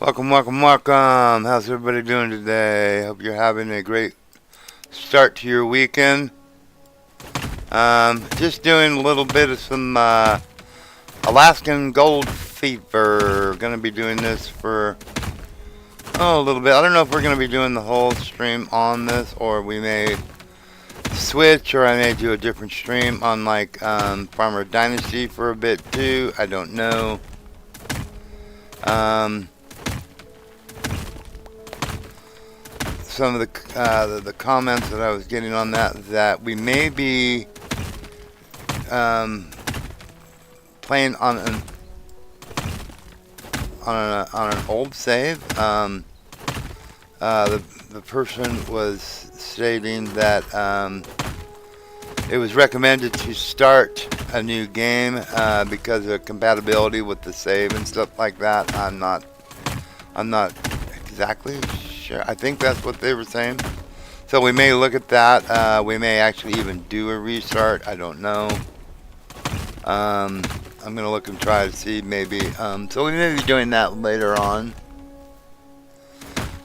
Welcome, welcome, welcome. How's everybody doing today? Hope you're having a great start to your weekend. Just doing a little bit of some Alaskan Gold Fever. Gonna be doing this for a little bit. I don't know if we're gonna be doing the whole stream on this, or we may switch, or I may do a different stream on like Farmer Dynasty for a bit too. I don't know. Some of the comments that I was getting on that we may be playing on an old save. The person was stating that it was recommended to start a new game because of compatibility with the save and stuff like that. I'm not exactly sure. I think that's what they were saying. So we may look at that. We may actually even do a restart. I don't know. I'm gonna look and try to see maybe. So we may be doing that later on.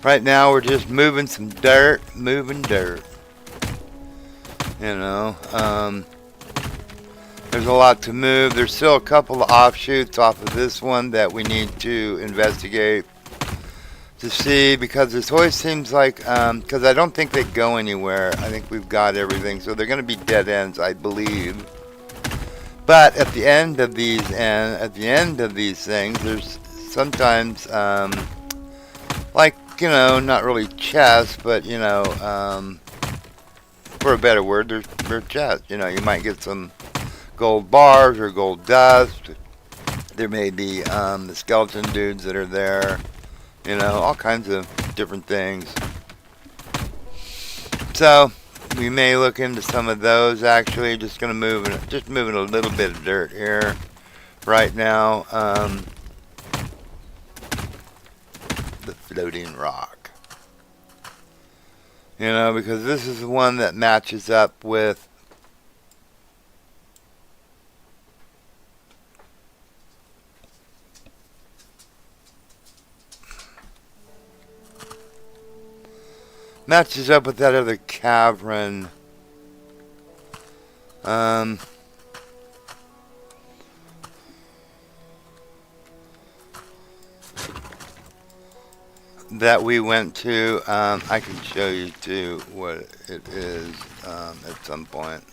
Right now we're just moving some dirt, moving dirt. You know, there's a lot to move. There's still a couple of offshoots off of this one that we need to investigate to see, because this always seems like, because I don't think they go anywhere. I think we've got everything, so they're going to be dead ends, I believe. But at the end of these things, there's sometimes like, you know, not really chests, but you know, for a better word, they're chests. You know, you might get some gold bars or gold dust. There may be the skeleton dudes that are there. You know, all kinds of different things. So we may look into some of those. Actually, just moving a little bit of dirt here right now. The floating rock. You know, because this is the one that matches up with that other cavern. That we went to. I can show you too what it is at some point.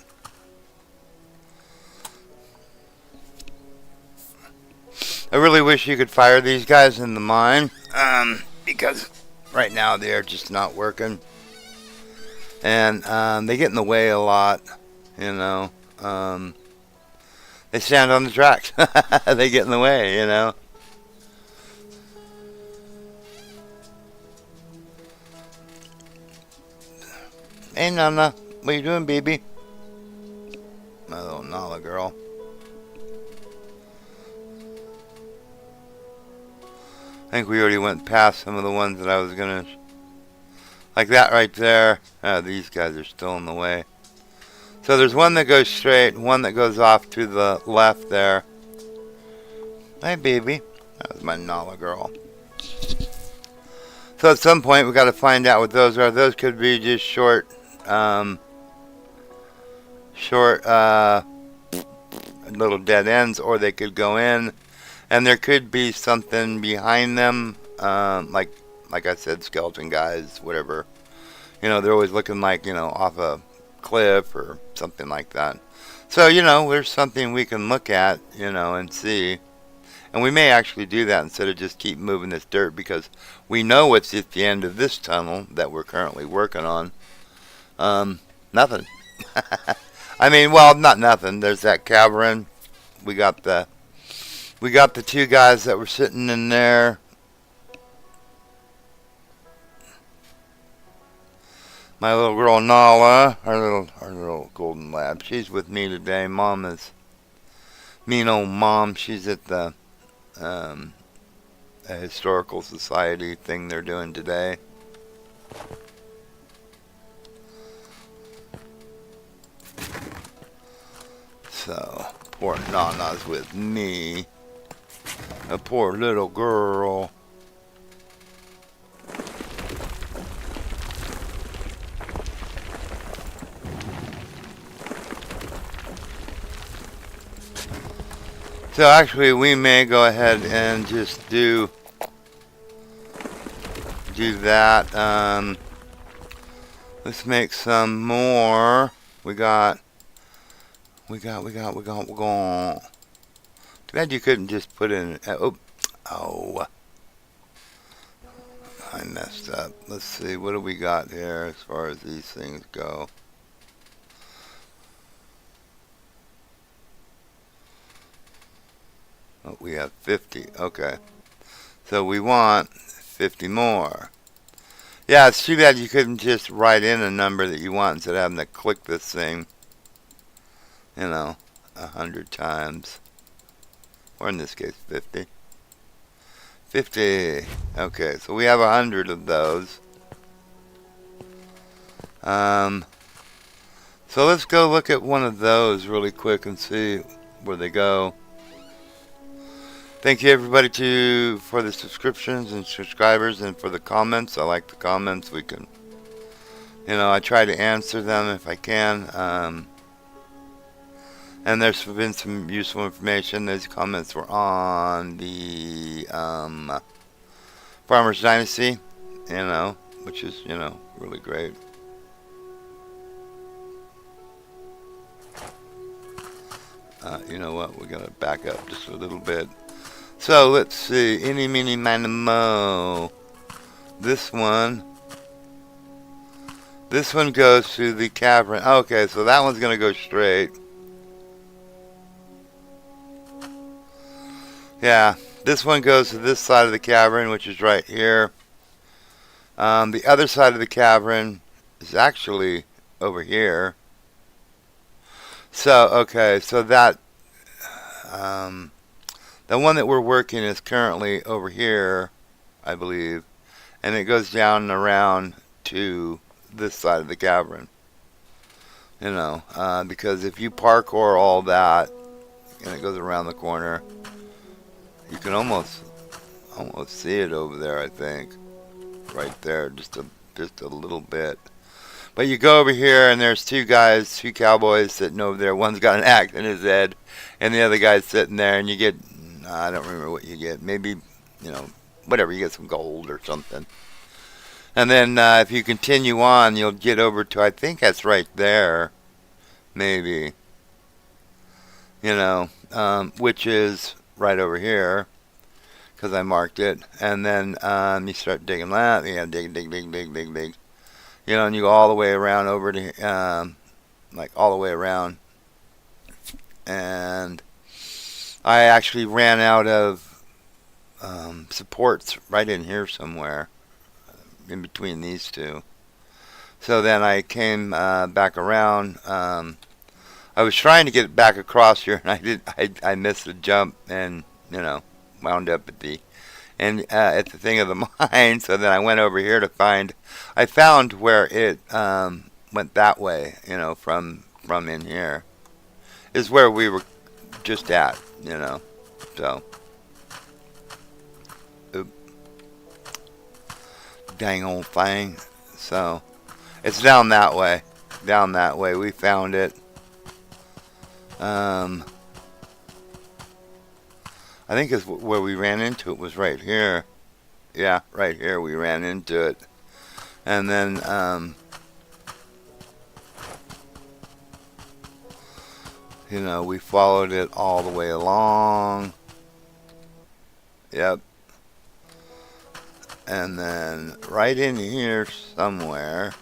I really wish you could fire these guys in the mine, because right now they're just not working, and they get in the way a lot. You know, they stand on the tracks. They get in the way. You know. Hey Nana, what you doing, baby? My little Nala girl. I think we already went past some of the ones that I was gonna, like that right there. These guys are still in the way. So there's one that goes straight, and one that goes off to the left there. Hey baby, that was my Nala girl. So at some point we got to find out what those are. Those could be just short little dead ends, or they could go in, and there could be something behind them, like I said, skeleton guys, whatever. You know, they're always looking like, you know, off a cliff or something like that. So, you know, there's something we can look at, you know, and see. And we may actually do that instead of just keep moving this dirt, because we know what's at the end of this tunnel that we're currently working on. Nothing. I mean, well, not nothing. There's that cavern. We got the two guys that were sitting in there. My little girl Nala, our little golden lab, she's with me today. Mom is mean old mom. She's at the a historical society thing they're doing today. So poor Nana's with me. A poor little girl. So actually, we may go ahead and just do that. Let's make some more. We got. Too bad you couldn't just put in. Oh, I messed up. Let's see. What do we got here as far as these things go? Oh, we have 50. Okay. So we want 50 more. Yeah, it's too bad you couldn't just write in a number that you want instead of having to click this thing, 100 times. Or in this case, 50. 50. Okay, so we have 100 of those. So let's go look at one of those really quick and see where they go. Thank you everybody for the subscriptions and subscribers and for the comments. I like the comments. We can, I try to answer them if I can. And there's been some useful information. Those comments were on the Farmers Dynasty, which is, really great. You know what? We're going to back up just a little bit. So let's see. Eeny, meeny, miny, mo. This one goes to the cavern. Okay, so that one's going to go straight. Yeah, this one goes to this side of the cavern, which is right here. The other side of the cavern is actually over here. So, okay, so that, the one that we're working is currently over here, I believe. And it goes down and around to this side of the cavern. Because if you parkour all that, and it goes around the corner, you can almost see it over there, I think. Right there, just a little bit. But you go over here, and there's two cowboys sitting over there. One's got an axe in his head, and the other guy's sitting there, and you get, I don't remember what you get. Maybe, whatever, you get some gold or something. And then if you continue on, you'll get over to, I think that's right there, maybe. Which is right over here, because I marked it. And then you start digging that. Dig. And you go all the way around over to, all the way around. And I actually ran out of supports right in here somewhere, in between these two. So then I came back around. I was trying to get back across here, and I missed the jump, and wound up at the thing of the mine. So then I went over here to I found where it went that way, from in here is where we were just at, so dang old thing. So it's down that way, we found it. I think it's where we ran into it was right here. Yeah, right here we ran into it. And then, we followed it all the way along. Yep. And then right in here somewhere,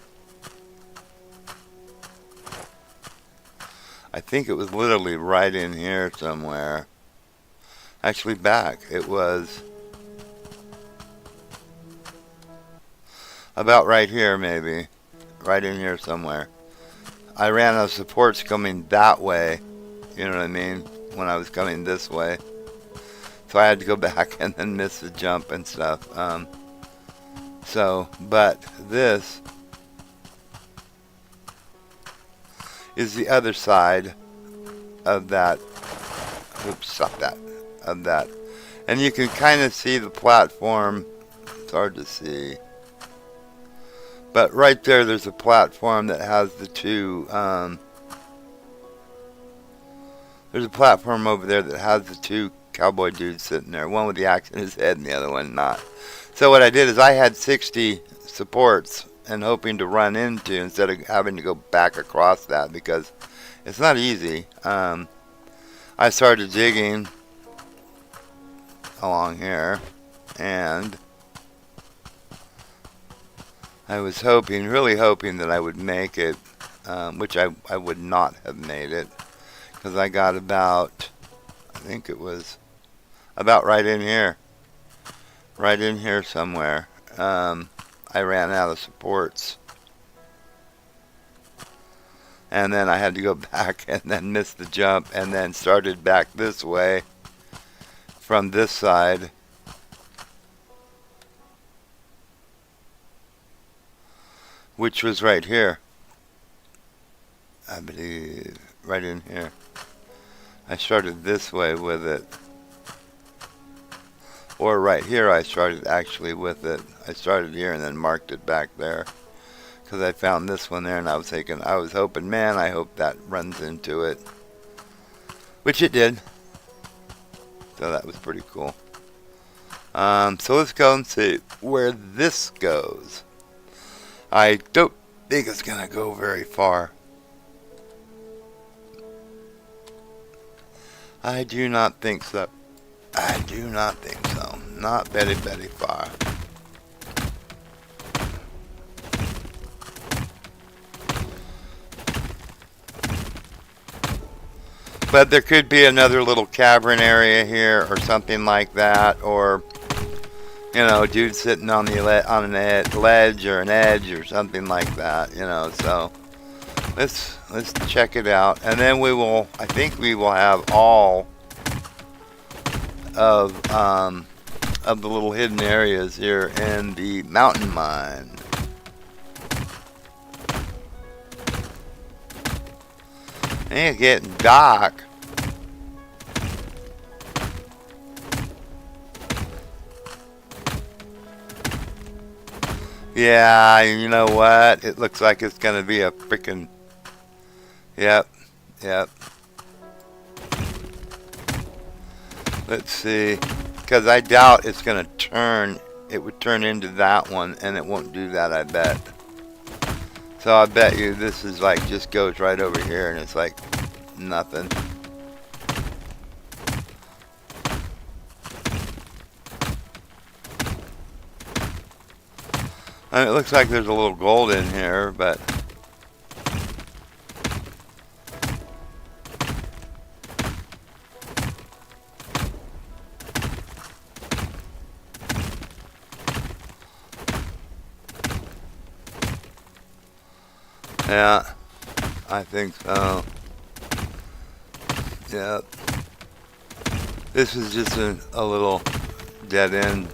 I think it was literally right in here somewhere. Actually back, it was about right here maybe. Right in here somewhere. I ran out of supports coming that way, you know what I mean, when I was coming this way. So I had to go back and then miss the jump and stuff. But this is the other side of that. Oops, stop that. Of that. And you can kind of see the platform. It's hard to see. But right there's a platform that has the two, There's a platform over there that has the two cowboy dudes sitting there. One with the axe in his head and the other one not. So what I did is I had 60 supports and hoping to run into instead of having to go back across that because it's not easy. I started digging along here and I was hoping, really hoping that I would make it, which I would not have made it because I got about, I think it was about right in here somewhere. I ran out of supports. And then I had to go back and then missed the jump and then started back this way from this side. Which was right here. I believe right in here. I started this way with it. Or right here I started actually with it. I started here and then marked it back there. Because I found this one there and I was hoping, man, I hope that runs into it. Which it did. So that was pretty cool. So let's go and see where this goes. I don't think it's going to go very far. I do not think so. I do not think so. Not very, very far. But there could be another little cavern area here or something like that, or you know, a dude sitting on an ledge or an edge or something like that, you know. So let's check it out, and then I think we will have all of the little hidden areas here in the mountain mine. It's getting dark. Yeah, you know what? It looks like it's going to be a freaking... Yep. Let's see. Because I doubt it's going to turn. It would turn into that one, and it won't do that, I bet. So I bet you this is like, just goes right over here, and it's like nothing. I mean, it looks like there's a little gold in here, but... Yeah, I think so. Yep. This is just a little dead end.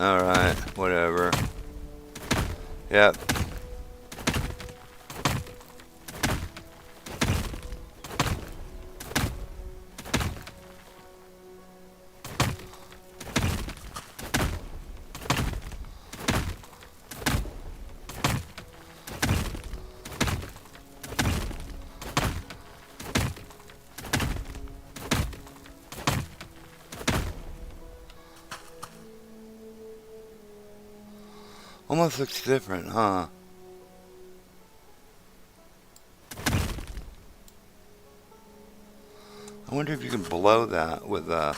Alright, whatever. Yep. Almost looks different, huh? I wonder if you can blow that with a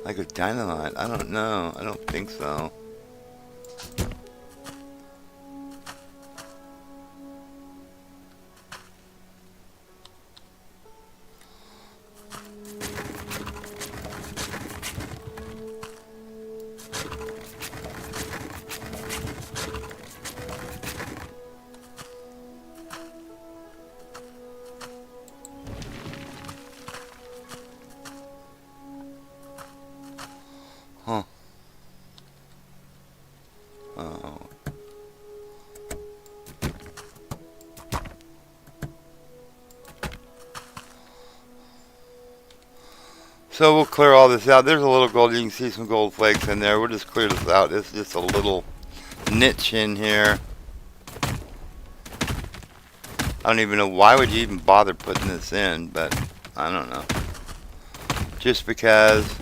like a dynamite. I don't know. I don't think so. Huh. Oh. So we'll clear all this out. There's a little gold. You can see some gold flakes in there. We'll just clear this out. It's just a little niche in here. I don't even know why would you even bother putting this in, but I don't know. Just because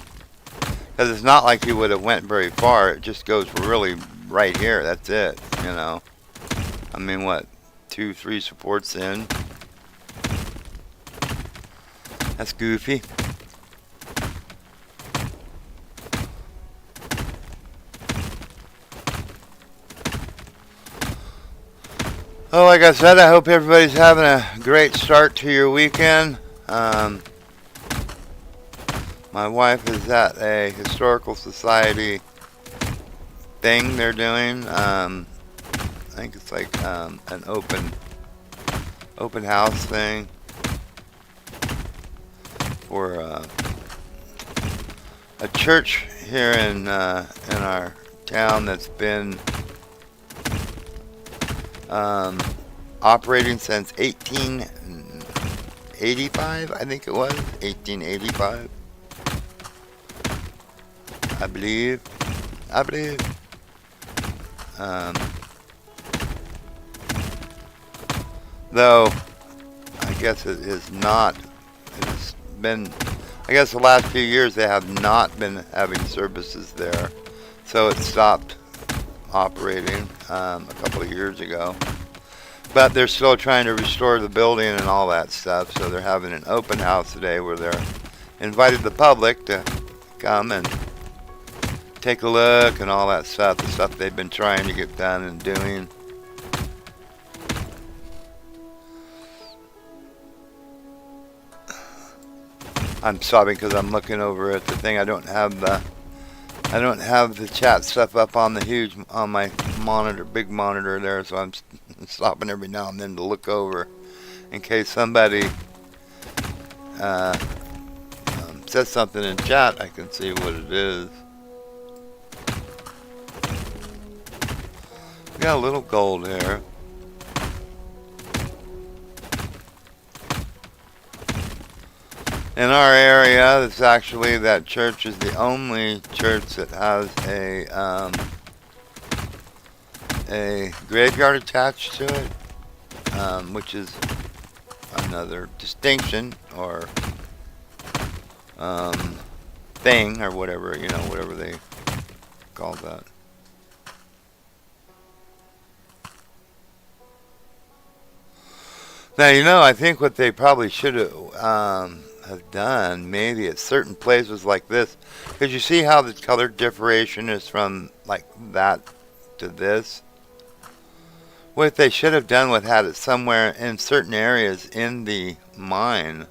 it's not like you would have went very far. It just goes really right here. That's it, you know. I mean, what, 2, 3 supports in? That's goofy. Well, like I said, I hope everybody's having a great start to your weekend. My wife is at a historical society thing they're doing. I think it's like an open house thing for a church here in our town that's been operating since 1885. I think it was 1885. I believe. Though I guess it is not. It's been. I guess the last few years they have not been having services there, so it stopped operating a couple of years ago. But they're still trying to restore the building and all that stuff, so they're having an open house today where they're invited the public to come and take a look and all that stuff, the stuff they've been trying to get done and doing. I'm sobbing because I'm looking over at the thing. I don't have the chat stuff up on my monitor, big monitor there, so I'm stopping every now and then to look over in case somebody says something in chat. I can see what it is. We got a little gold here. In our area, it's actually, that church is the only church that has a graveyard attached to it, which is another distinction or thing or whatever, you know, whatever they call that. Now, you know, I think what they probably should have done, maybe at certain places like this, because you see how the color differentiation is from like that to this. What they should have done was had it somewhere in certain areas in the mine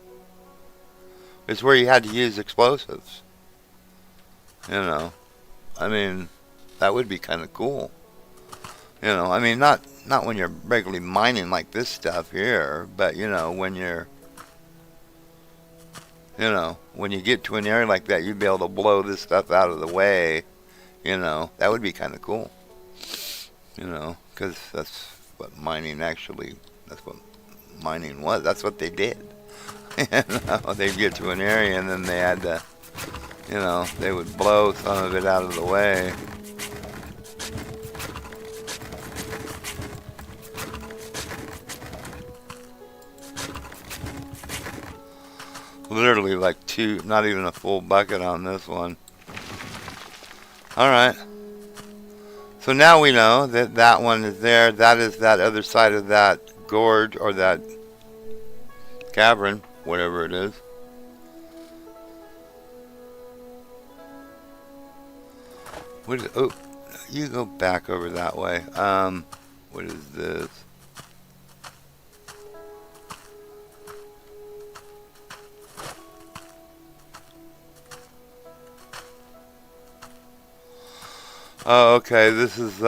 is where you had to use explosives. You know, I mean, that would be kind of cool. You know, I mean, not when you're regularly mining like this stuff here, but you know, when you get to an area like that, you'd be able to blow this stuff out of the way. You know, that would be kind of cool. You know, because that's what mining was. That's what they did. You know, they'd get to an area and then they had to, you know, they would blow some of it out of the way. Literally like not even a full bucket on this one. Alright. So now we know that that one is there. That is that other side of that gorge or that cavern, whatever it is. Oh, you go back over that way. What is this? Oh, okay. This is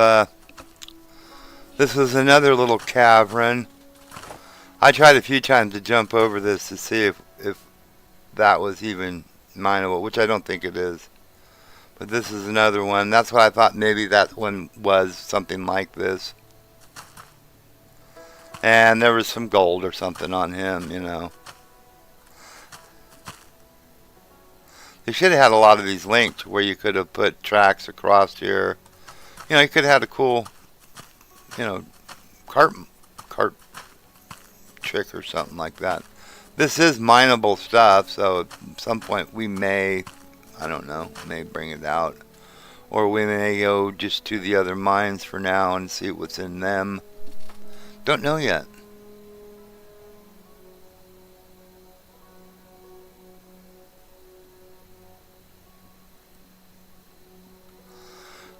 another little cavern. I tried a few times to jump over this to see if that was even mineable, which I don't think it is. But this is another one. That's why I thought maybe that one was something like this. And there was some gold or something on him, you know. They should have had a lot of these linked where you could have put tracks across here You know, he could have had a cool, you know, cart trick or something like that. This is mineable stuff, so at some point we may, I don't know, may bring it out. Or we may go just to the other mines for now and see what's in them. Don't know yet.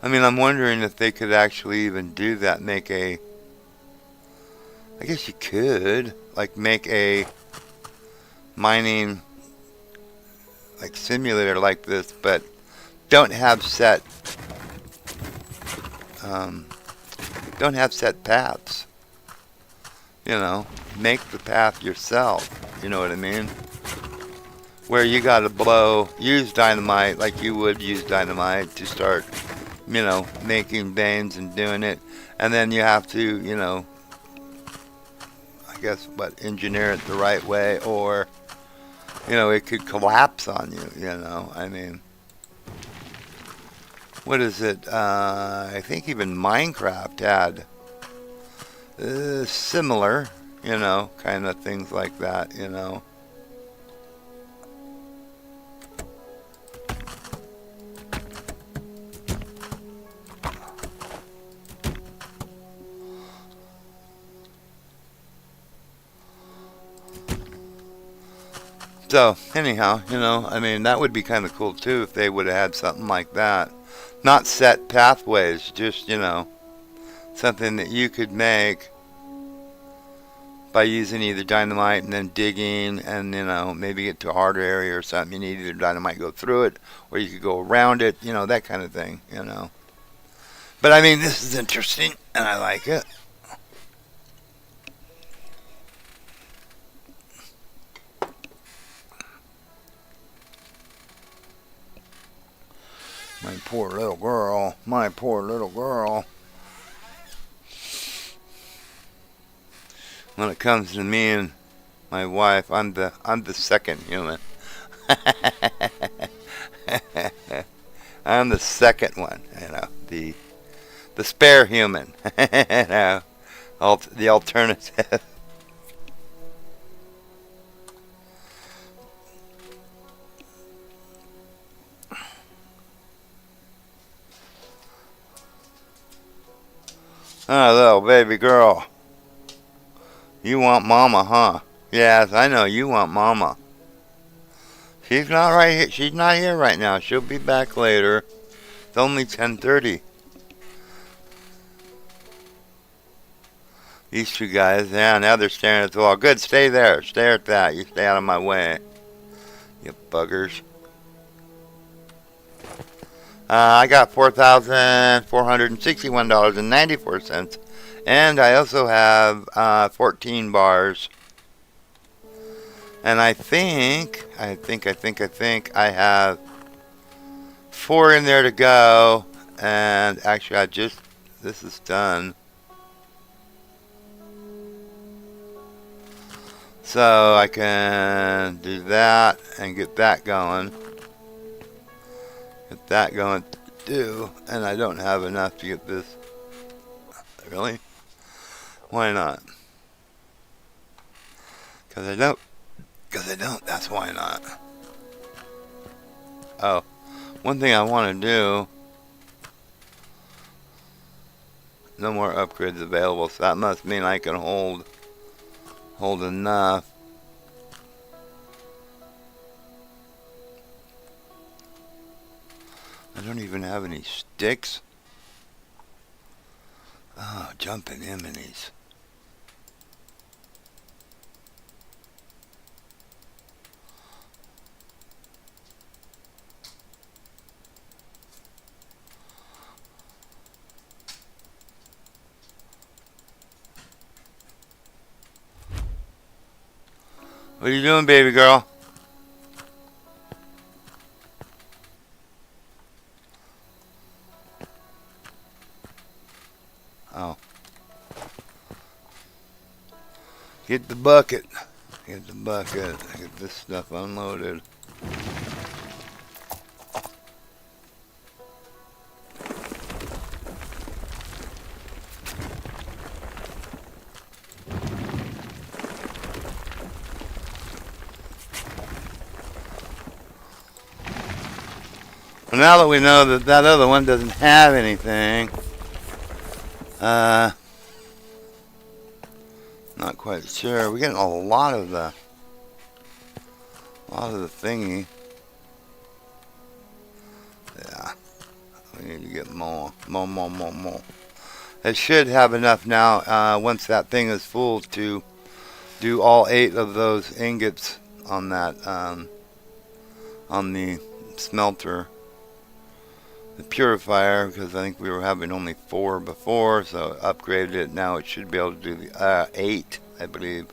I mean, I'm wondering if they could actually even do that. Make a. I guess you could. Like, make a mining, like, simulator like this, but don't have set. Um, don't have set paths. You know, make the path yourself. You know what I mean? Where you gotta use dynamite like you would use dynamite to start, you know, making veins and doing it. And then you have to, you know, I guess, engineer it the right way, or, you know, it could collapse on you, you know. I mean, what is it? I think even Minecraft had similar, you know, kind of things like that, you know. So, anyhow, you know, I mean, that would be kind of cool too if they would have had something like that. Not set pathways, just, you know, something that you could make by using either dynamite and then digging and, you know, maybe get to a harder area or something. You need either dynamite go through it or you could go around it, you know, that kind of thing, you know. But I mean, this is interesting and I like it. My poor little girl. My poor little girl. When it comes to me and my wife, I'm the second human. I'm the second one, you know, the spare human, you know, the alternative. Oh, little baby girl. You want mama, huh? Yes, I know you want mama. She's not right here. She's not here right now. She'll be back later. It's only 10:30. These two guys, yeah, now they're staring at the wall. Good, stay there. Stare at that. You stay out of my way. You buggers. I got $4,461.94. And I also have 14 bars. And I think I have 4 in there to go. And actually, this is done. So I can do that and get that going. Get that going too. And I don't have enough to get this. Really? Why not? Because I don't. That's why not. Oh, one thing I want to do. No more upgrades available, so that must mean I can hold enough. I don't even have any sticks. Oh, jumping enemies. What are you doing, baby girl? Oh. Get the bucket. Get the bucket. Get this stuff unloaded. Well, now that we know that that other one doesn't have anything, not quite sure. We're getting a lot of the thingy. Yeah, we need to get more. It should have enough now. Once that thing is full, to do all 8 of those ingots on that on the smelter. The purifier, because I think we were having only 4 before, so upgraded it. Now it should be able to do the 8, I believe,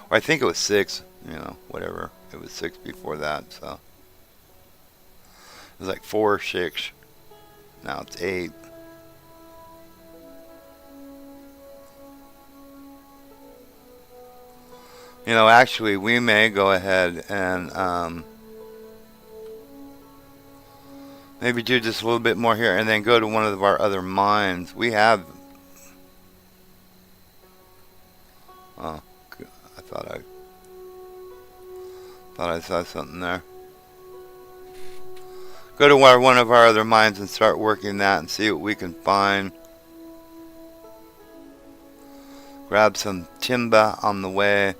or I think it was 6. You know, whatever. It was 6 before that, so it was like 4 or 6. Now it's 8. You know, actually, we may go ahead and maybe do just a little bit more here, and then go to one of our other mines. We have. Oh, I thought I saw something there. Go to one of our other mines and start working that, and see what we can find. Grab some timber on the way.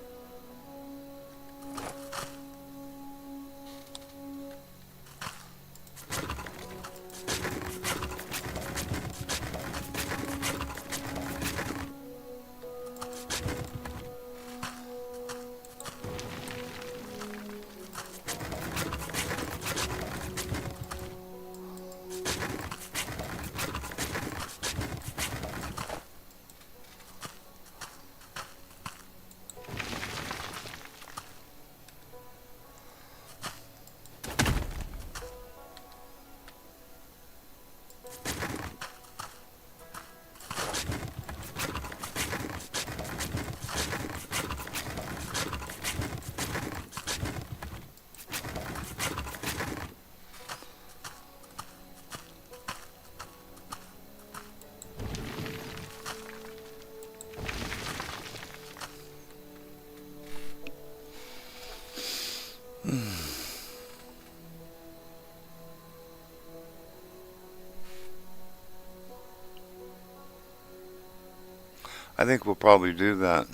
I think we'll probably do that.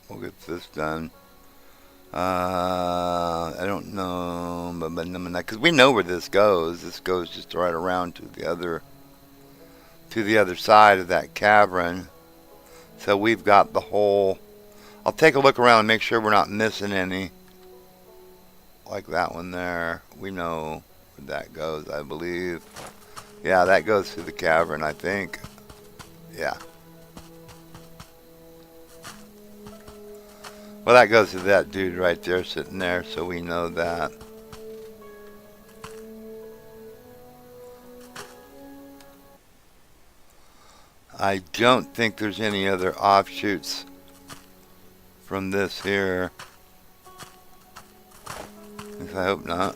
We'll get this done. I don't know, but because we know where this goes. This goes just right around to the other side of that cavern. So we've got the whole. I'll take a look around and make sure we're not missing any. Like that one there. We know where that goes, I believe. Yeah, that goes through the cavern, I think. Yeah. Well, that goes to that dude right there sitting there, so we know that. I don't think there's any other offshoots from this here. At least I hope not.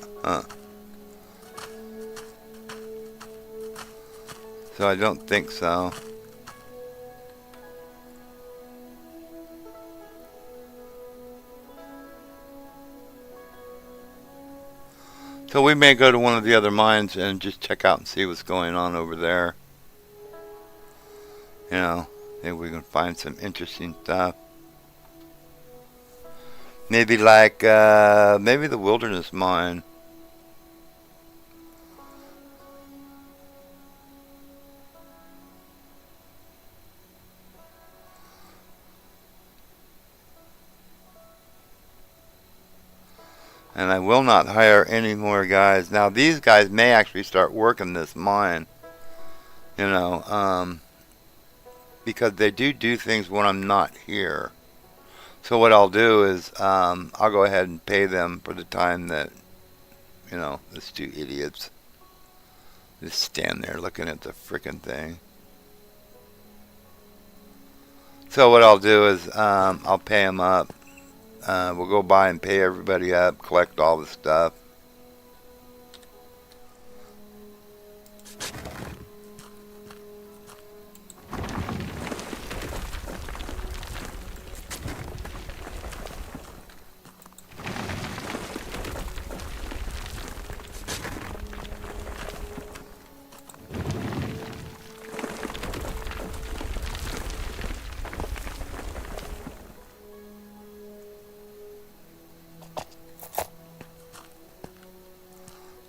So I don't think so. So we may go to one of the other mines and just check out and see what's going on over there. You know, maybe we can find some interesting stuff. Maybe like, maybe the wilderness mine. And I will not hire any more guys. Now, these guys may actually start working this mine. You know, because they do things when I'm not here. So what I'll do is, I'll go ahead and pay them for the time that, you know, these 2 idiots just stand there looking at the frickin' thing. So what I'll do is, I'll pay them up. We'll go by and pay everybody up, collect all the stuff.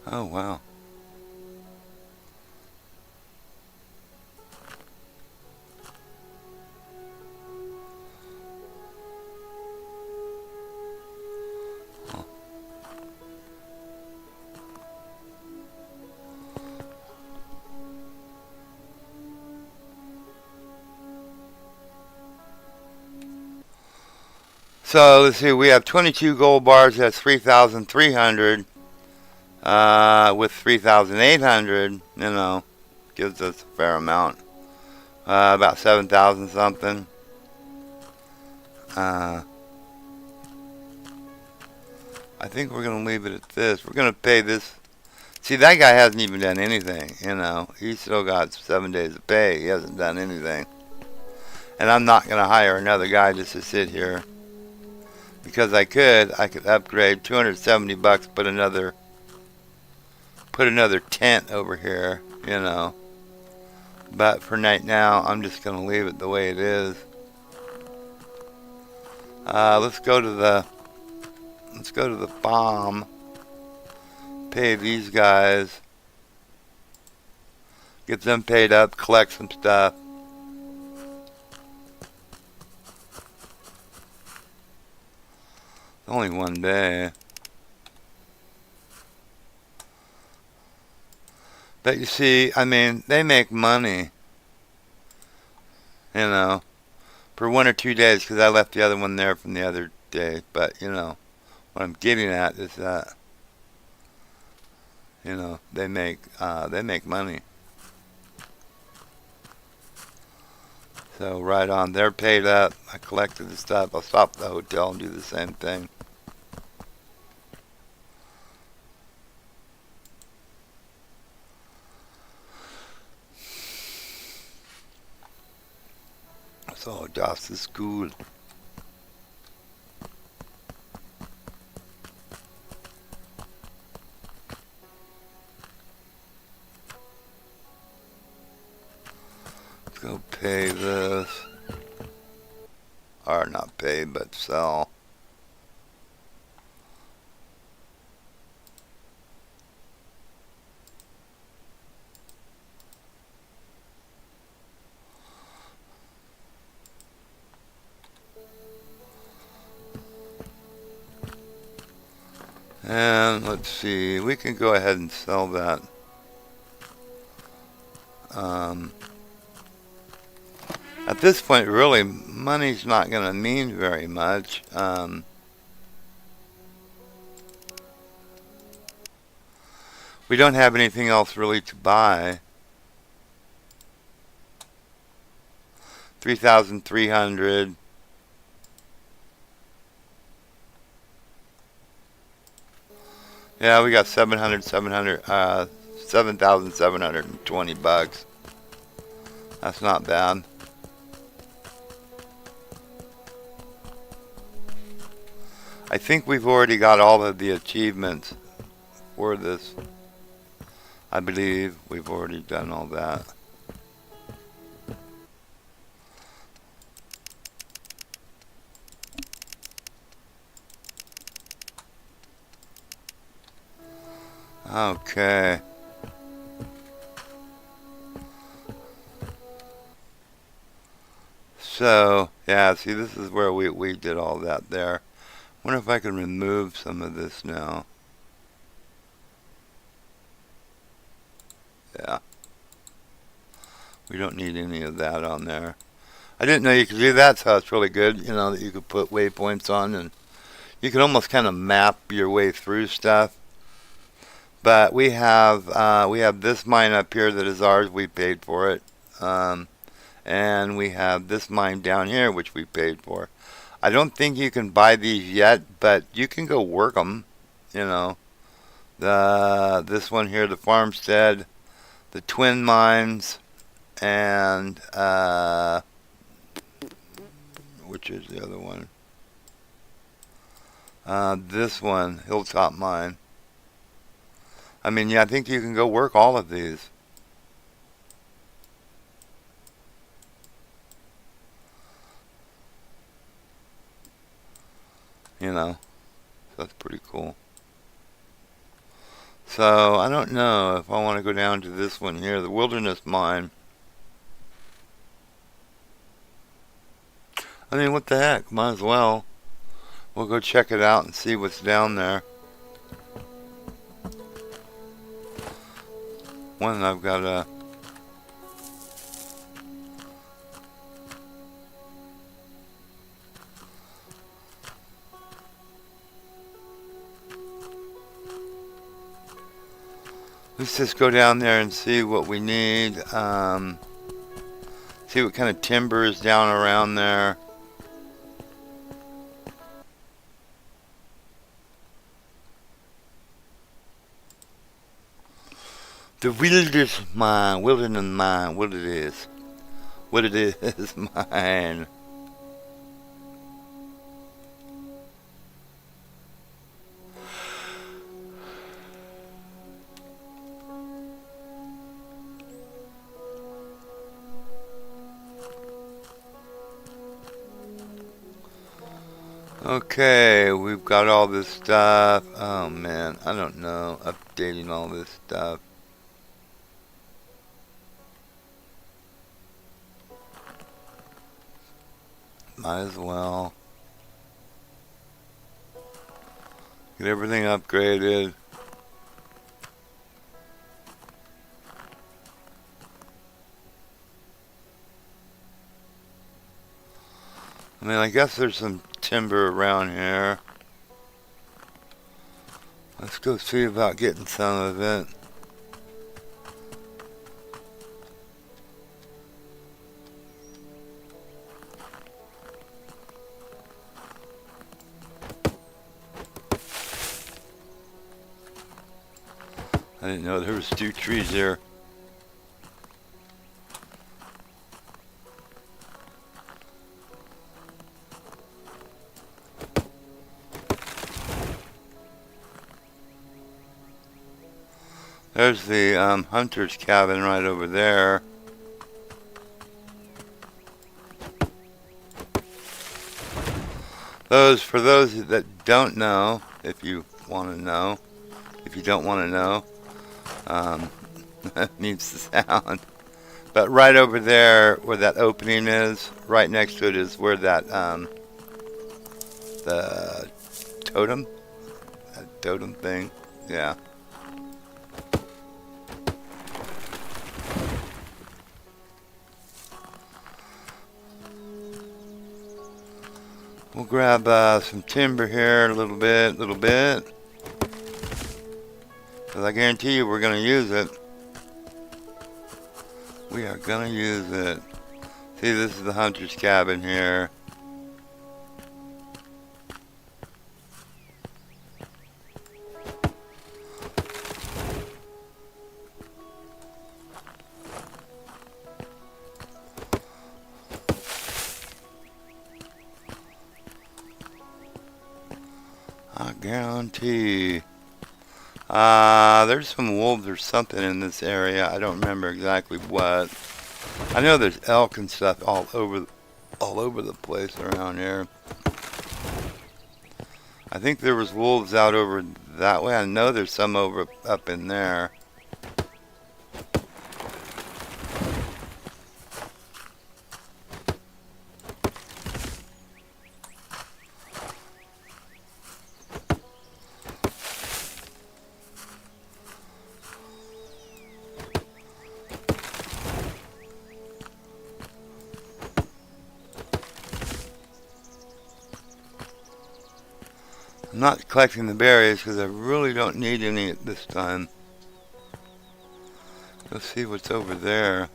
Oh, wow. Huh. So let's see. We have 22 gold bars. That's 3,300. With 3,800, gives us a fair amount. About 7,000 something. Uh, I think we're gonna leave it at this. We're gonna pay this. See, that guy hasn't even done anything. He's still got 7 days of pay. He hasn't done anything. And I'm not gonna hire another guy just to sit here because I could upgrade 270 bucks, put another tent over here. But for right now, I'm just gonna leave it the way it is. Let's go to the farm. Pay these guys. Get them paid up. Collect some stuff. Only 1 day. But you see, I mean, they make money. For 1 or 2 days because I left the other one there from the other day. But what I'm getting at is that they make money. So right on, they're paid up. I collected the stuff. I'll stop at the hotel and do the same thing. So das ist cool. Let's go pay this. Or not pay, but sell. And let's see, we can go ahead and sell that. At this point, really, money's not going to mean very much. We don't have anything else really to buy. 3,300. Yeah, we got 7,720 bucks. That's not bad. I think we've already got all of the achievements for this. I believe we've already done all that. Okay. So, yeah, see, this is where we did all that there. Wonder if I can remove some of this now. Yeah. We don't need any of that on there. I didn't know you could do that, so it's really good, that you could put waypoints on, and you can almost kind of map your way through stuff. But we have this mine up here that is ours. We paid for it. And we have this mine down here, which we paid for. I don't think you can buy these yet, but you can go work them. This one here, the farmstead, the twin mines, and which is the other one? This one, Hilltop Mine. I mean, yeah, I think you can go work all of these. So that's pretty cool. So I don't know if I want to go down to this one here, the Wilderness Mine. I mean, what the heck? Might as well. We'll go check it out and see what's down there. One, I've got a... Let's just go down there and see what we need. See what kind of timber is down around there. The wilderness mine, what it is. What it is, mine. Okay, we've got all this stuff. Oh man, I don't know. Updating all this stuff. Might as well get everything upgraded. I mean, I guess there's some timber around here. Let's go see about getting some of it. I didn't know there was 2 trees there. There's the hunter's cabin right over there. For those that don't know, if you want to know, if you don't want to know, that needs to sound. But right over there, where that opening is, right next to it is where that the totem, that totem thing, yeah. We'll grab some timber here, a little bit. Because I guarantee you we're going to use it. We are going to use it. See, this is the hunter's cabin here. I guarantee. There's some wolves or something in this area. I don't remember exactly what. I know there's elk and stuff all over the place around here. I think there was wolves out over that way. I know there's some over up in there. I'm not collecting the berries because I really don't need any at this time. Let's see what's over there.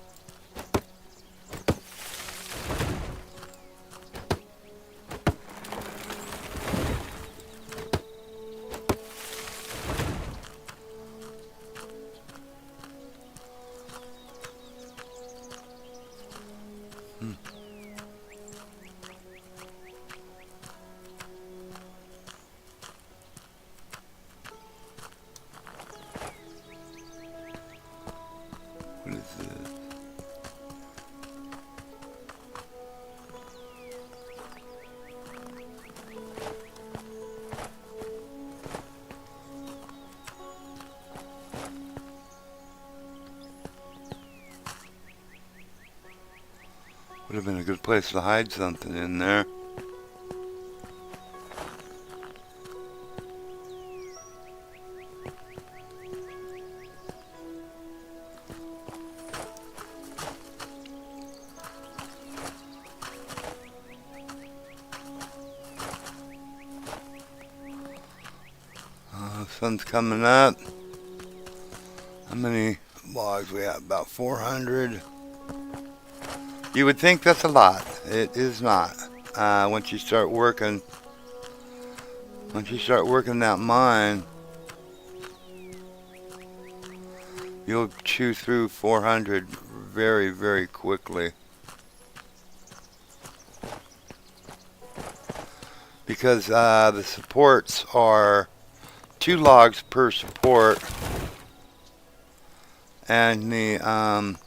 What is this? Would have been a good place to hide something in there. Sun's coming up. How many logs we have? About 400. You would think that's a lot. It is not. Once you start working that mine, you'll chew through 400 very, very quickly. Because the supports are 2 logs per support, and the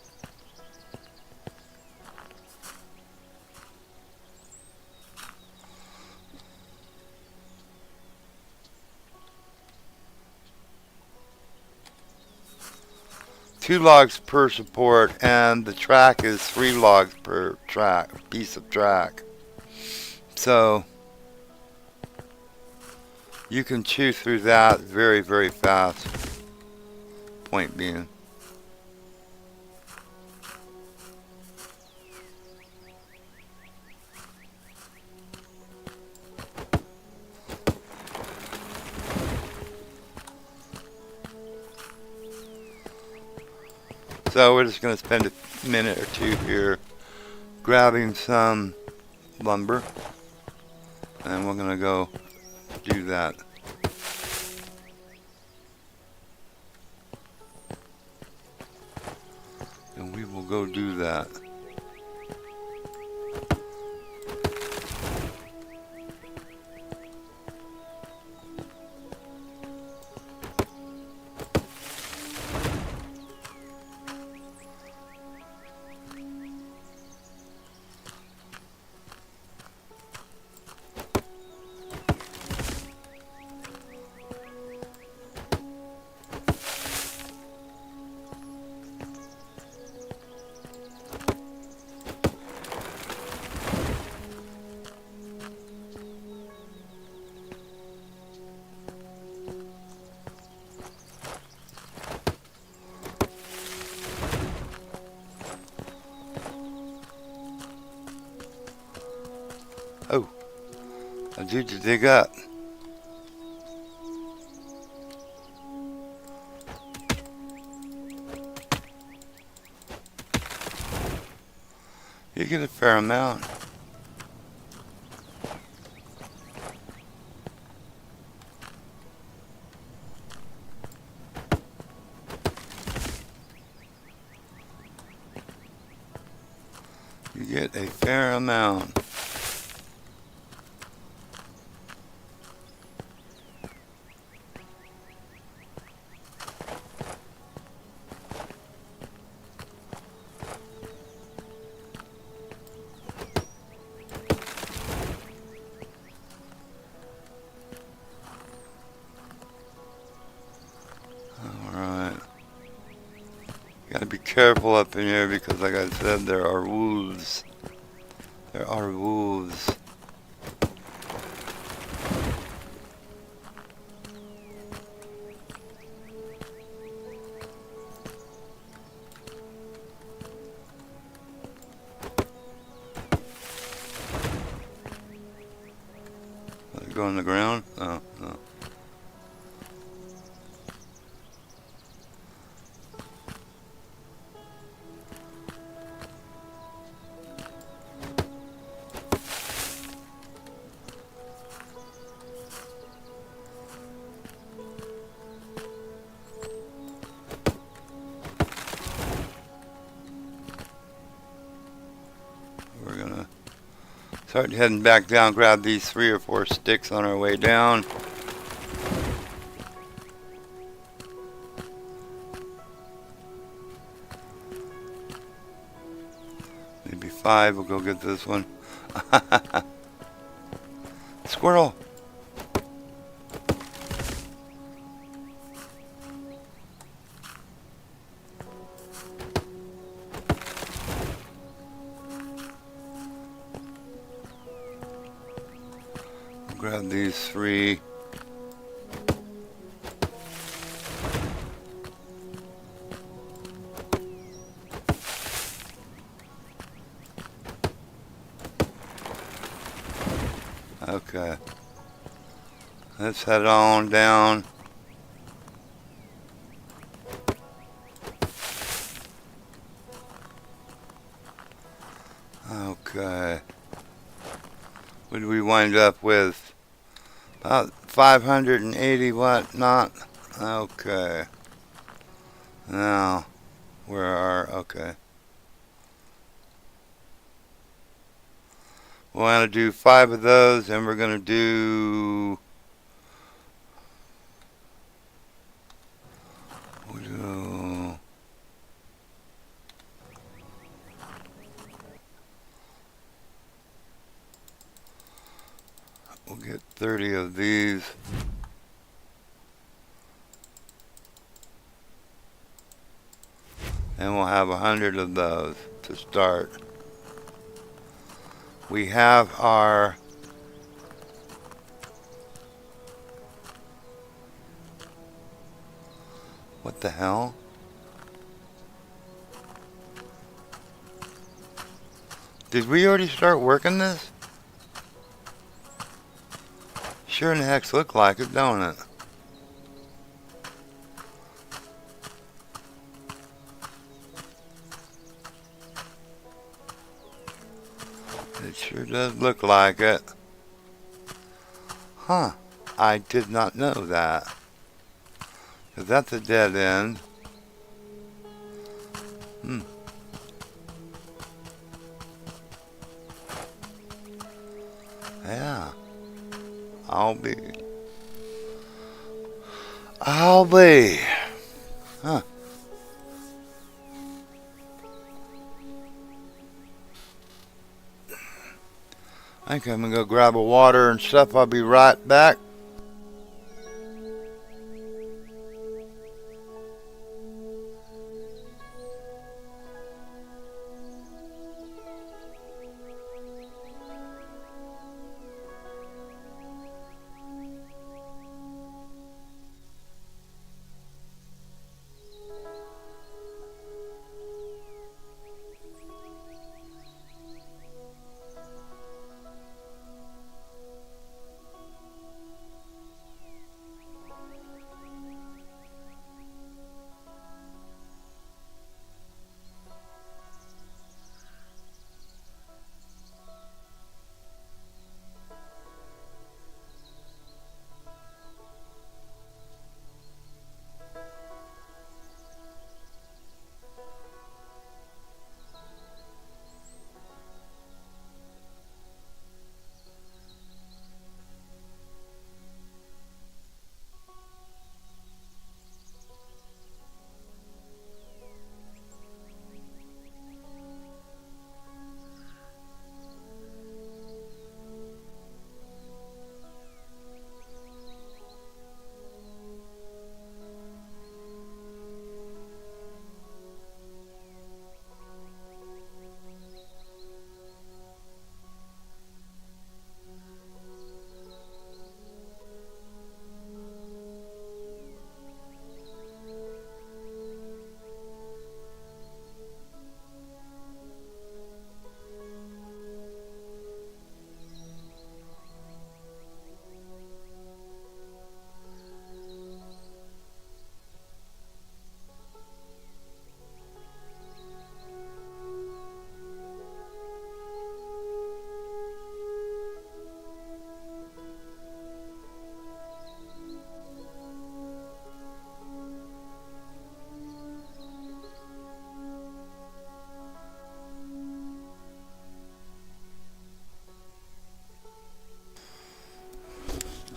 2 logs per support, and the track is 3 logs per piece of track. So you can chew through that very, very fast. Point being. So we're just going to spend a minute or two here grabbing some lumber, and we're going to go do that. And we will go do that. Oh, I need to dig up. You get a fair amount. You get a fair amount. Gotta be careful up in here because, like I said, there are wolves. There are wolves. Let it go on the ground? Oh, no. We're gonna start heading back down, grab these 3 or 4 sticks on our way down. Maybe 5, we'll go get this one. Squirrel! grab these 3. Okay. Let's head on down. Okay. What did we wind up with? About 580 whatnot. Okay. Now, okay. We want to do 5 of those, and we're going to do... We'll get 30 of these. And we'll have 100 of those to start. We have our what the hell? Did we already start working this? Sure in the heck look like it, don't it? It sure does look like it. Huh. I did not know that. 'Cause that's a dead end. Yeah. I'll be. Huh. I think I'm gonna go grab a water and stuff. I'll be right back.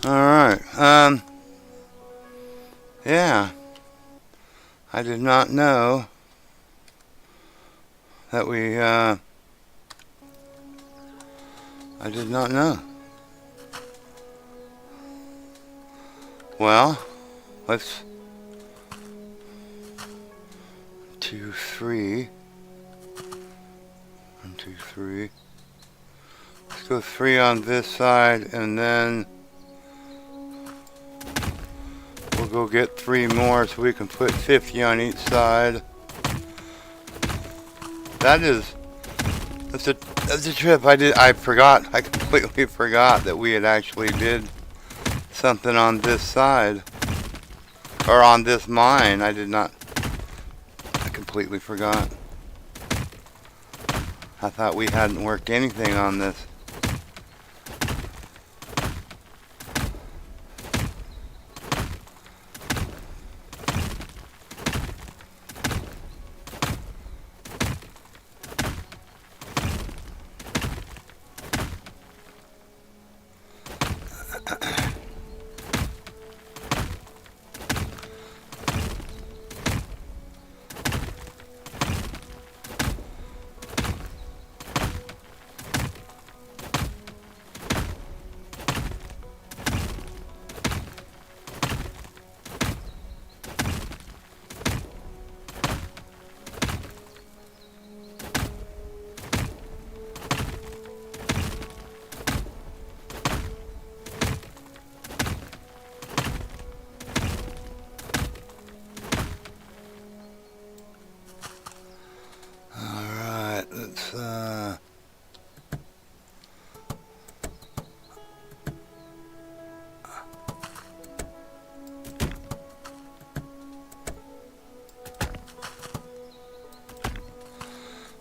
Alright, yeah, I did not know that I did not know. Well, let's 2, 3, 1, 2, 3. Let's go 3 on this side, and then We'll go get 3 more so we can put 50 on each side. That's a trip. I forgot. I completely forgot that we had actually did something on this side. Or on this mine. I completely forgot. I thought we hadn't worked anything on this.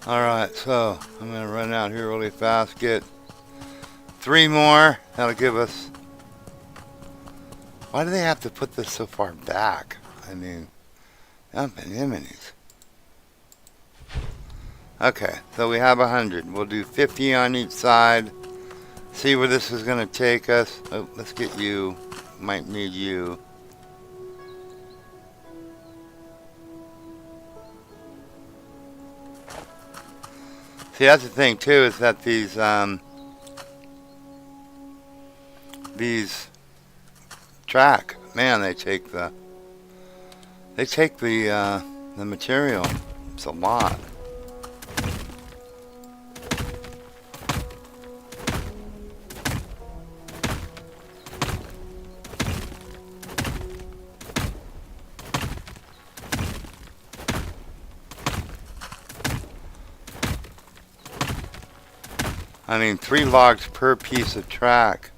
Alright, so I'm going to run out here really fast, get 3 more. That'll give us... Why do they have to put this so far back? I mean, Yeminis. Okay, so we have 100. We'll do 50 on each side. See where this is going to take us. Oh, let's get you. Might need you. See, that's the thing too, is that these track, man, they take the material. It's a lot. I mean, 3 logs per piece of track.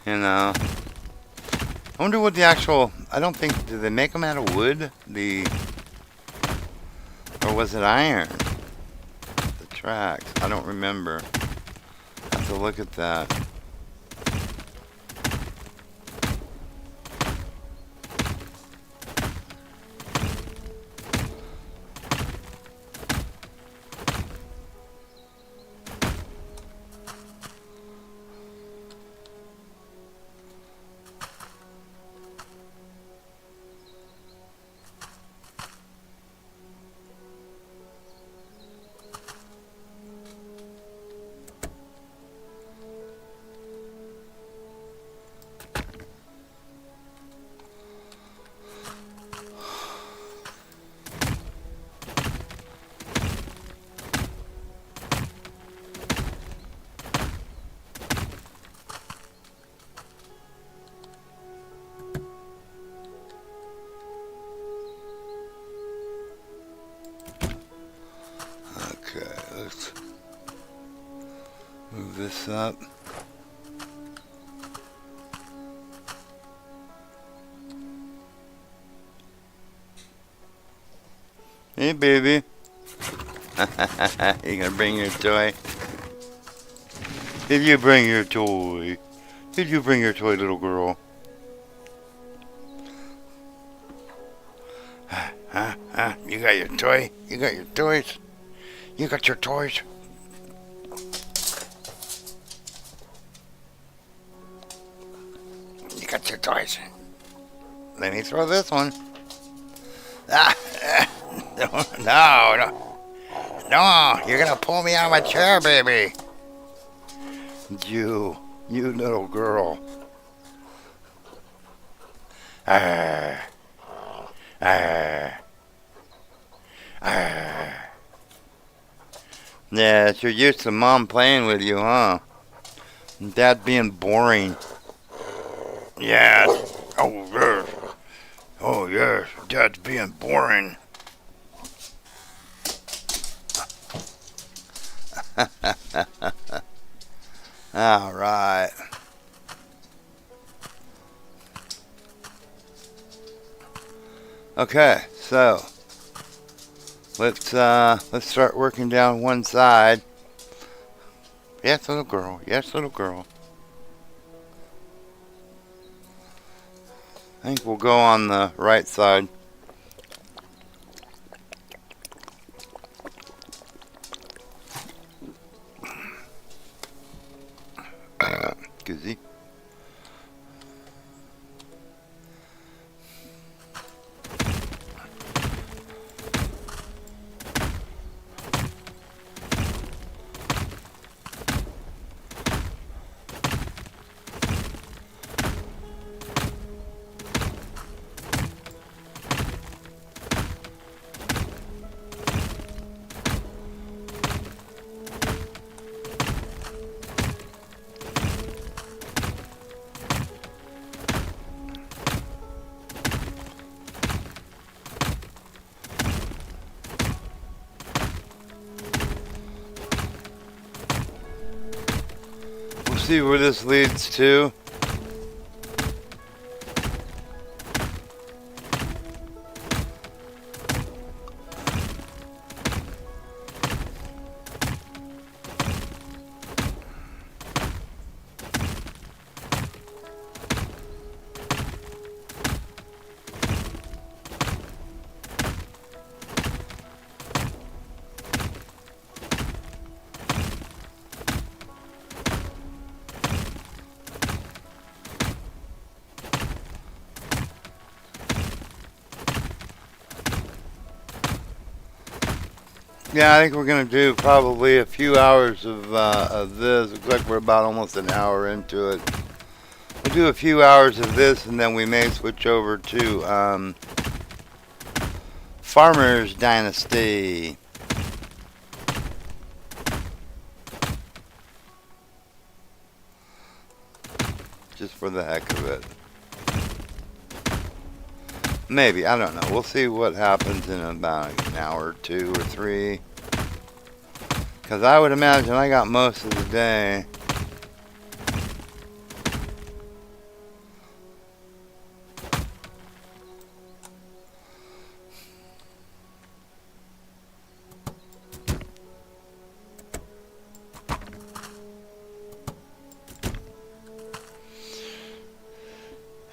You know. I wonder what the actual... I don't think... Did they make them out of wood? Or was it iron? The tracks. I don't remember. I have to look at that. Move this up. Hey, baby. You gonna bring your toy? Did you bring your toy? Did you bring your toy, little girl? You got your toy? You got your toys? You got your toys? You got your toys. Let me throw this one. No, you're gonna pull me out of my chair, baby. You little girl. Yeah, you're used to mom playing with you, huh? And dad being boring. Yeah. Oh, yes. Oh, yes. Dad's being boring. All right. Okay, so let's start working down one side. Yes, little girl. Yes, little girl. I think we'll go on the right side. Goosey. We'll see where this leads to. Yeah, I think we're gonna do probably a few hours of this. Looks like we're about almost an hour into it. We'll do a few hours of this, and then we may switch over to Farmers Dynasty. Just for the heck of it. Maybe, I don't know. We'll see what happens in about an hour or two or three. Because I would imagine I got most of the day.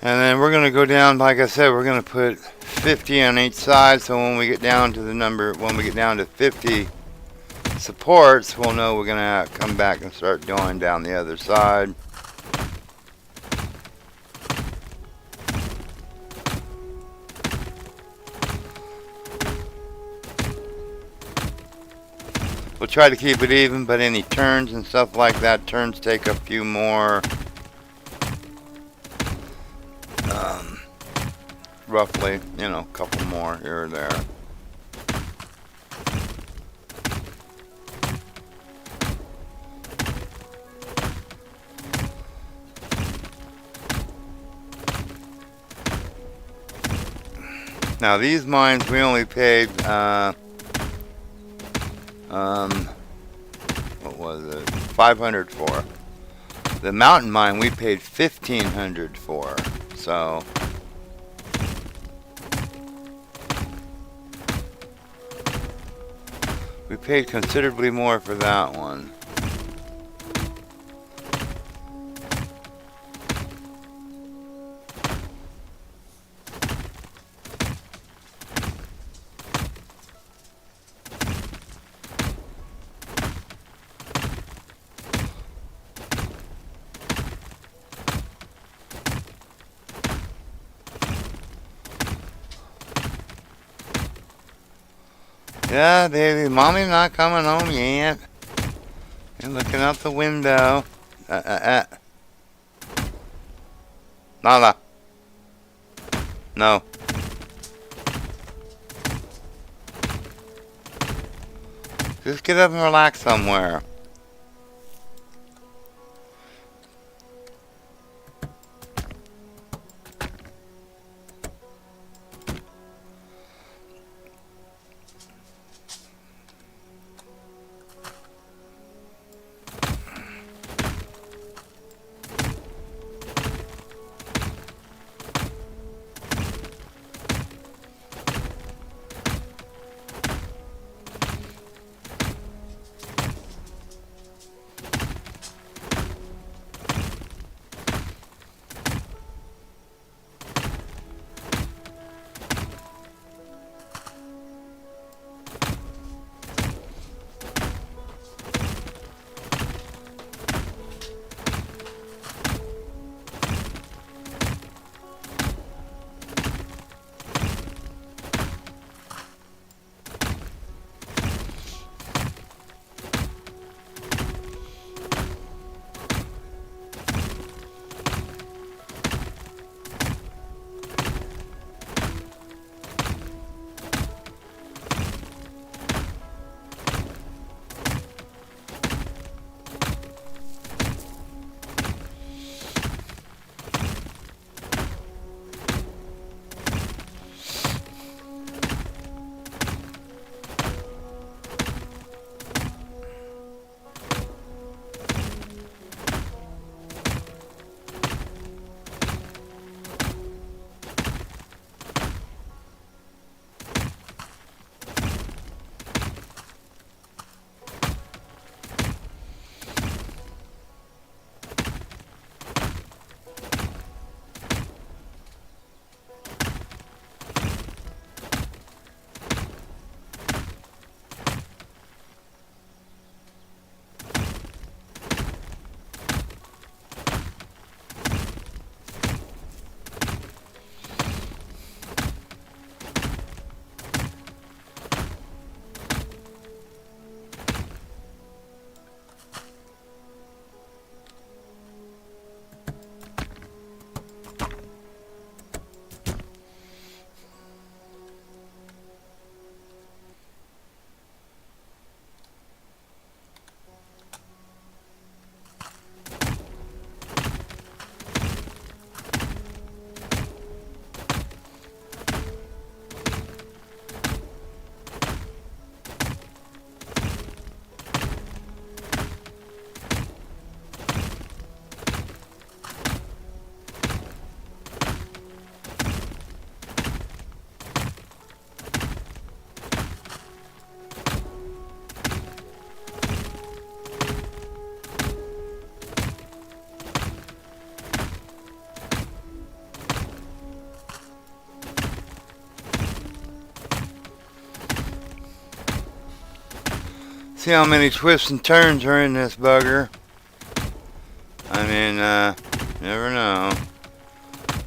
And then we're going to go down, like I said, we're going to put 50 on each side. So when we get down to when we get down to 50 supports, we'll know we're going to come back and start going down the other side. We'll try to keep it even, but any turns and stuff like that, turns take a few more. Roughly, a couple more here or there. Now these mines we only paid, what was it, 500 for. The mountain mine we paid 1,500 for, so. We paid considerably more for that one. Yeah, baby, mommy's not coming home yet. You're looking out the window. Nala. No. Just get up and relax somewhere. See how many twists and turns are in this bugger. I mean, never know.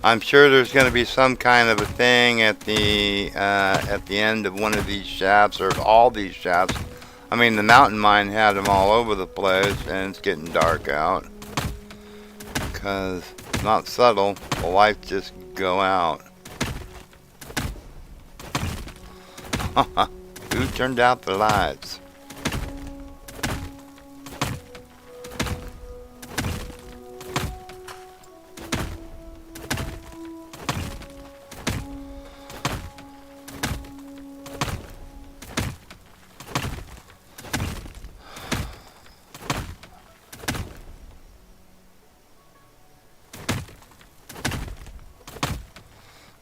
I'm sure there's going to be some kind of a thing at the end of one of these shafts, or all these shafts. I mean, the mountain mine had them all over the place, and it's getting dark out. Because it's not subtle, the lights just go out. Who turned out the lights?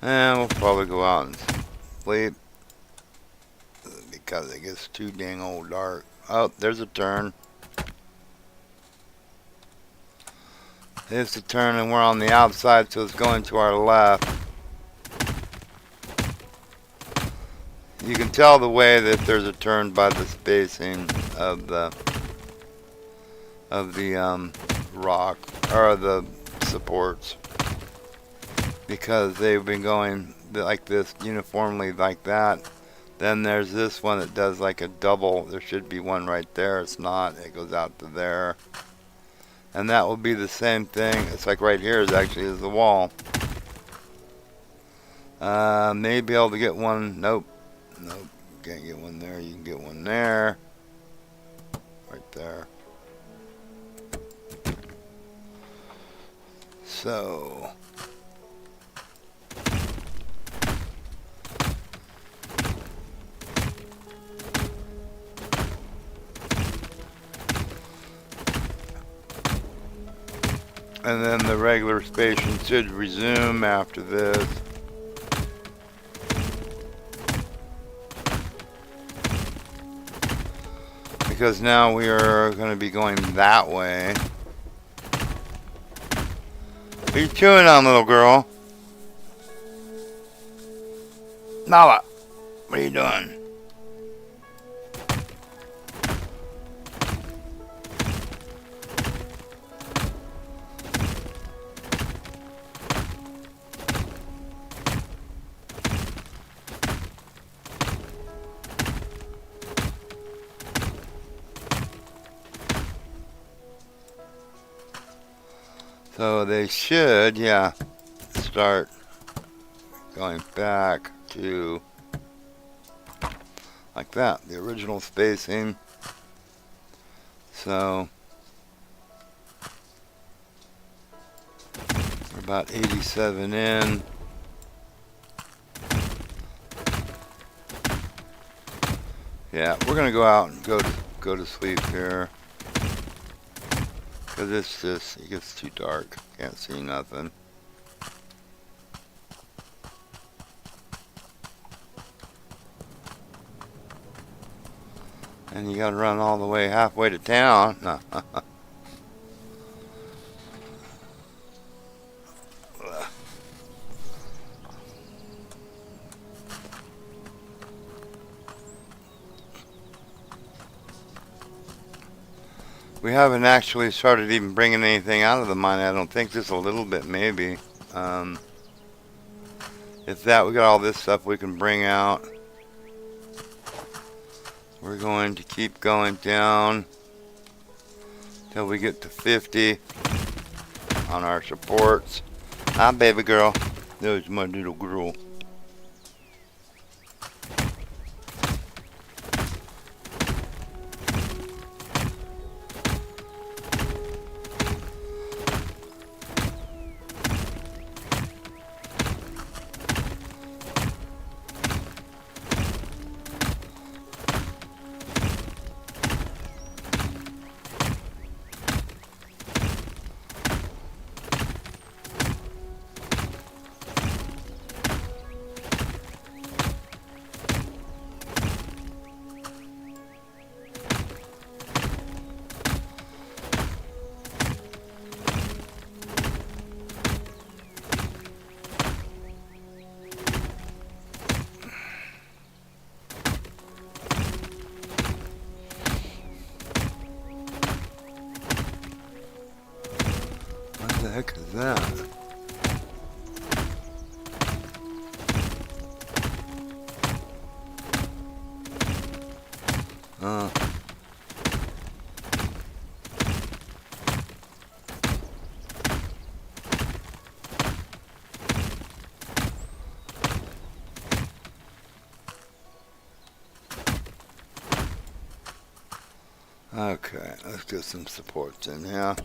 And we'll probably go out and sleep because it gets too dang old dark. Oh, there's a turn. There's the turn, and we're on the outside, so it's going to our left. You can tell the way that there's a turn by the spacing of the rock, or the supports, because they've been going like this uniformly like that. Then there's this one that does like a double. There should be one right there. It's not. It goes out to there. And that will be the same thing. It's like right here is actually is the wall. May be able to get one. Nope. Nope. Can't get one there. You can get one there. Right there. So... and then the regular spacing should resume after this. Because now we are going to be going that way. What are you chewing on, little girl? Nala, what are you doing? So they should, yeah, start going back to like that, the original spacing. So we're about 87 in. Yeah, we're gonna go out and go to sleep here. Because it's just, it gets too dark. Can't see nothing. And you gotta run all the way halfway to town. No. We haven't actually started even bringing anything out of the mine. I don't think, just a little bit maybe. If that, we got all this stuff we can bring out. We're going to keep going down till we get to 50 on our supports. Hi, baby girl. There's my little girl. heck is that? Uh. Okay, let's get some supports in here.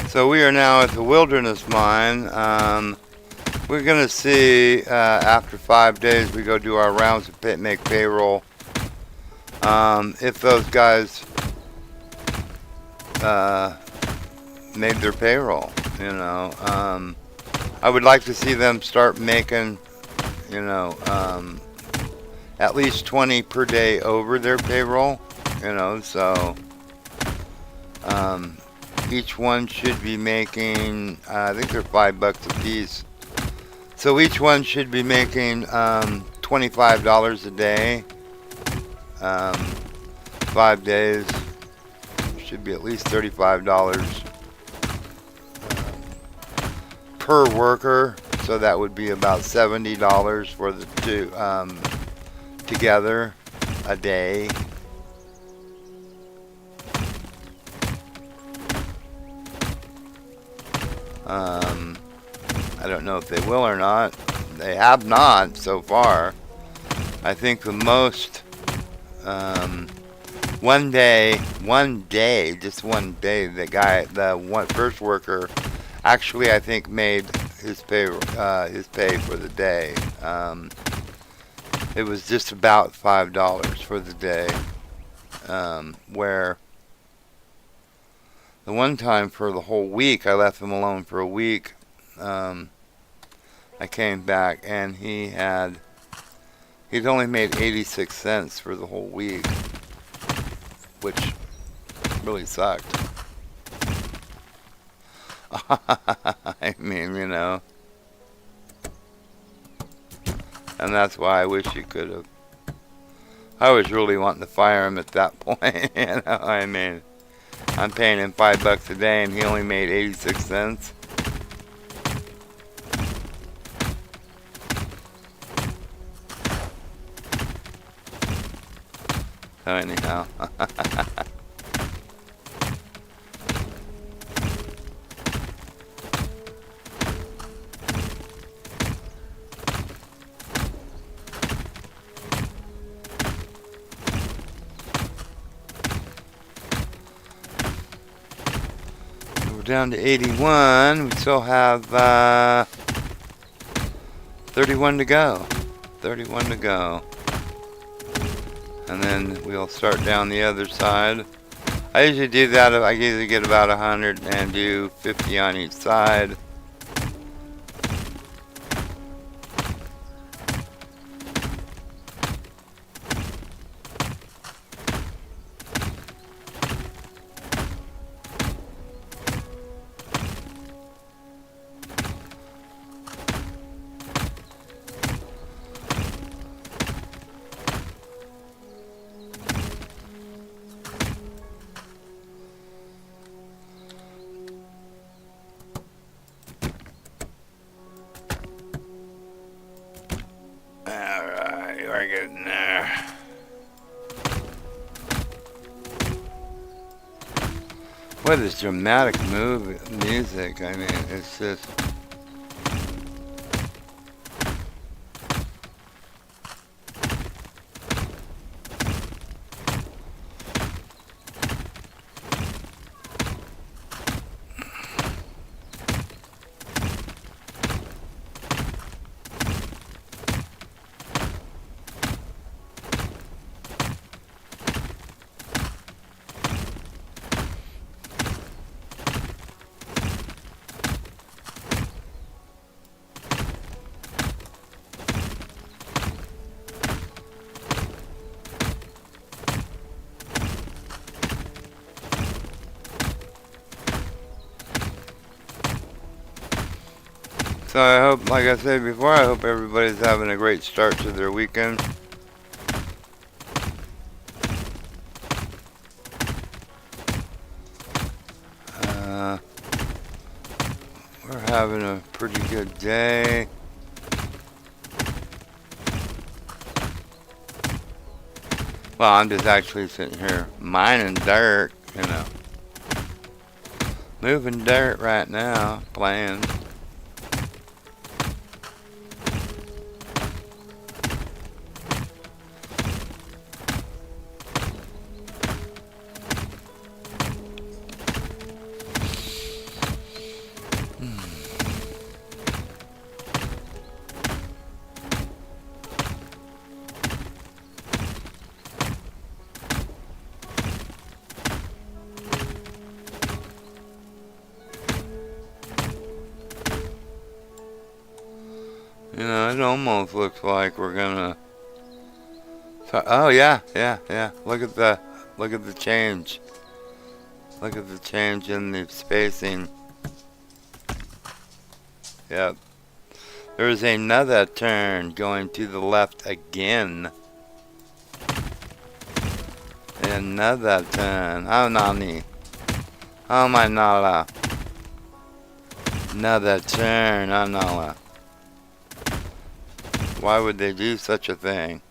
So we are now at the Wilderness Mine. We're going to see, after 5 days, we go do our rounds of make payroll. If those guys made their payroll, you know. I would like to see them start making, you know, at least 20 per day over their payroll, you know, so each one should be making, I think they're $5 a piece. So each one should be making $25 a day. 5 days should be at least $35 per worker. So that would be about $70 for the two together a day. I don't know if they will or not. They have not so far. I think the most one day, just one day, the first worker actually I think made his pay for the day. It was just about $5 for the day, where the one time for the whole week, I left him alone for a week. I came back and he'd only made 86 cents for the whole week, which really sucked. I mean, you know, and that's why I wish you could have. I was really wanting to fire him at that point. You know, I mean, I'm paying him $5 a day and he only made 86 cents. So anyhow. We're down to 81. We still have 31 to go. 31 to go. And then we'll start down the other side. I usually do that. I usually get about 100 and do 50 on each side. Alright, we're getting there. What is dramatic music? I mean, it's just... So I hope, like I said before, I hope everybody's having a great start to their weekend. We're having a pretty good day. Well, I'm just actually sitting here mining dirt, you know. Moving dirt right now, playing. You know, it almost looks like we're gonna. Oh yeah, yeah, yeah. Look at the change. Look at the change in the spacing. Yep. There's another turn going to the left again. Another turn. Oh nani. Oh my nala. Another turn. Oh nala. Why would they do such a thing?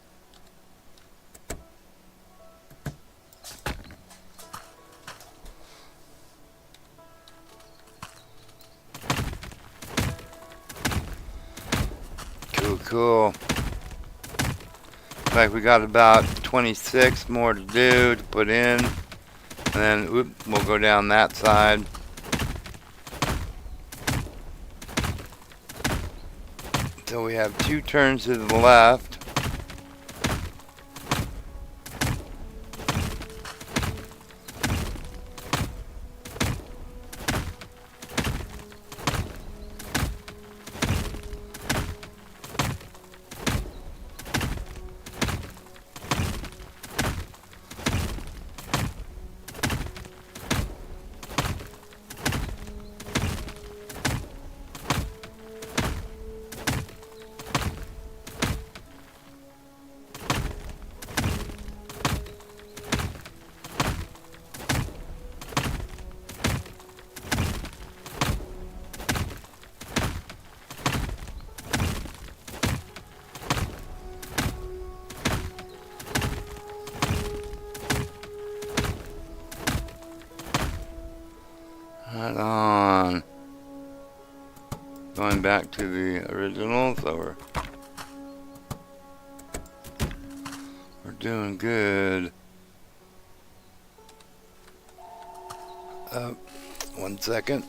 Cool, cool. Like we got about 26 more to do to put in, and then we'll go down that side. So we have 2 turns to the left. Right on. Going back to the original, so we're doing good. 1 second.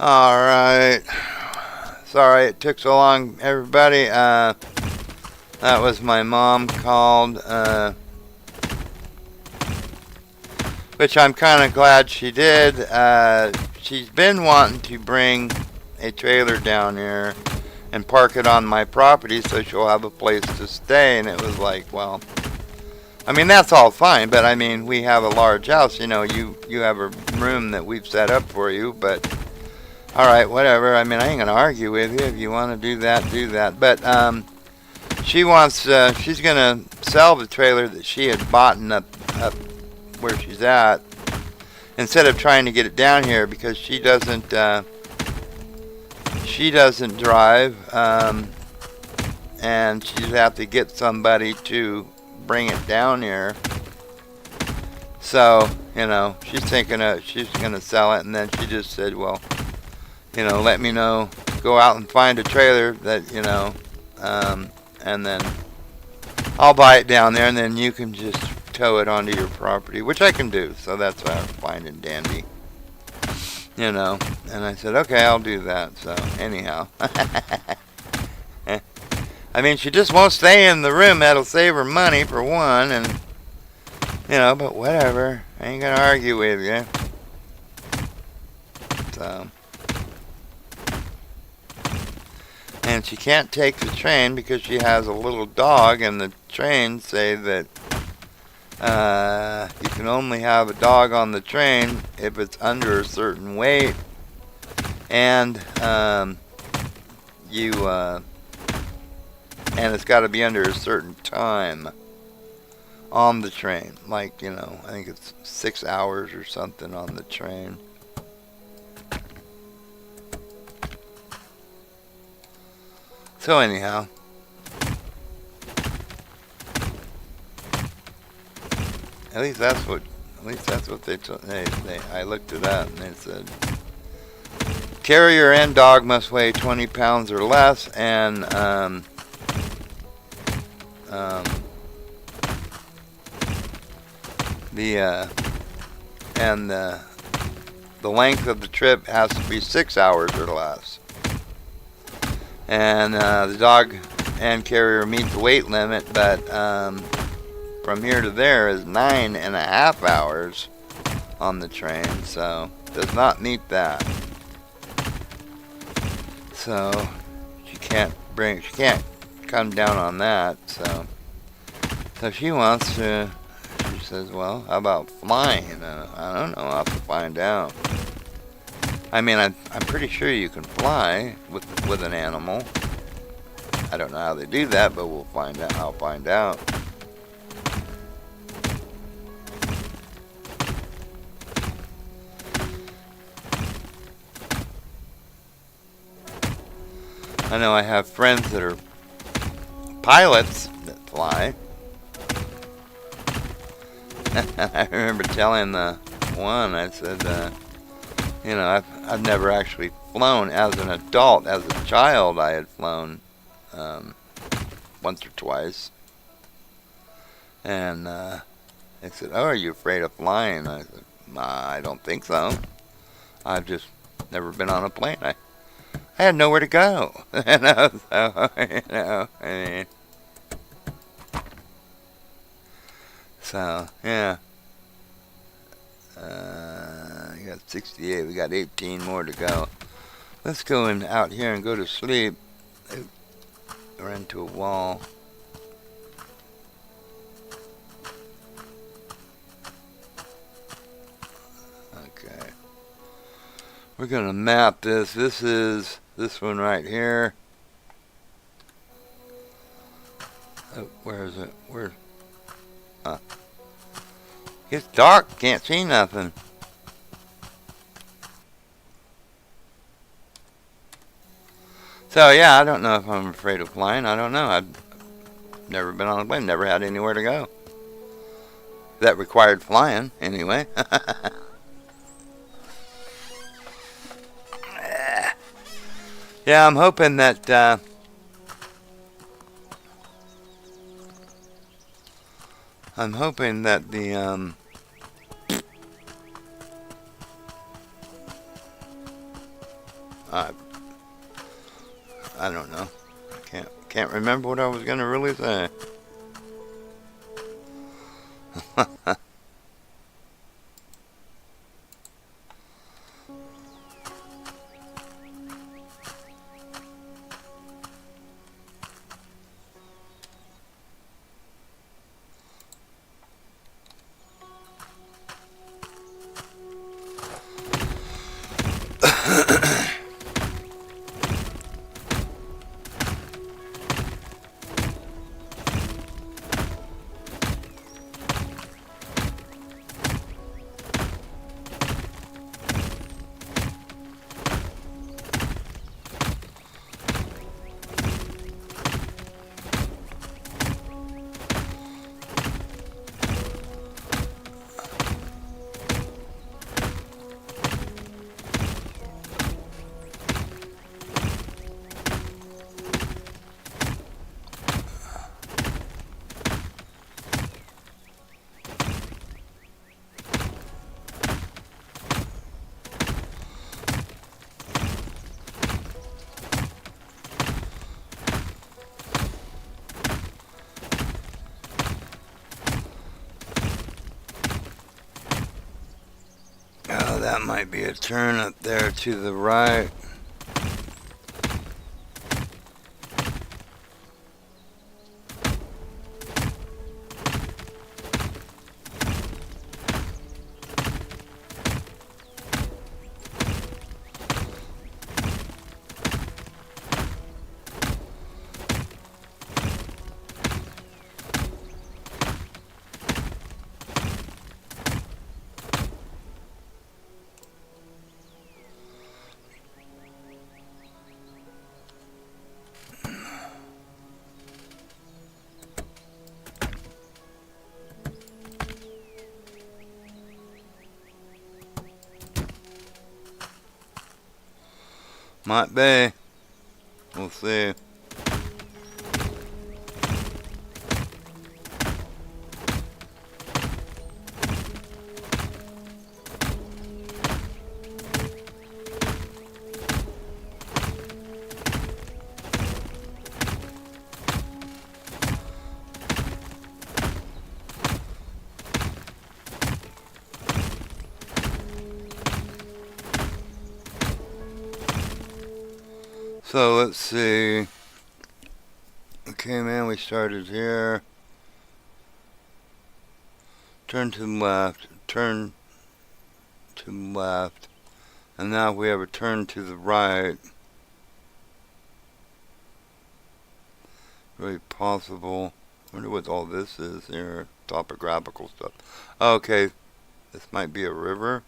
Alright. Sorry it took so long, everybody. That was my mom called, which I'm kind of glad she did. She's been wanting to bring a trailer down here and park it on my property so she'll have a place to stay. And it was like, well, I mean, that's all fine, but I mean, we have a large house. You know, you have a room that we've set up for you, but all right, whatever. I mean, I ain't gonna argue with you. If you want to do that, do that. But she wants, she's gonna sell the trailer that she had bought up where she's at, instead of trying to get it down here, because she doesn't drive, and she'd have to get somebody to bring it down here. So, you know, she's thinking she's gonna sell it, and then she just said, well, you know, let me know, go out and find a trailer that, you know, and then I'll buy it down there, and then you can just tow it onto your property, which I can do. So that's fine and dandy, you know. And I said, okay, I'll do that. So anyhow, I mean, she just won't stay in the room. That'll save her money for one, and you know, but whatever. I ain't gonna argue with you. So, and she can't take the train because she has a little dog, and the trains say that you can only have a dog on the train if it's under a certain weight, and and it's got to be under a certain time on the train. Like, you know, I think it's 6 hours or something on the train. So anyhow, at least that's what they told. I looked it up, and they said carrier and dog must weigh 20 pounds or less, and the length of the trip has to be 6 hours or less. And the dog and carrier meet the weight limit, but from here to there is 9.5 hours on the train, so does not meet that. So she can't come down on that. So she wants to. She says, "Well, how about flying?" I don't know. I'll have to find out. I mean, I'm pretty sure you can fly with an animal. I don't know how they do that, but we'll find out. I'll find out. I know I have friends that are pilots that fly. I remember telling the one, I said, you know, I've never actually flown as an adult. As a child, I had flown once or twice. And they said, "Oh, are you afraid of flying?" I said, "I don't think so. I've just never been on a plane. I had nowhere to go." You know, so, you know, I mean, so, yeah. You got 68. We got 18 more to go. Let's go out here and go to sleep. We're into a wall. Okay. We're going to map this. This is this one right here. Oh, where is it? Where? It's dark. Can't see nothing. So yeah, I don't know if I'm afraid of flying. I don't know. I've never been on a plane. Never had anywhere to go that required flying. Anyway. Yeah, I'm hoping that the Uh, I don't know. Can't remember what I was gonna really say. Oh, that might be a turn up there to the right. Might be. We'll see. So let's see. Okay, man, we started here. Turn to the left. Turn to the left. And now we have a turn to the right. Very possible. I wonder what all this is here. Topographical stuff. Okay, this might be a river.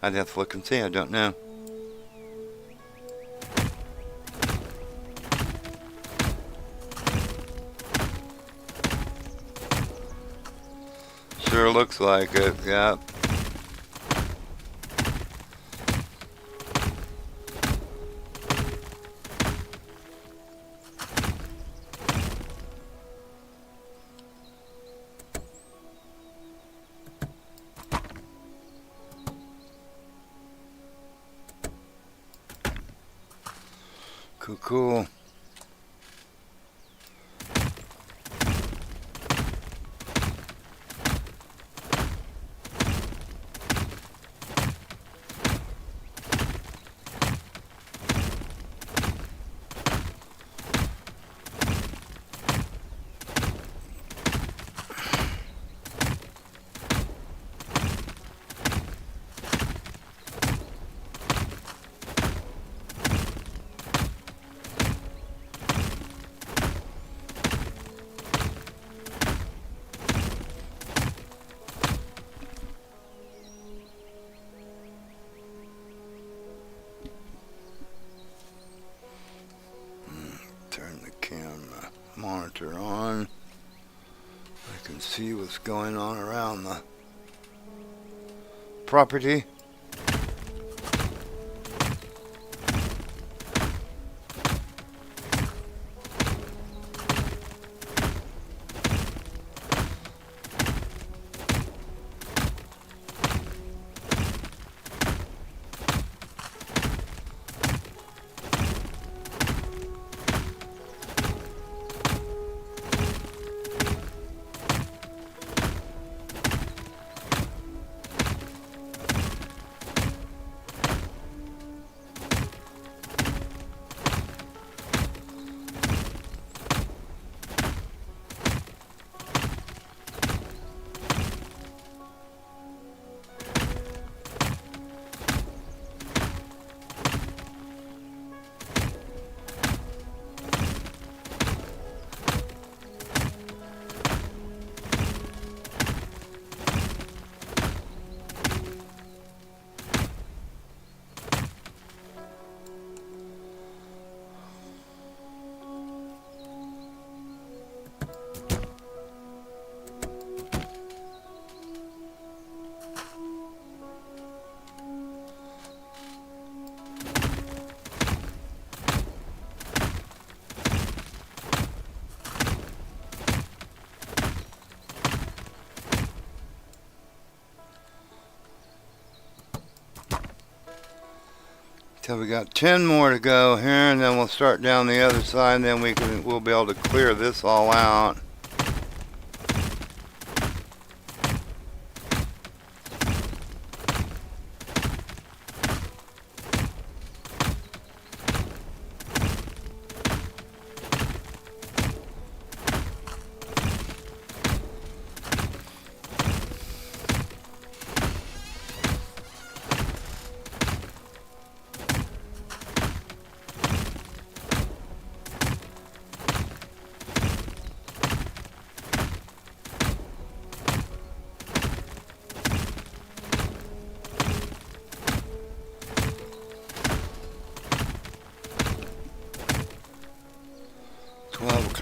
I'd have to look and see. I don't know. Sure looks like it, yeah. Cool, cool. Monitor on. I can see what's going on around the property. So we got 10 more to go here, and then we'll start down the other side, and then we'll be able to clear this all out.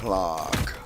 O'clock.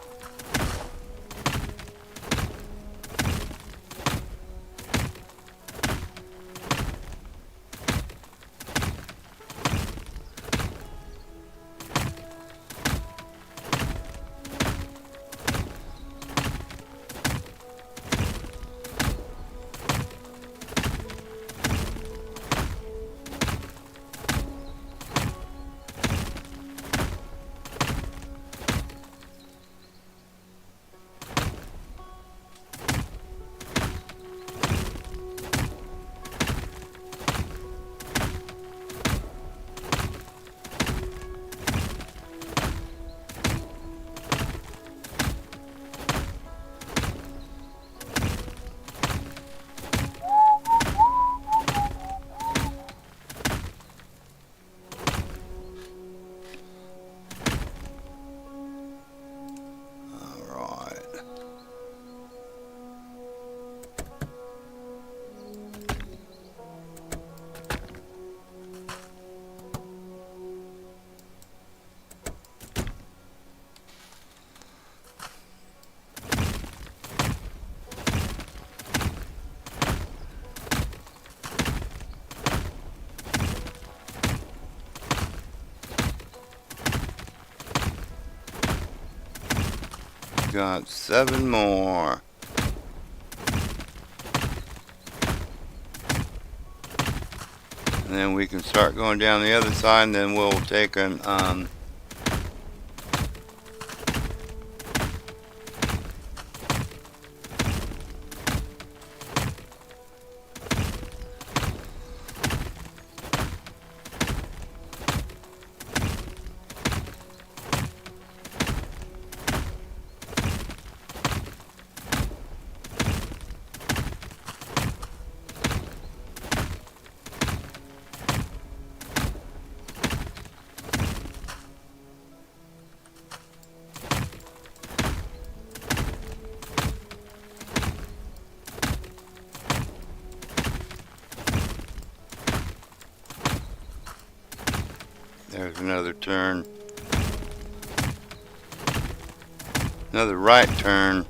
Got 7 more. And then we can start going down the other side, and then we'll take an there's another turn. Another right turn.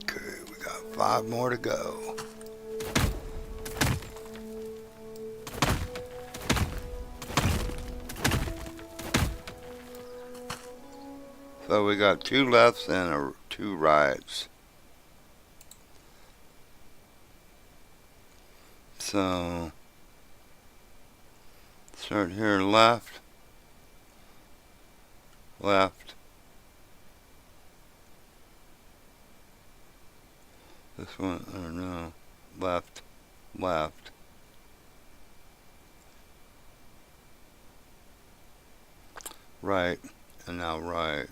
Okay, we got 5 more to go. So we got 2 lefts and 2 rights. So start here, left, left. This one, I don't know. Left, left. Right, and now right.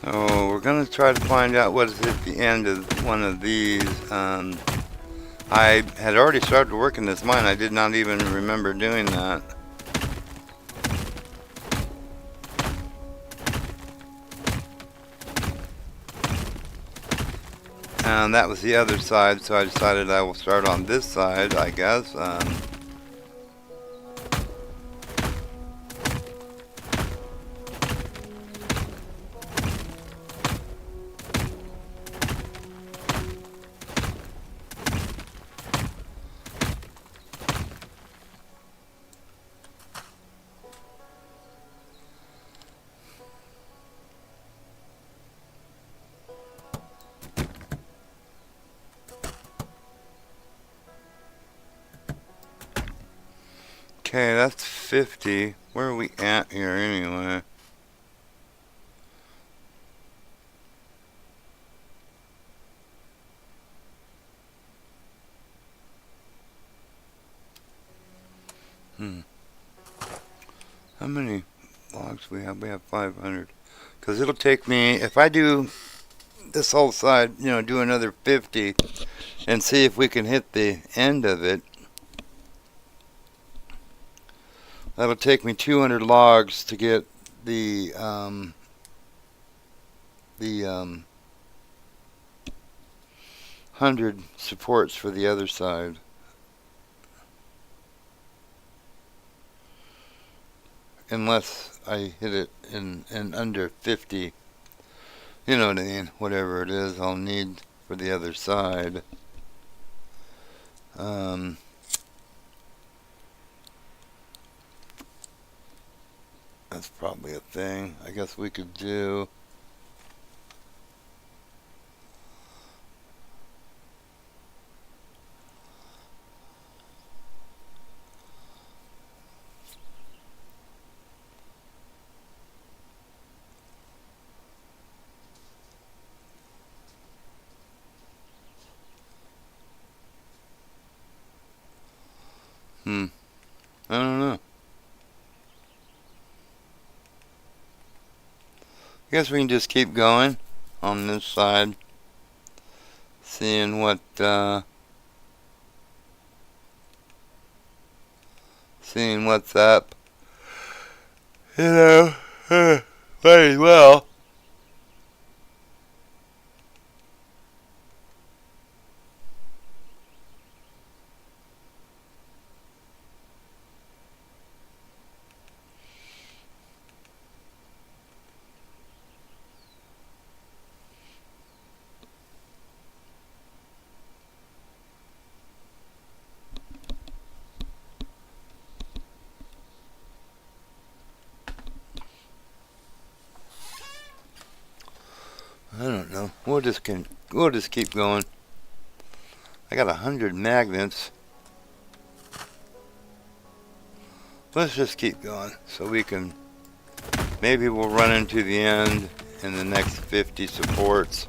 So we're gonna try to find out what is at the end of one of these. I had already started working this mine. I did not even remember doing that. And that was the other side, so I decided I will start on this side, I guess. Okay, that's 50. Where are we at here anyway? How many logs we have? We have 500. Because it'll take me, if I do this whole side, do another 50 and see if we can hit the end of it. That'll take me 200 logs to get the 100 supports for the other side. Unless I hit it in under 50. You know what I mean? Whatever it is I'll need for the other side. That's probably a thing I guess we could do. I don't know. I guess we can just keep going on this side, seeing what's up. Might as well. I don't know. We'll just keep going. I got 100 magnets. Let's just keep going so we can. Maybe we'll run into the end in the next 50 supports.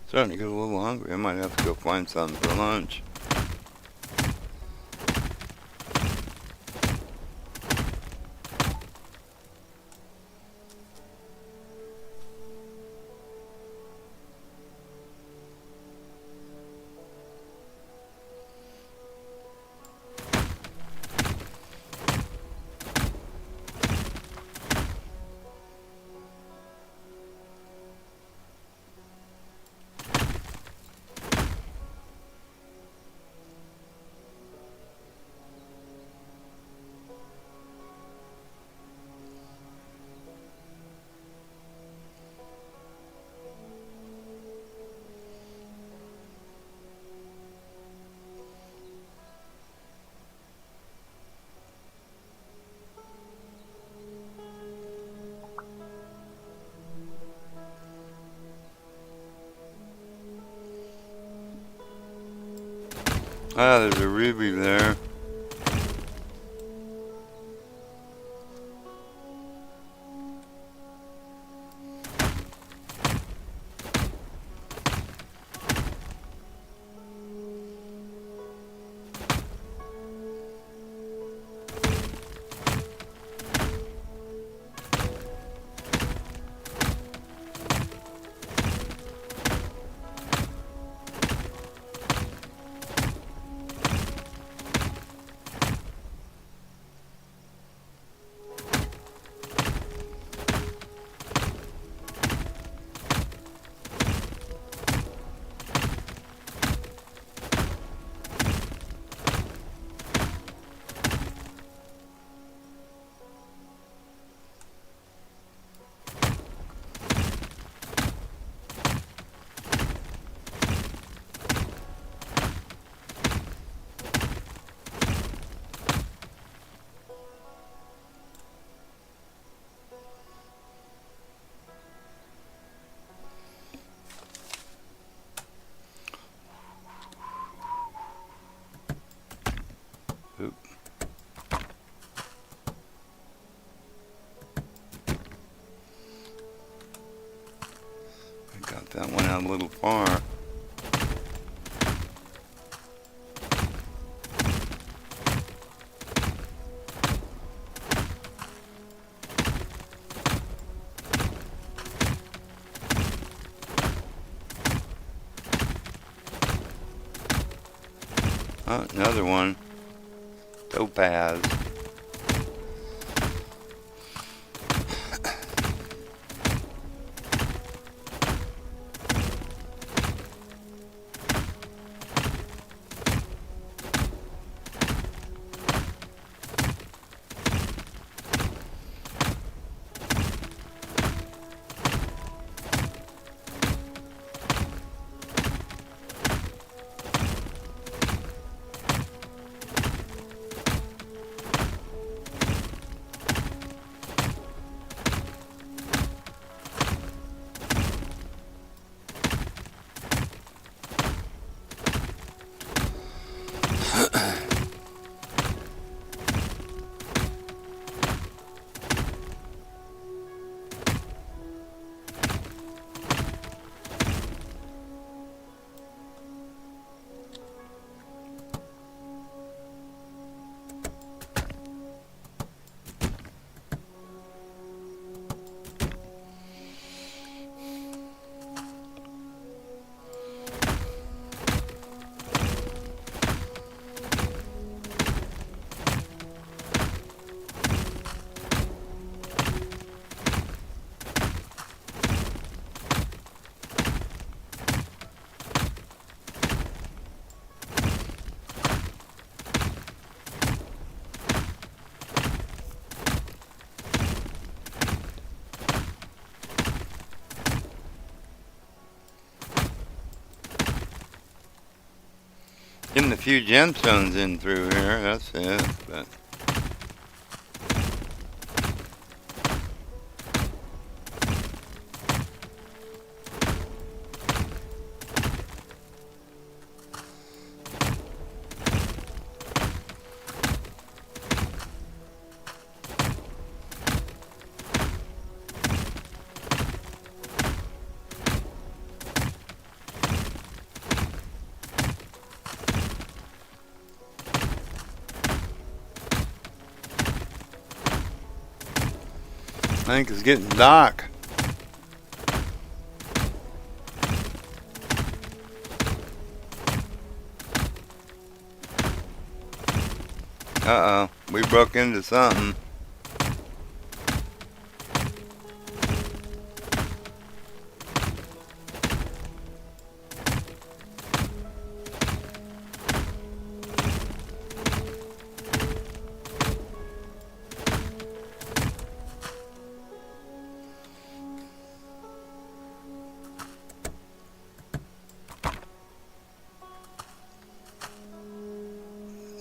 Starting to get a little hungry. I might have to go find something for lunch. Ah, there's a ruby there. Oop. I got that one out a little far. Oh, another one. Topaz. Getting a few gemstones in through here, that's it. But think it's getting dark. Uh-oh, we broke into something.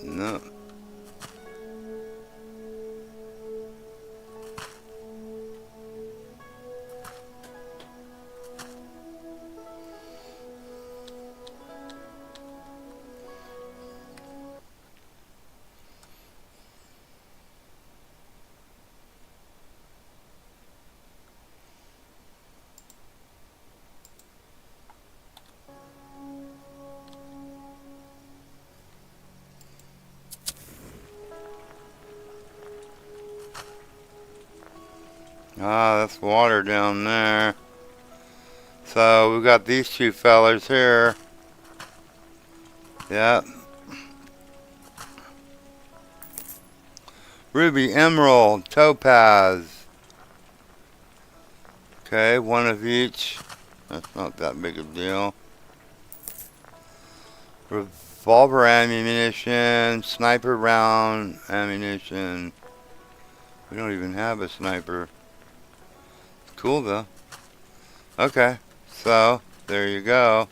No. Ah, that's water down there. So we've got these two fellers here. Yep. Ruby, emerald, topaz. Okay, one of each. That's not that big a deal. Revolver ammunition, sniper round ammunition. We don't even have a sniper. Cool though. Okay, so there you go.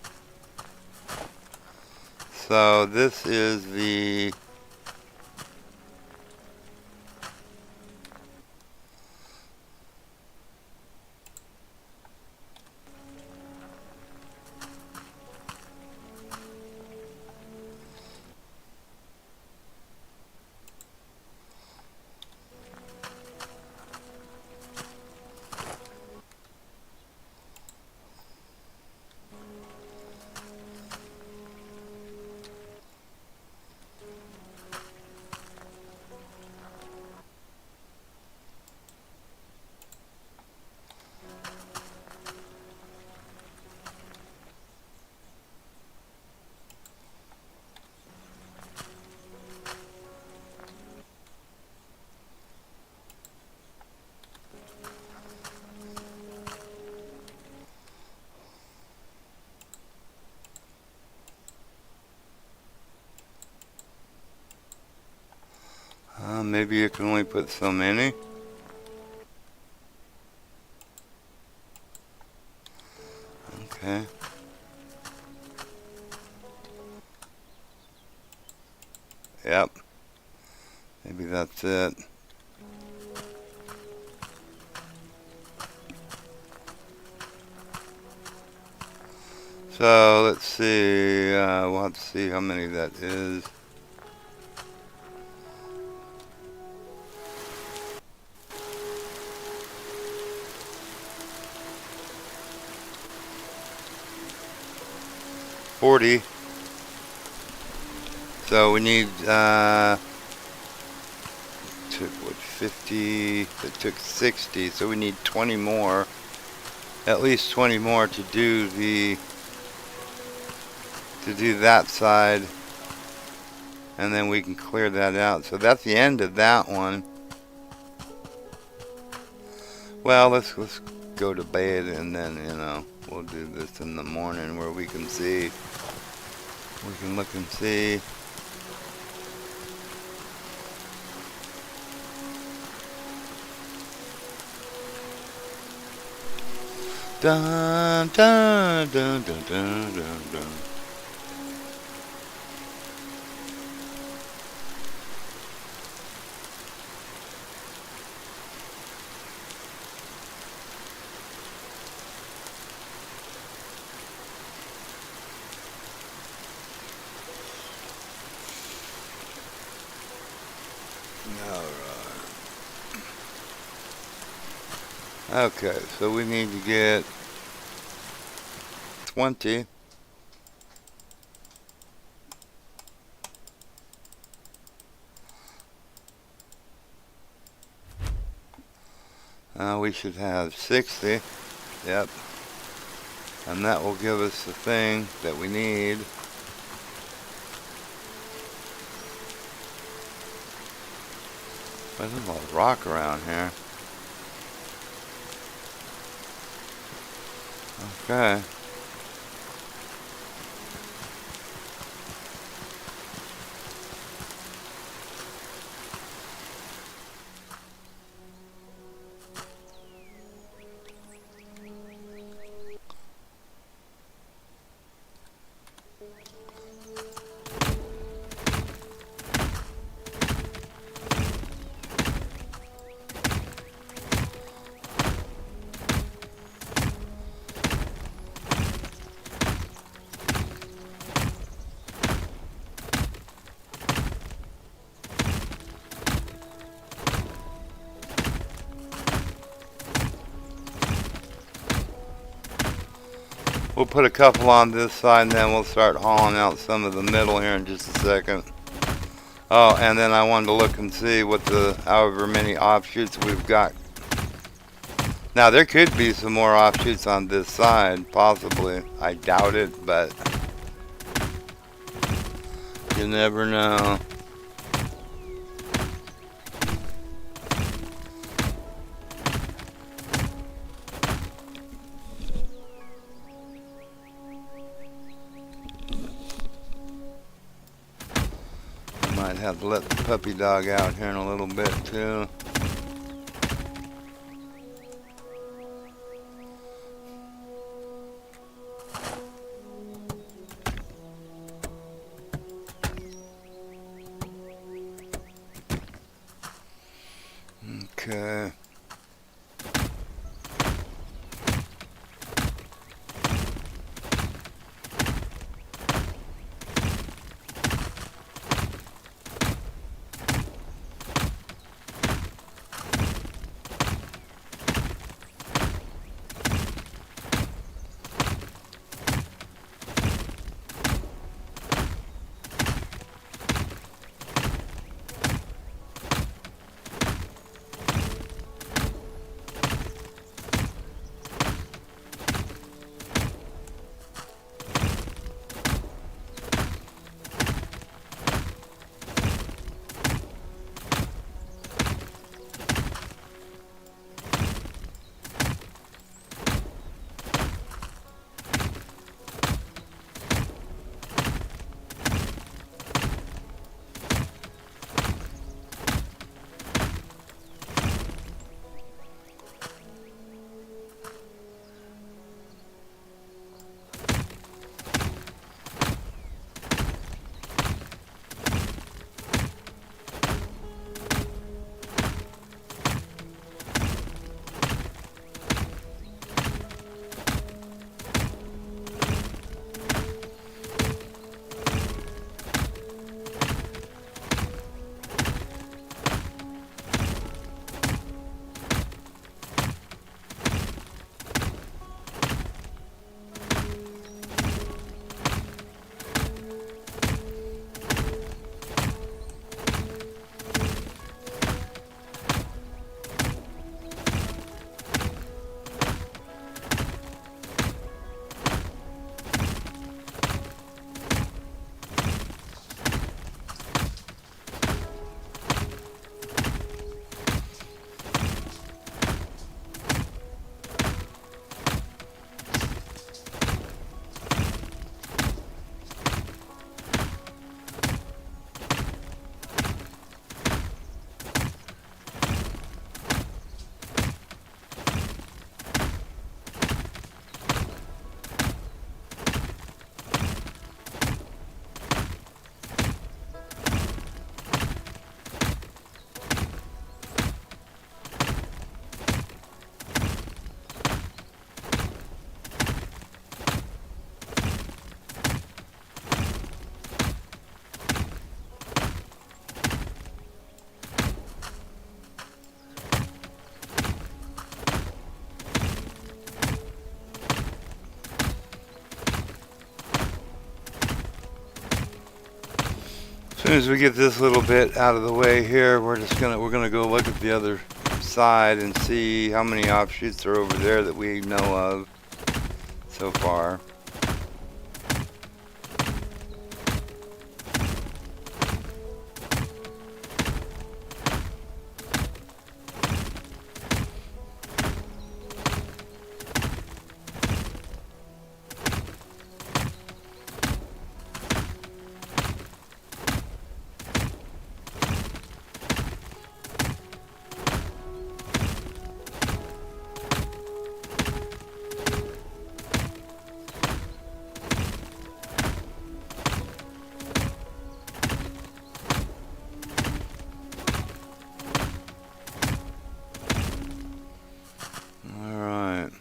So this is the maybe you can only put so many. Okay. Yep. Maybe that's it. So let's see. We'll have to see how many that is. $40. So we need took what 50? It took 60. So we need 20 more. At least 20 more to do that side, and then we can clear that out. So that's the end of that one. Well, let's go to bed, and then we'll do this in the morning where we can see. We can look and see. Dun dun dun dun dun dun dun. Okay, so we need to get 20. We should have 60. Yep. And that will give us the thing that we need. There's a lot of rock around here. Okay. We'll put a couple on this side and then we'll start hauling out some of the middle here in just a second. Oh, and then I wanted to look and see what the however many offshoots we've got. Now there could be some more offshoots on this side, possibly. I doubt it, but you never know. Might have to let the puppy dog out here in a little bit too. Okay. As soon as we get this little bit out of the way here, we're gonna go look at the other side and see how many offshoots are over there that we know of so far. Alright.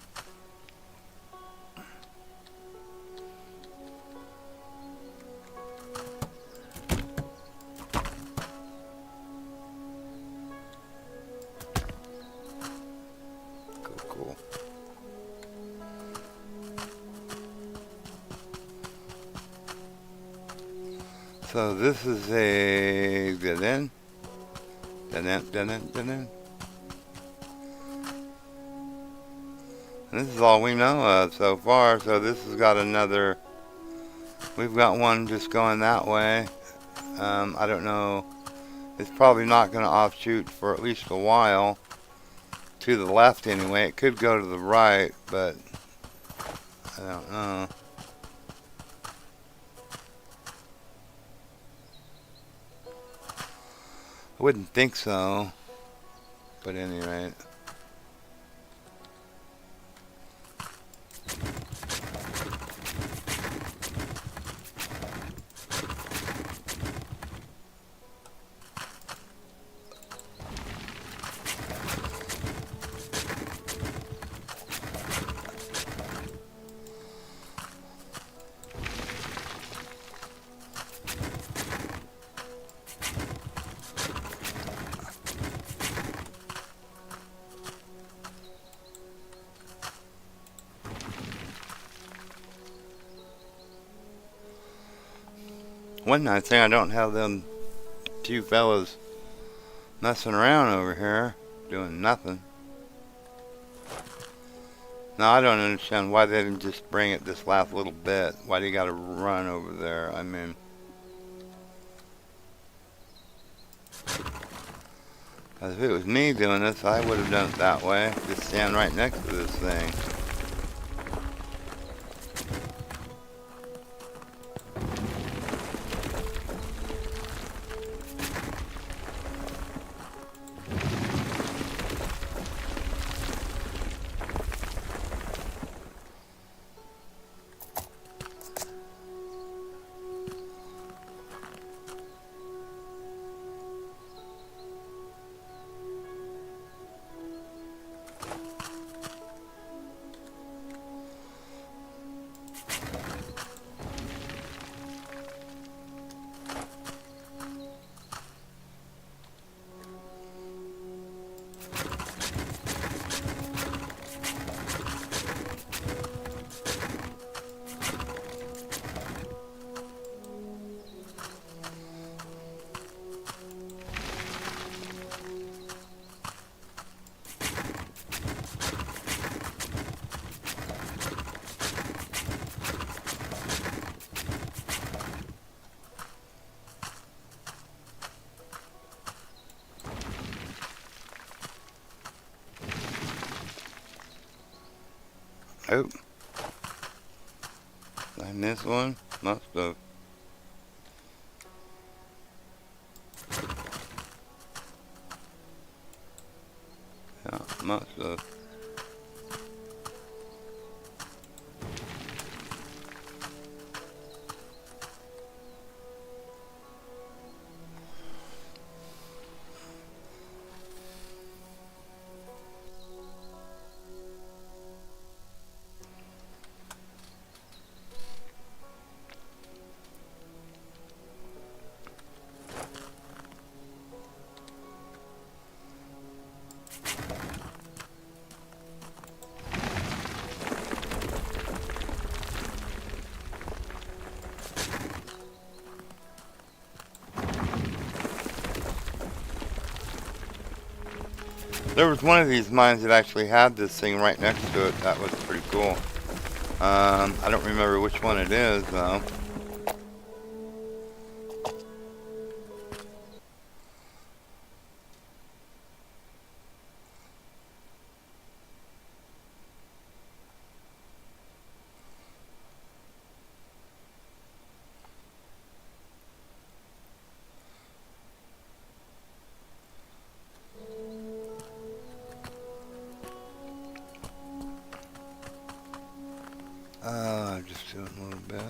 Cool. So this is a dead end. Dead end, dead end, dead end. This is all we know of so far, so this has got another, we've got one just going that way. I don't know, it's probably not going to offshoot for at least a while, to the left anyway. It could go to the right, but I don't know. I wouldn't think so, but at any rate. One nice thing, I don't have them two fellas messing around over here, doing nothing. Now, I don't understand why they didn't just bring it this last little bit. Why do you gotta run over there? I mean, if it was me doing this, I would have done it that way. Just stand right next to this thing. Oh, I missed one? Must have. Yeah, must have. There was one of these mines that actually had this thing right next to it. That was pretty cool. I don't remember which one it is though. Just doing a little bit.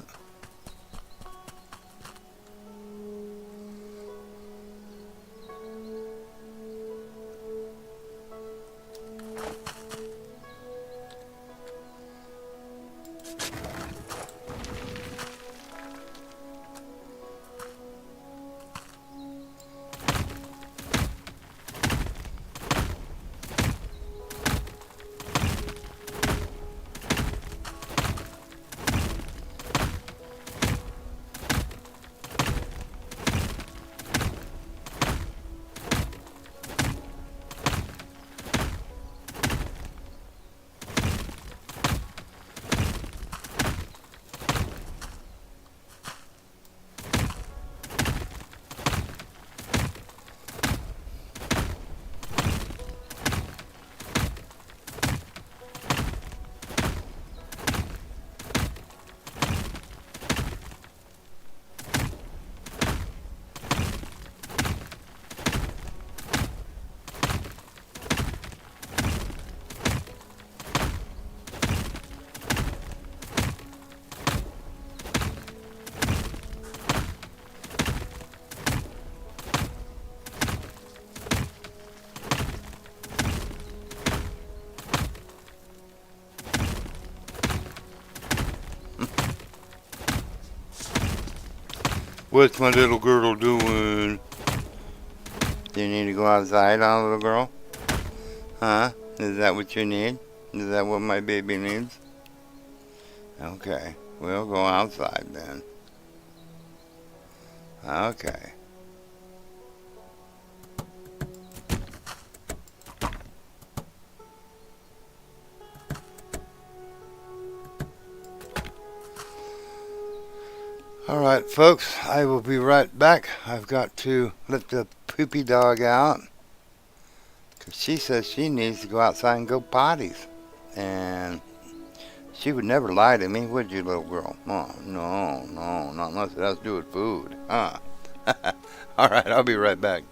What's my little girl doing? Do you need to go outside, huh, little girl? Huh? Is that what you need? Is that what my baby needs? Okay, we'll go outside then. Okay. Alright, folks, I will be right back. I've got to let the poopy dog out, because she says she needs to go outside and go potties. And she would never lie to me, would you, little girl? Oh, no, no, not unless it has to do with food. Huh? Alright, I'll be right back.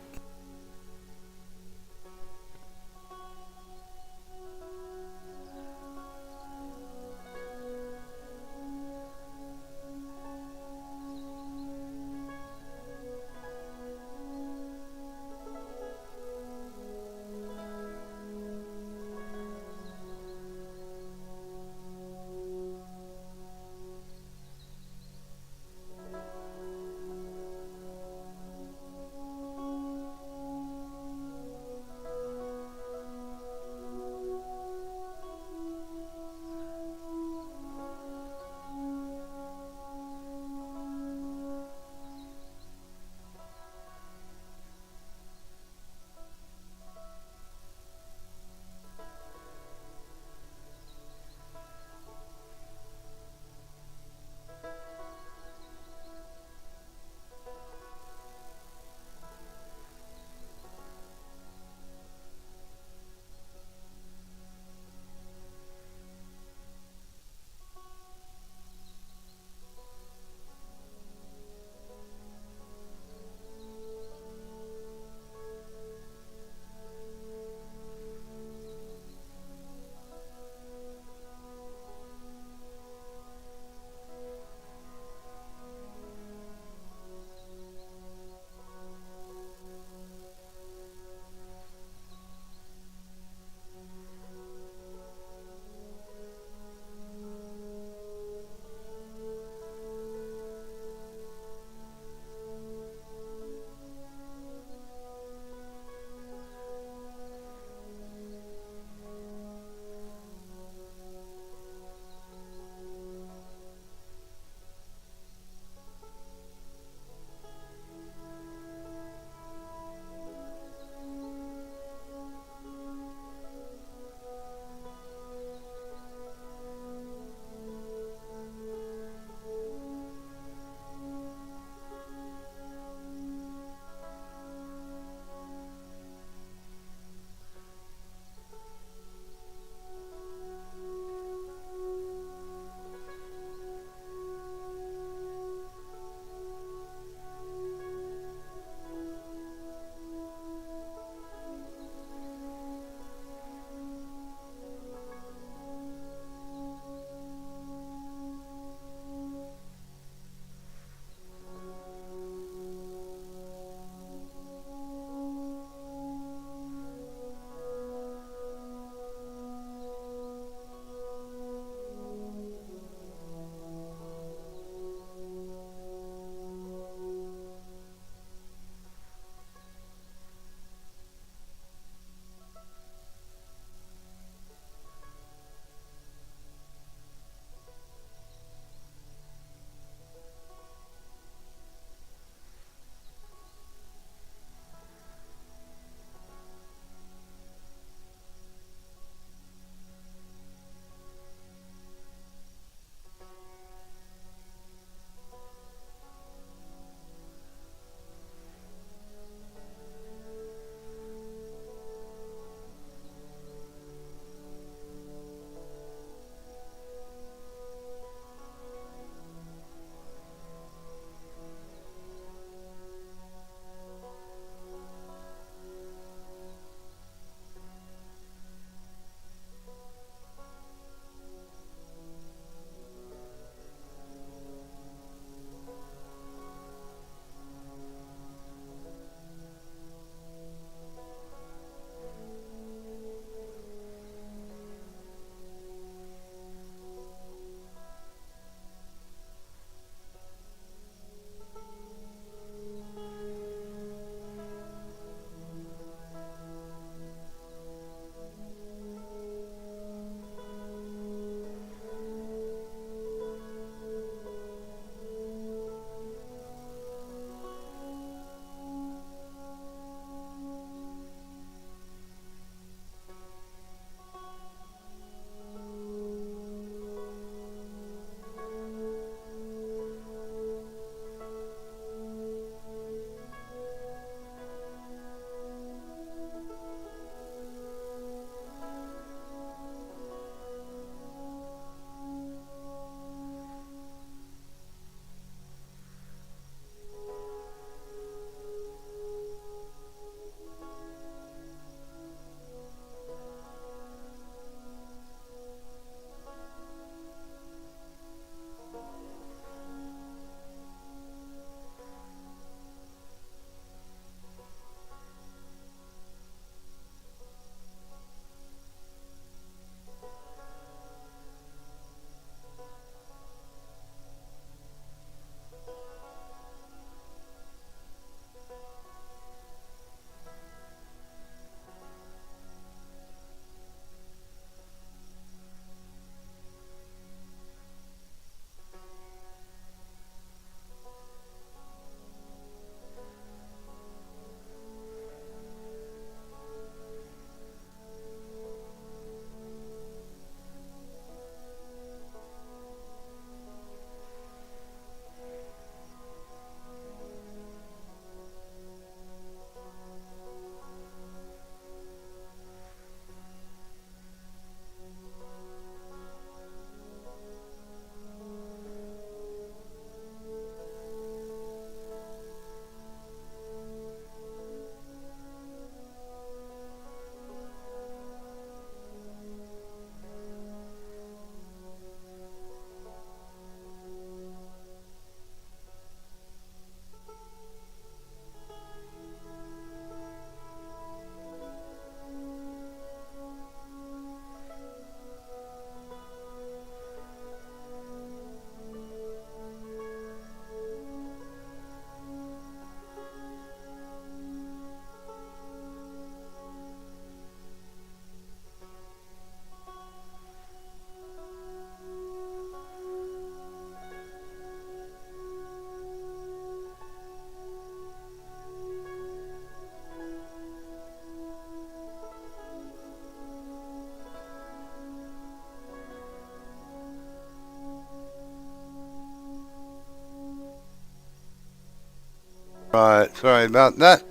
Right, sorry about that.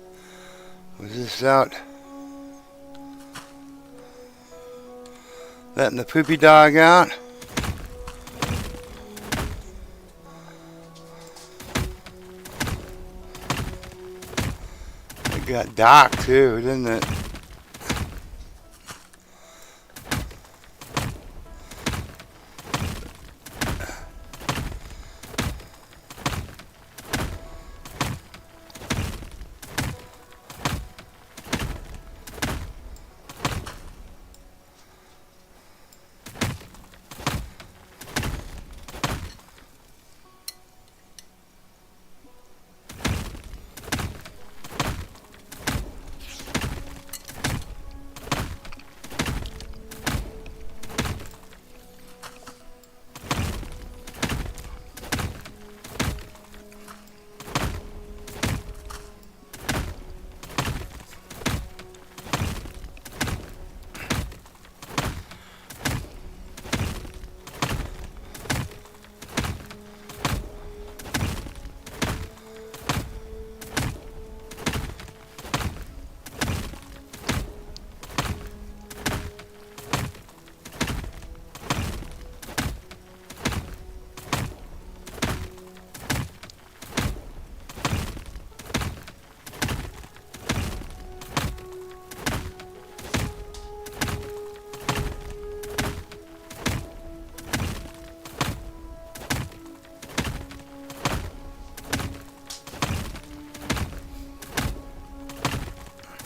Was this out? Letting the poopy dog out. It got dark too, didn't it?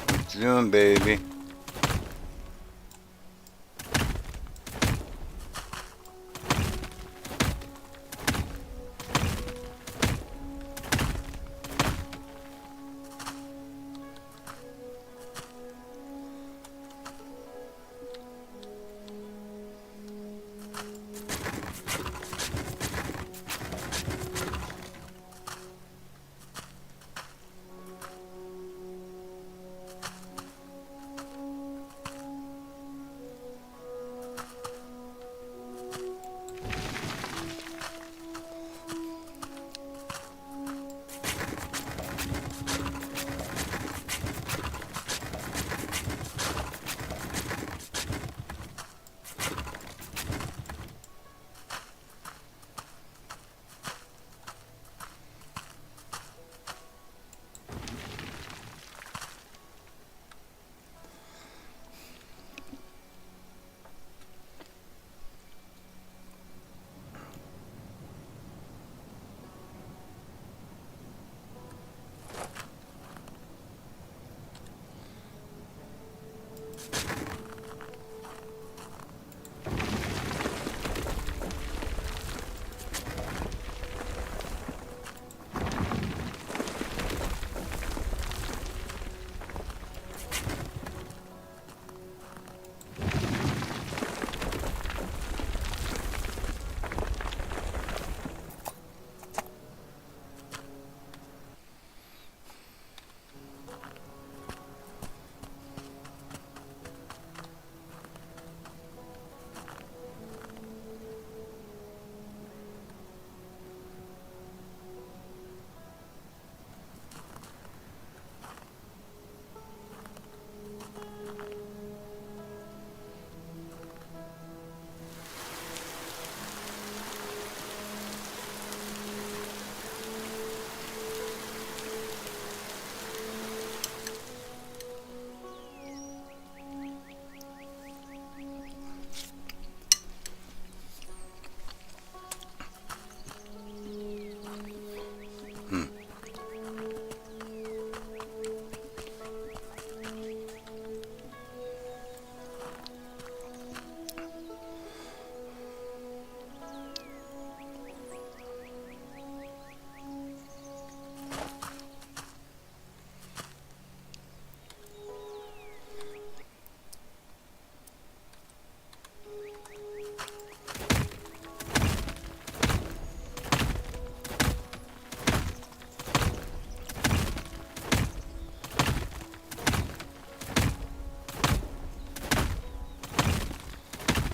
What you doing, baby?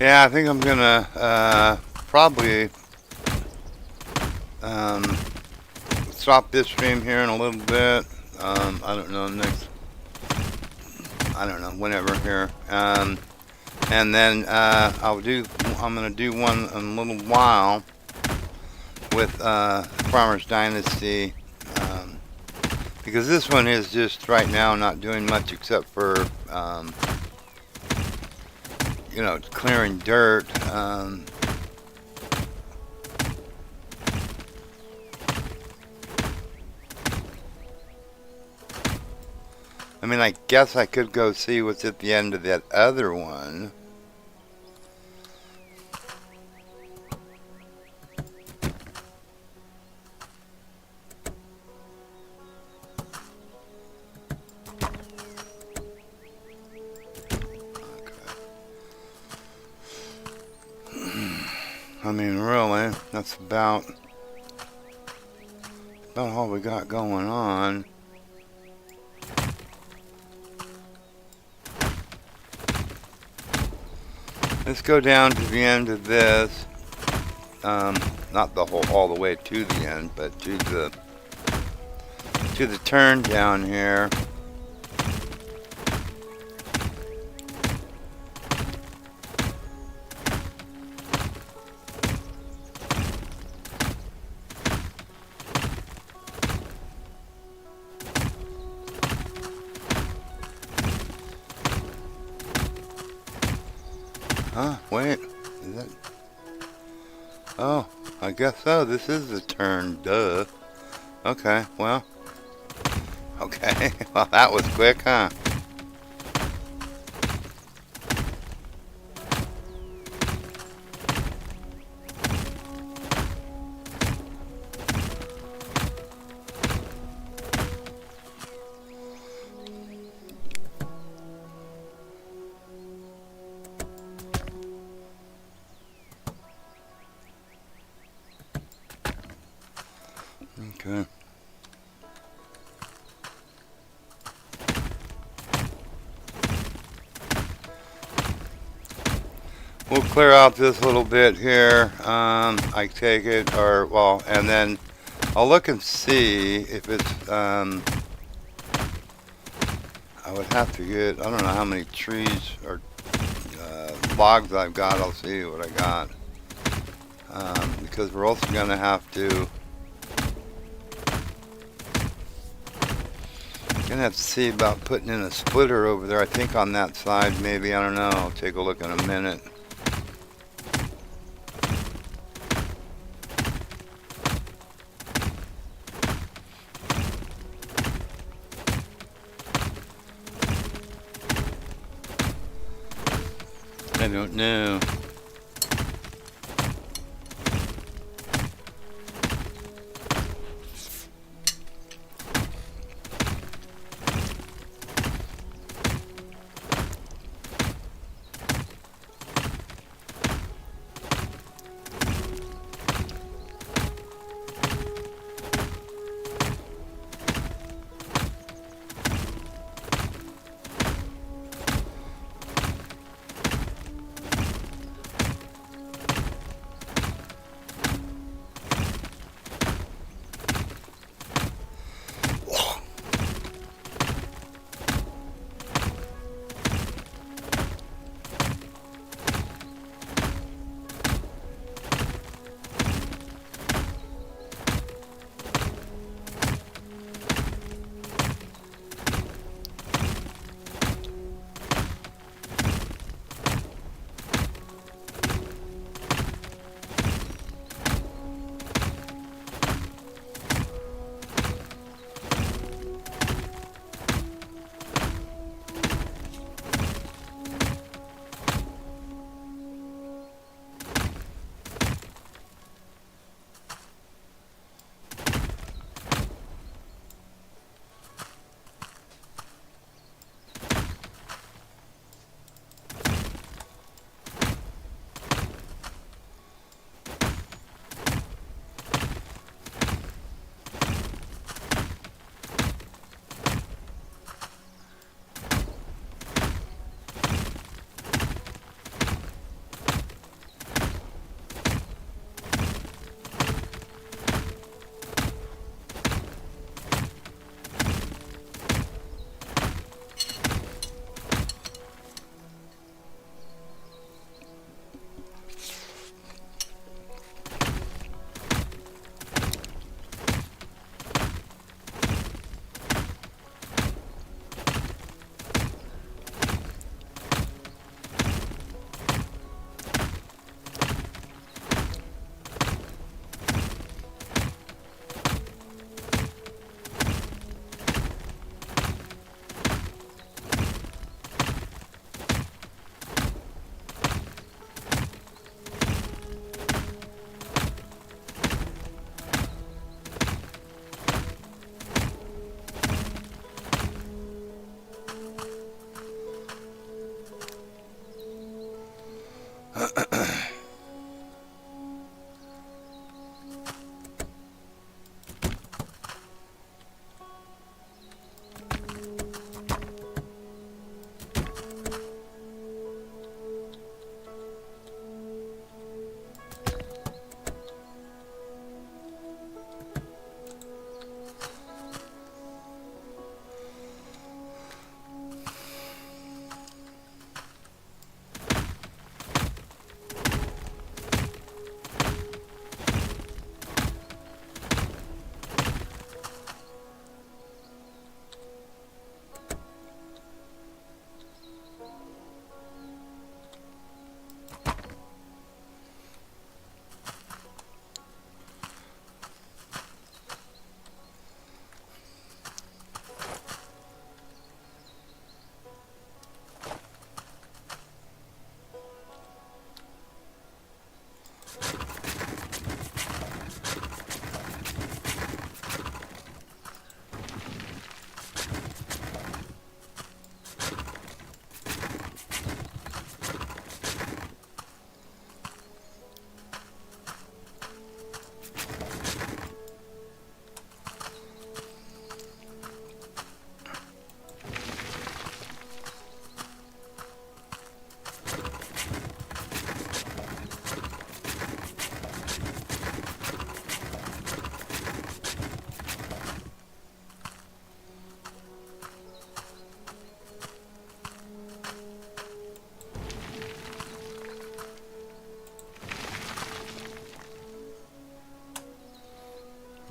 Yeah, I think I'm gonna probably stop this stream here in a little bit. I don't know, I don't know, whenever here. And then I'm gonna do one in a little while with Farmers Dynasty, because this one is just right now not doing much except for you know, clearing dirt. I mean, I guess I could go see what's at the end of that other one. I mean, really, that's about all we got going on. Let's go down to the end of this. Not the whole, all the way to the end, but to the turn down here. Huh? Wait. Is that... Oh, I guess so. This is the turn. Duh. Okay, well. Okay. Well, that was quick, huh? Okay. We'll clear out this little bit here. I take it, or well, and then I'll look and see if it's. I would have to get. I don't know how many trees or logs I've got. I'll see what I got, because we're also gonna have to. Gonna have to see about putting in a splitter over there. I think on that side, maybe. I don't know. I'll take a look in a minute. I don't know.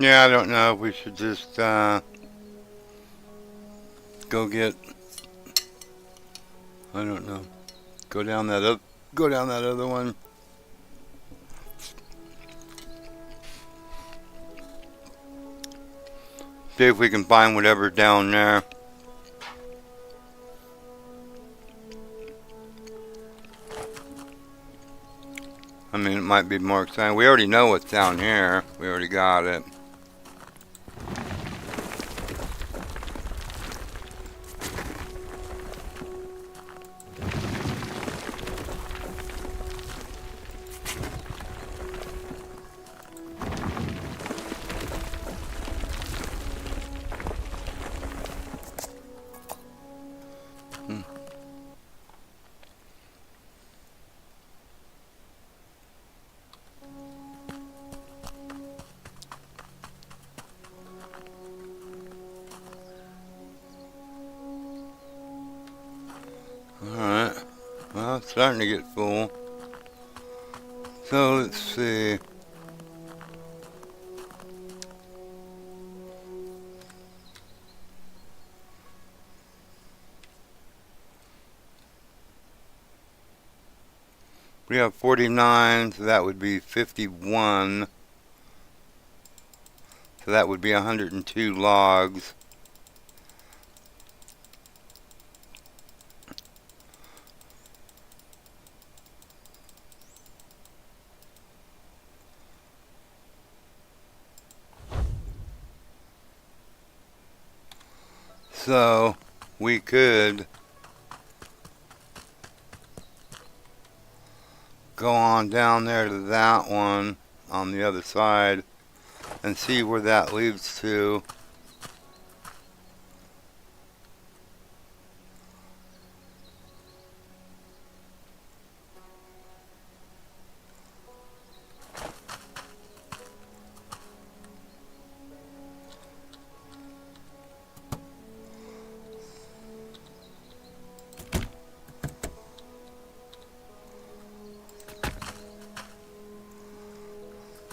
Yeah, I don't know if we should just go get. I don't know. Go down that up. Go down that other one. See if we can find whatever's down there. I mean, it might be more exciting. We already know what's down here. We already got it. Alright. Well, it's starting to get full. So, let's see. We have 49, so that would be 51. So that would be 102 logs. So we could go on down there to that one on the other side and see where that leads to.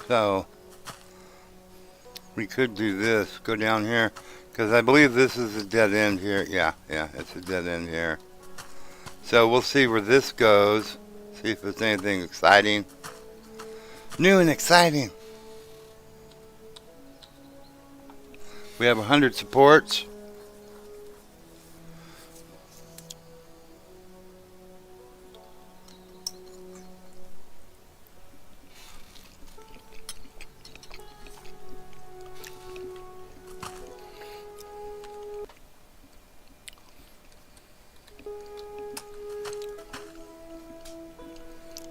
So we could do this, go down here, because I believe this is a dead end here. Yeah, it's a dead end here. So we'll see where this goes, see if there's anything exciting. New and exciting. We have 100 supports.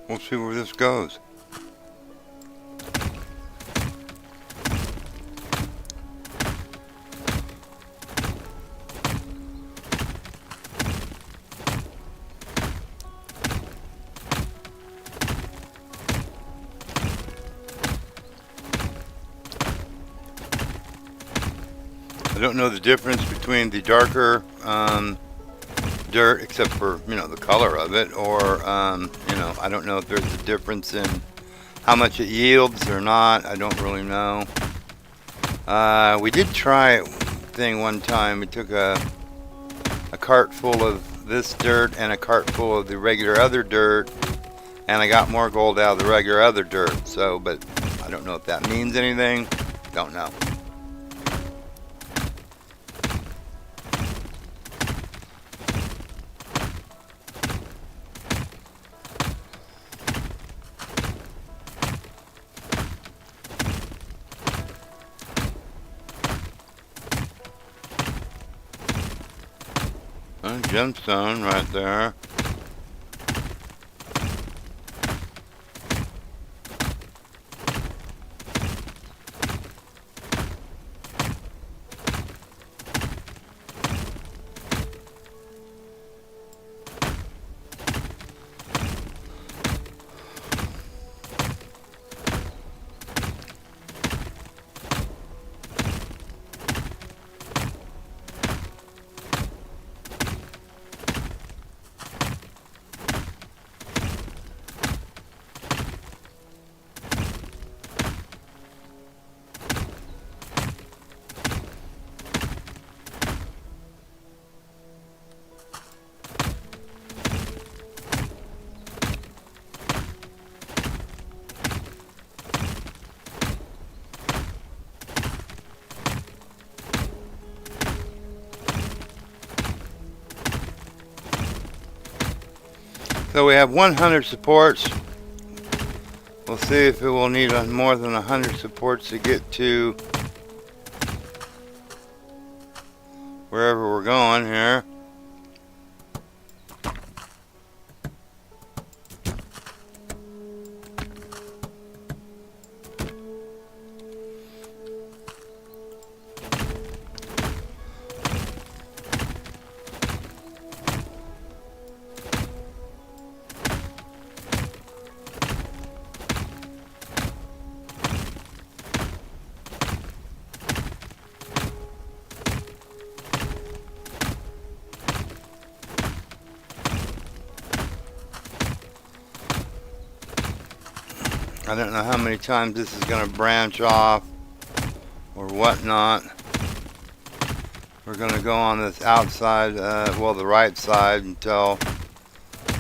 We'll see where this goes. I don't know the difference between the darker dirt, except for, the color of it, or, I don't know if there's a difference in how much it yields or not. I don't really know. We did try a thing one time. We took a cart full of this dirt and a cart full of the regular other dirt, and I got more gold out of the regular other dirt. So, but I don't know if that means anything. Don't know. Gemstone right there. So we have 100 supports. We'll see if it will need more than 100 supports to get to wherever we're going here. I don't know how many times this is going to branch off or whatnot. We're going to go on this outside, well, the right side, until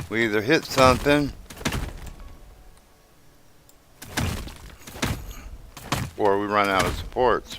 we either hit something or we run out of supports.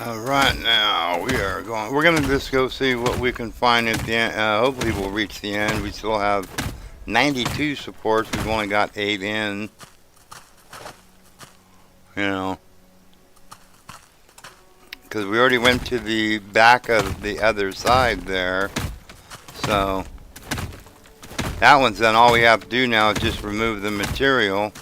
Right now we're going to just go see what we can find at the end. Hopefully we'll reach the end. We still have 92 supports. We've only got 8 in. You know, because we already went to the back of the other side there. So that one's done. All we have to do now is just remove the material.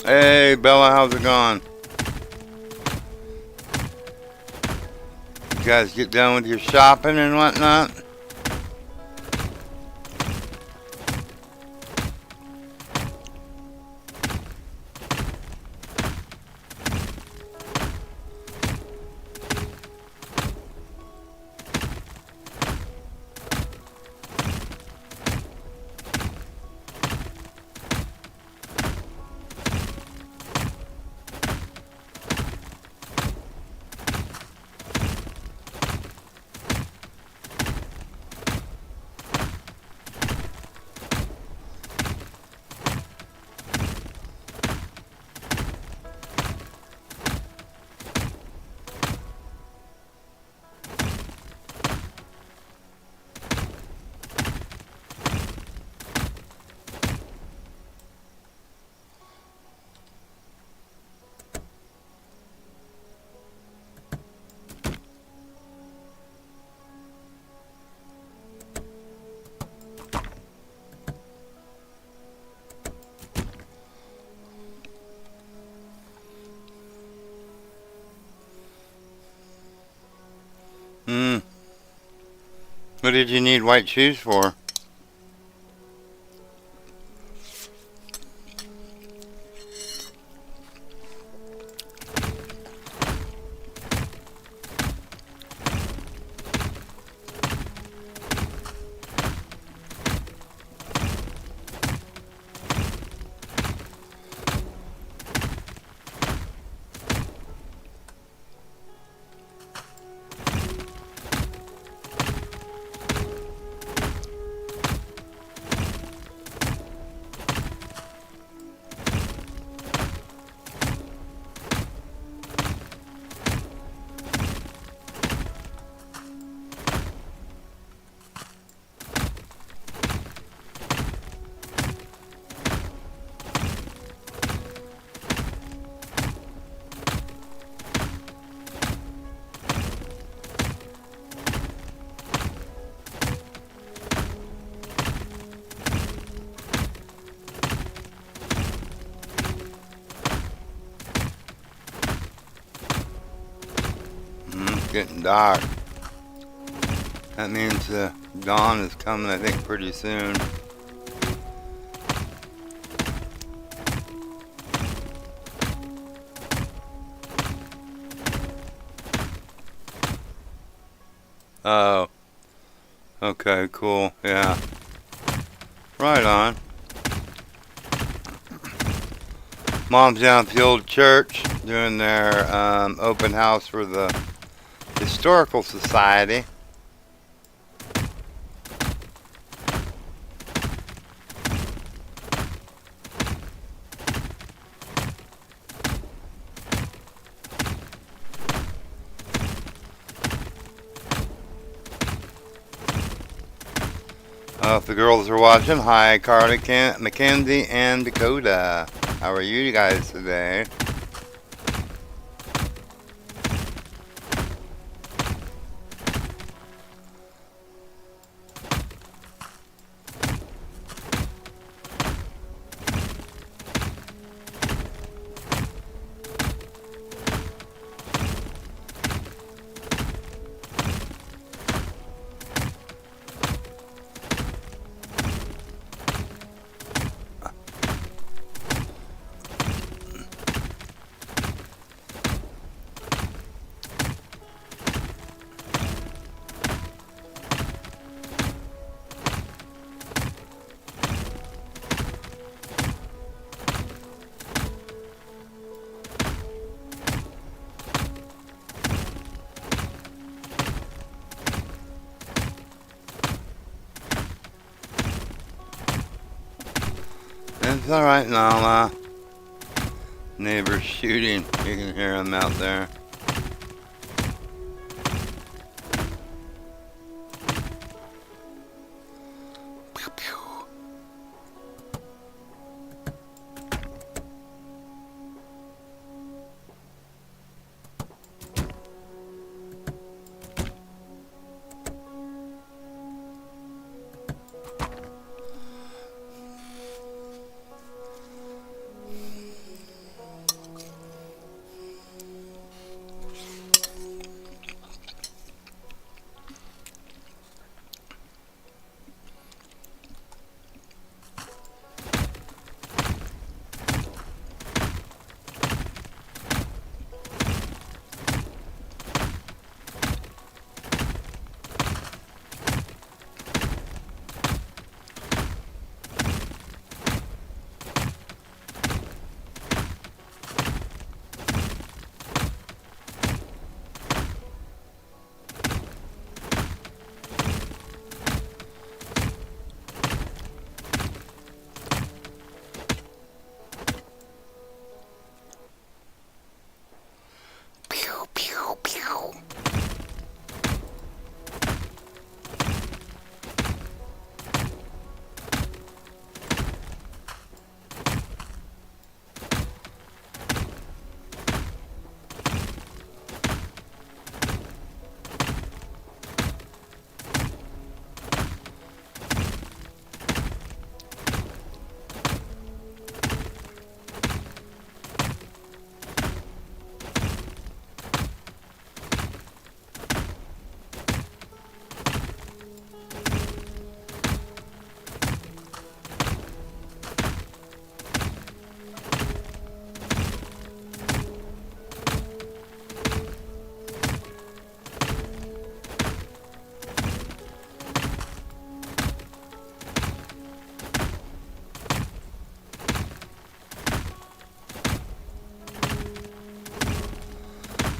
Hey Bella, how's it going? guys get done with your shopping and whatnot? Hmm. What did you need white shoes for? It's getting dark. That means dawn is coming, I think, pretty soon. Oh. Okay, cool. Yeah. Right on. Mom's down at the old church doing their open house for the Historical Society. If the girls are watching, hi Carly, Mackenzie, and Dakota. How are you guys today? It's alright, Nala. Neighbors shooting. You can hear them out there. Pew, pew.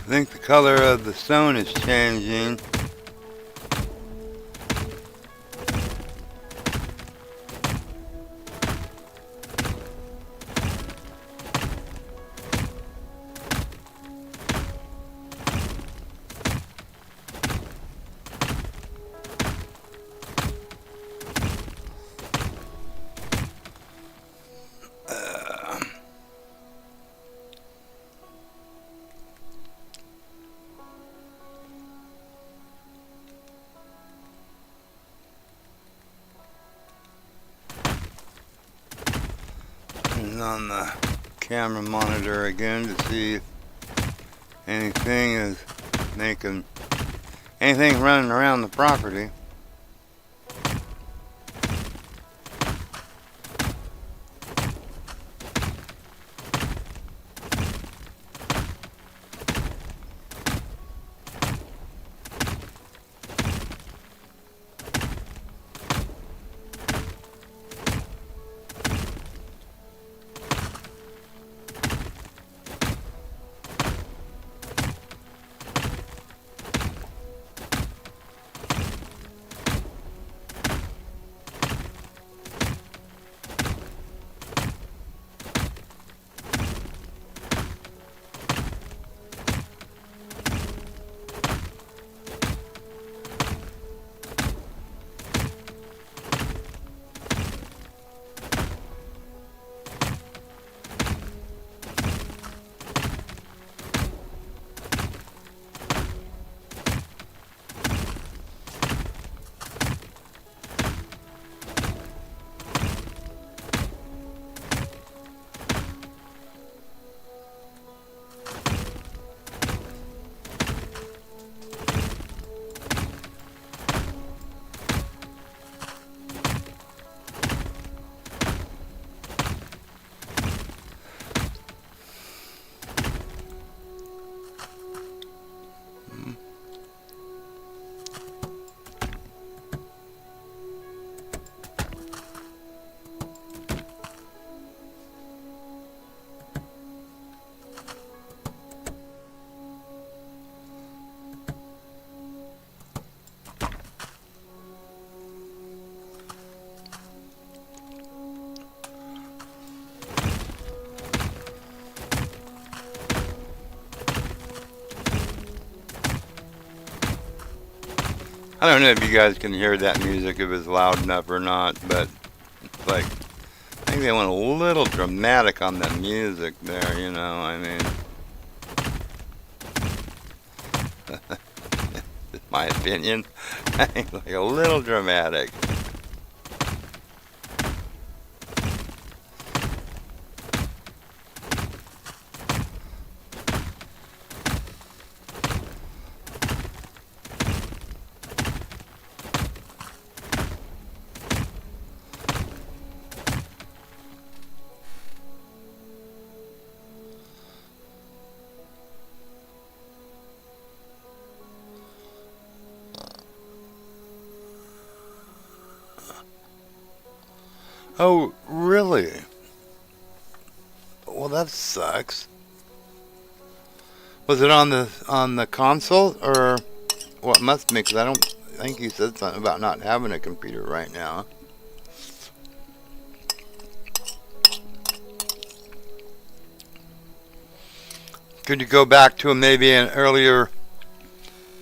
I think the color of the stone is changing. And on the camera monitor again to see if anything is making anything running around the property. I don't know if you guys can hear that music, if it's loud enough or not, but it's like, I think they went a little dramatic on the music there, you know, I mean. My opinion. Like a little dramatic. Oh, really? Well, that sucks. Was it on the console or what? Must be, because I don't think you said something about not having a computer right now. Could you go back to maybe an earlier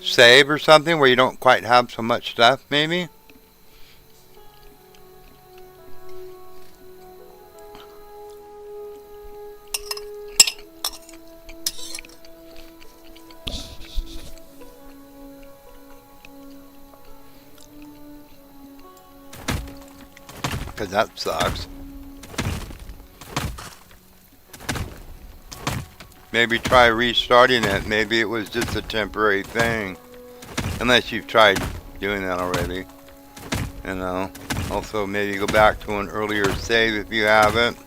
save or something where you don't quite have so much stuff, maybe? Because that sucks. Maybe try restarting it. Maybe it was just a temporary thing. Unless you've tried doing that already. You know. Also, maybe go back to an earlier save if you haven't.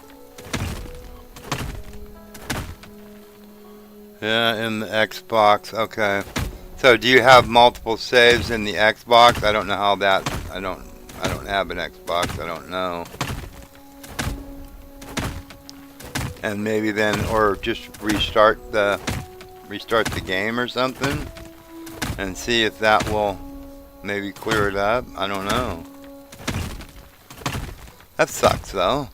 Yeah, in the Xbox. Okay. So, do you have multiple saves in the Xbox? I don't know how that. I don't have an Xbox. I don't know. And maybe then, or just restart the restart the game or something and see if that will maybe clear it up. I don't know. That sucks though.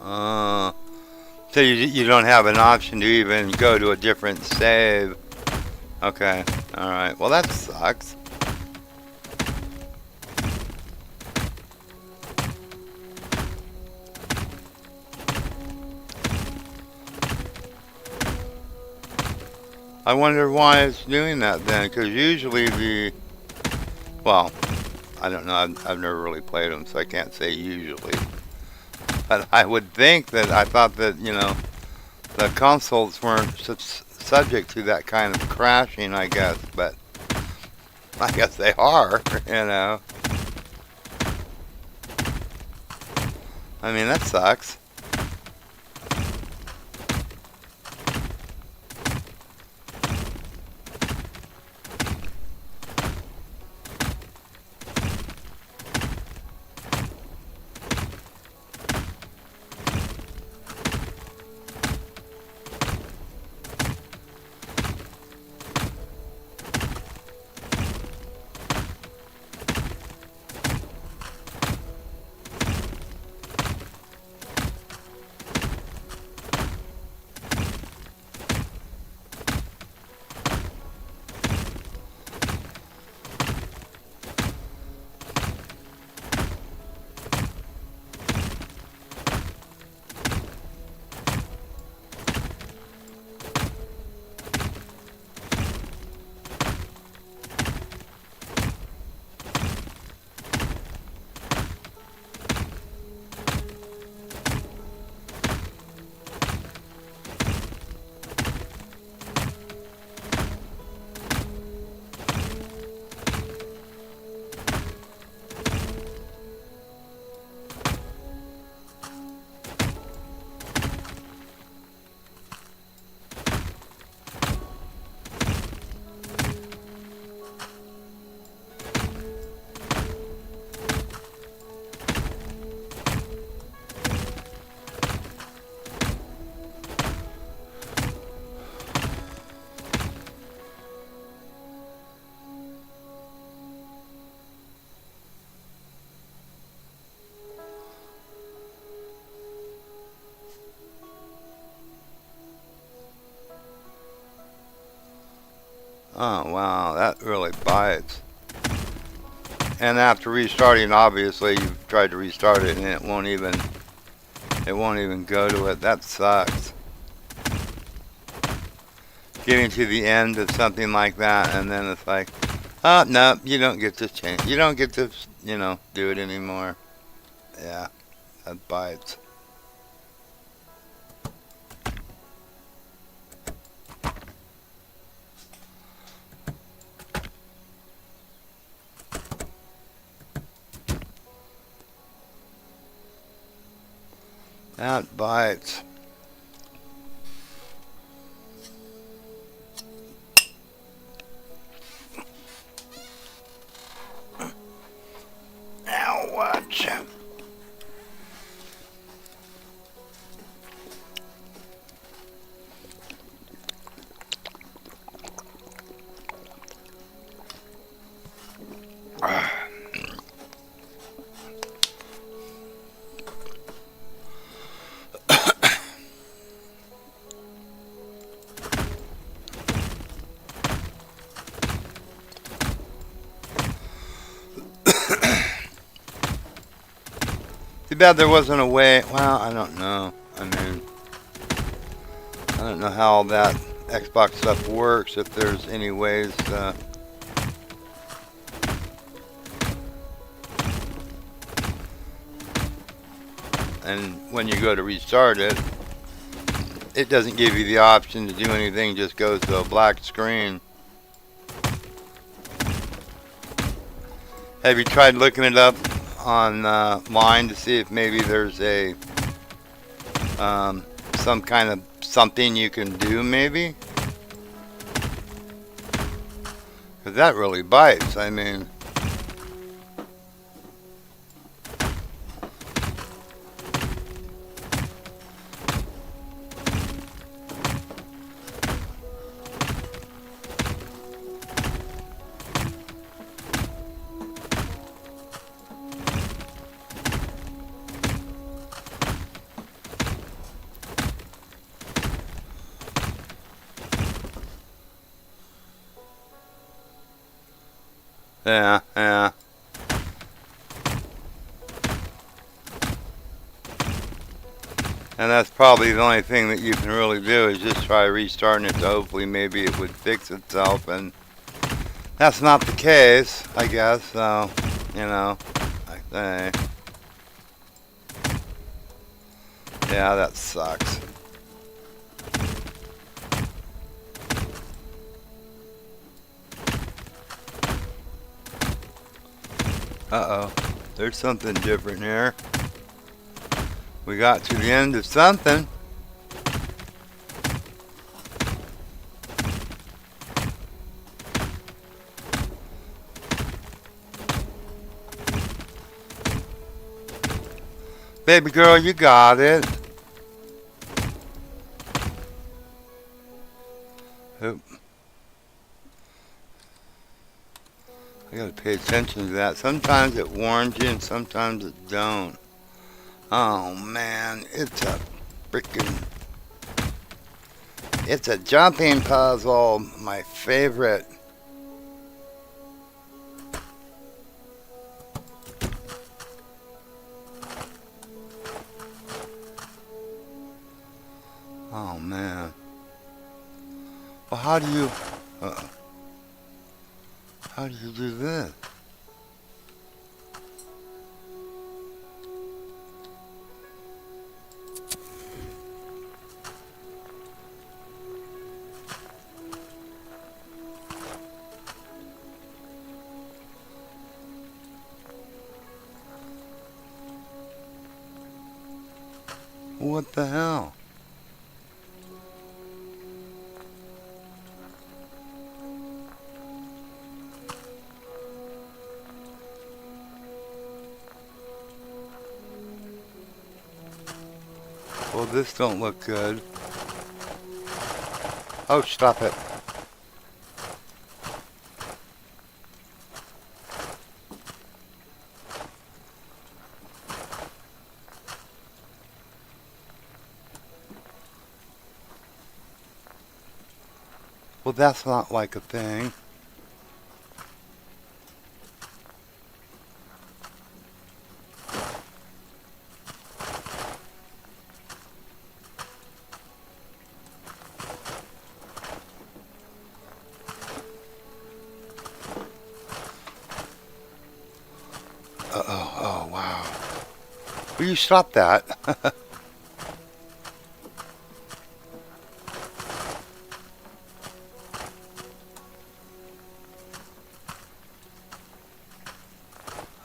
Uh, so you don't have an option to even go to a different save. Okay. Alright. Well, that sucks. I wonder why it's doing that then, because usually well, I don't know, I've never really played them, so I can't say usually. But I would think that, I thought that, the consoles weren't subject to that kind of crashing, I guess, but I guess they are, I mean, that sucks. Oh, wow, that really bites. And after restarting, obviously, you've tried to restart it and it won't even go to it. That sucks. Getting to the end of something like that, and then it's like, oh, no, you don't get to change. You don't get to, do it anymore. Yeah, that bites. That bites. Now watch. Too bad there wasn't a way. Well, I don't know. I mean, I don't know how that Xbox stuff works. If there's any ways. And when you go to restart it, it doesn't give you the option to do anything. Just goes to a black screen. Have you tried looking it up online to see if maybe there's a some kind of something you can do, maybe? Because that really bites. I mean, yeah, yeah. And that's probably the only thing that you can really do is just try restarting it to hopefully maybe it would fix itself. And that's not the case, I guess. So, you know, I say. Yeah, that sucks. Uh-oh. There's something different here. We got to the end of something. Baby girl, you got it. Oop. I gotta pay attention to that. Sometimes it warns you and sometimes it don't. Oh man, it's a freaking... It's a jumping puzzle. My favorite. Oh man. Well, how do you... how do you do this? What the hell? Well, this don't look good. Oh, stop it. Well, that's not like a thing. Uh-oh, oh, wow. Will you stop that?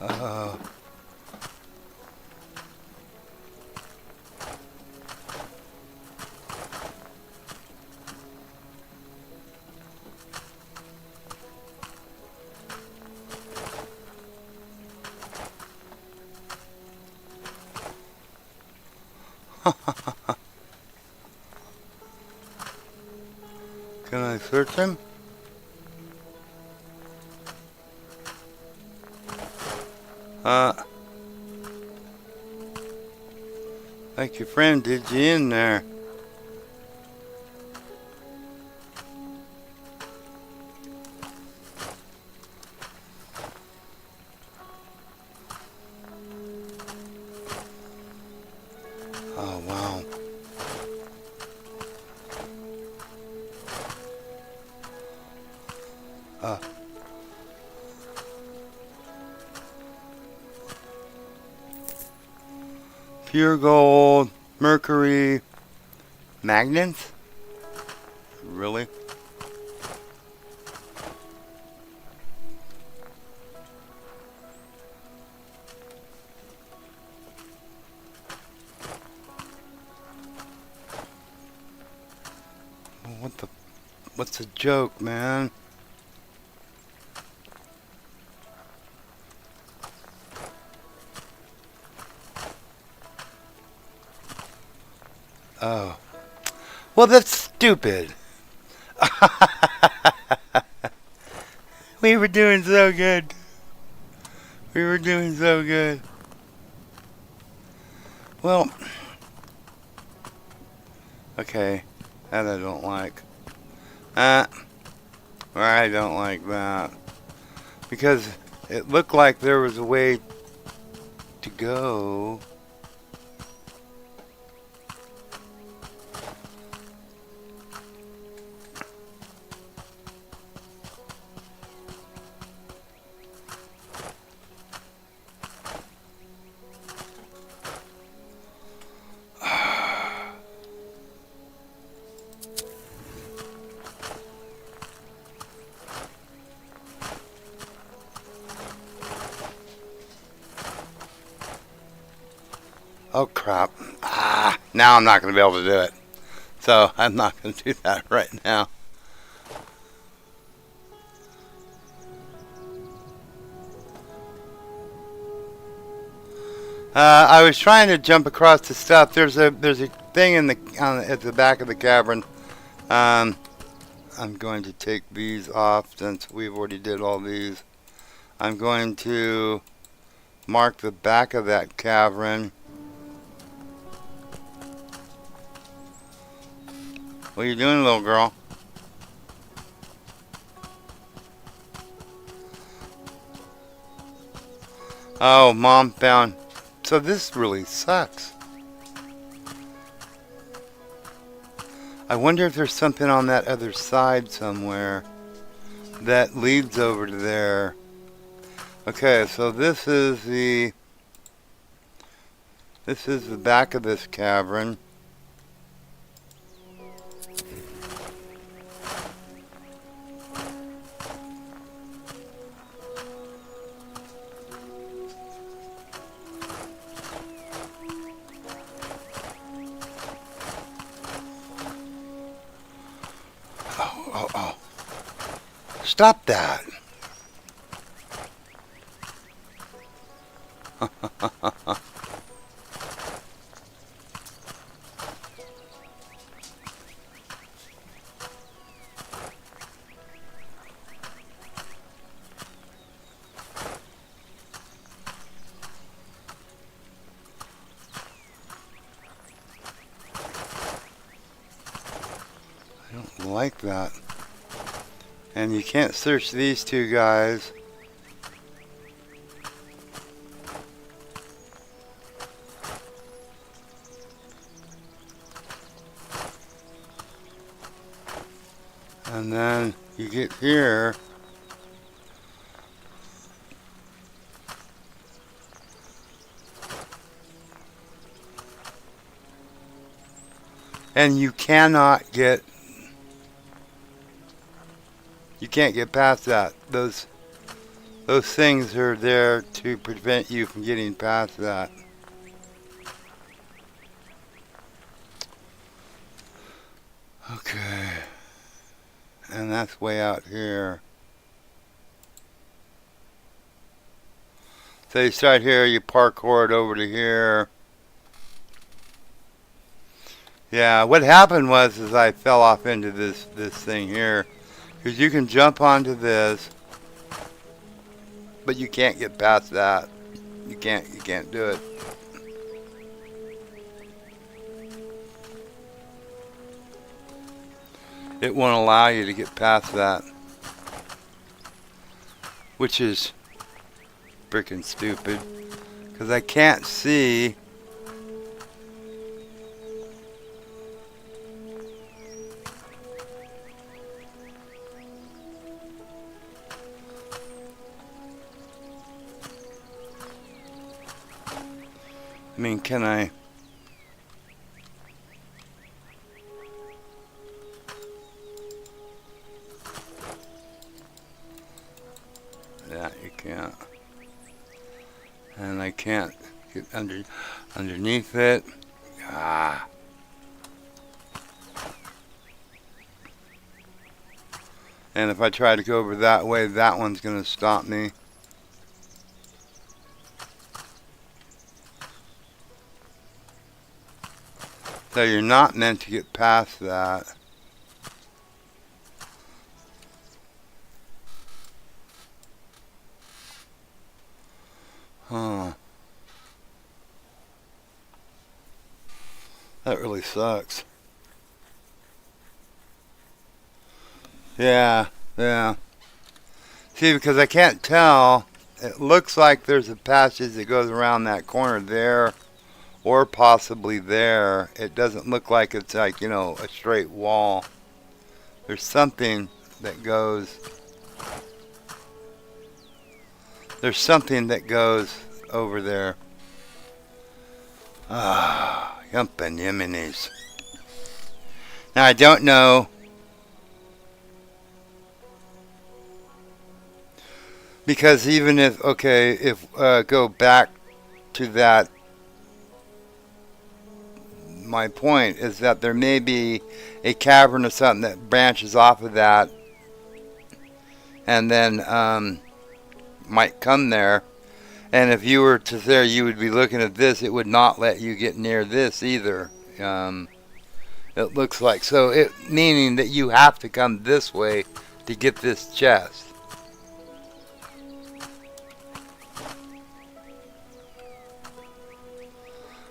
uh, Can I search him? Like your friend did you in there. Oh, wow. Pure gold, mercury, magnets? Really? What's the joke, man? Oh. Well, that's stupid. We were doing so good. We were doing so good. Well, okay. That I don't like. I don't like that. Because it looked like there was a way to go. Oh crap. Now I'm not going to be able to do it. So I'm not going to do that right now. I was trying to jump across the stuff. There's a thing in at the back of the cavern. I'm going to take these off since we've already did all these. I'm going to mark the back of that cavern. What are you doing, little girl? Oh, Mom found. So this really sucks. I wonder if there's something on that other side somewhere that leads over to there. Okay, so this is the back of this cavern. Oh. Stop that. I don't like that. And you can't search these two guys. And then you get here. And you can't get past that. Those things are there to prevent you from getting past that. Okay. And that's way out here. So you start here, you parkour it over to here. Yeah, what happened was is I fell off into this thing here. Because you can jump onto this, but you can't get past that. You can't do it. It won't allow you to get past that. Which is freaking stupid. Because I can't see. I mean, can I? Yeah, you can't. And I can't get underneath it. Ah. And if I try to go over that way, that one's going to stop me. So you're not meant to get past that. Huh. That really sucks. Yeah, yeah. See, because I can't tell, it looks like there's a passage that goes around that corner there, or possibly there. It doesn't look like it's like, you know, a straight wall. There's something that goes... There's something that goes over there. Ah, yumpin' yiminis. Now, I don't know... Because even if, okay, if go back to that, my point is that there may be a cavern or something that branches off of that and then might come there. And if you were to there, you would be looking at this. It would not let you get near this either. It looks like. So it meaning that you have to come this way to get this chest.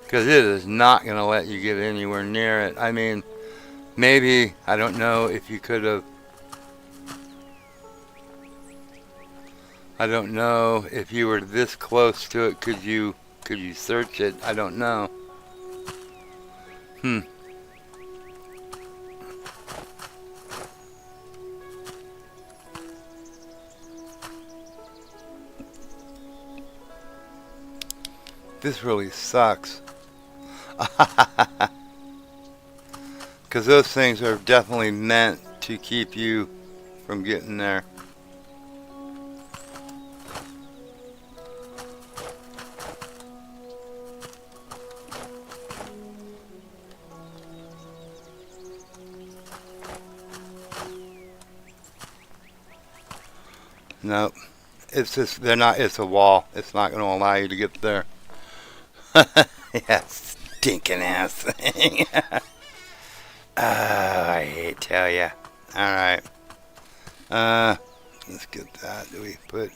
Because it is not going to let you get anywhere near it. I mean, maybe, I don't know if you could have... I don't know if you were this close to it, could you search it? I don't know. This really sucks. Because those things are definitely meant to keep you from getting there. Nope. It's just, they're not, it's a wall. It's not going to allow you to get there. Yeah, stinking ass thing. I hate to tell ya. Alright. Let's get that. Do we put...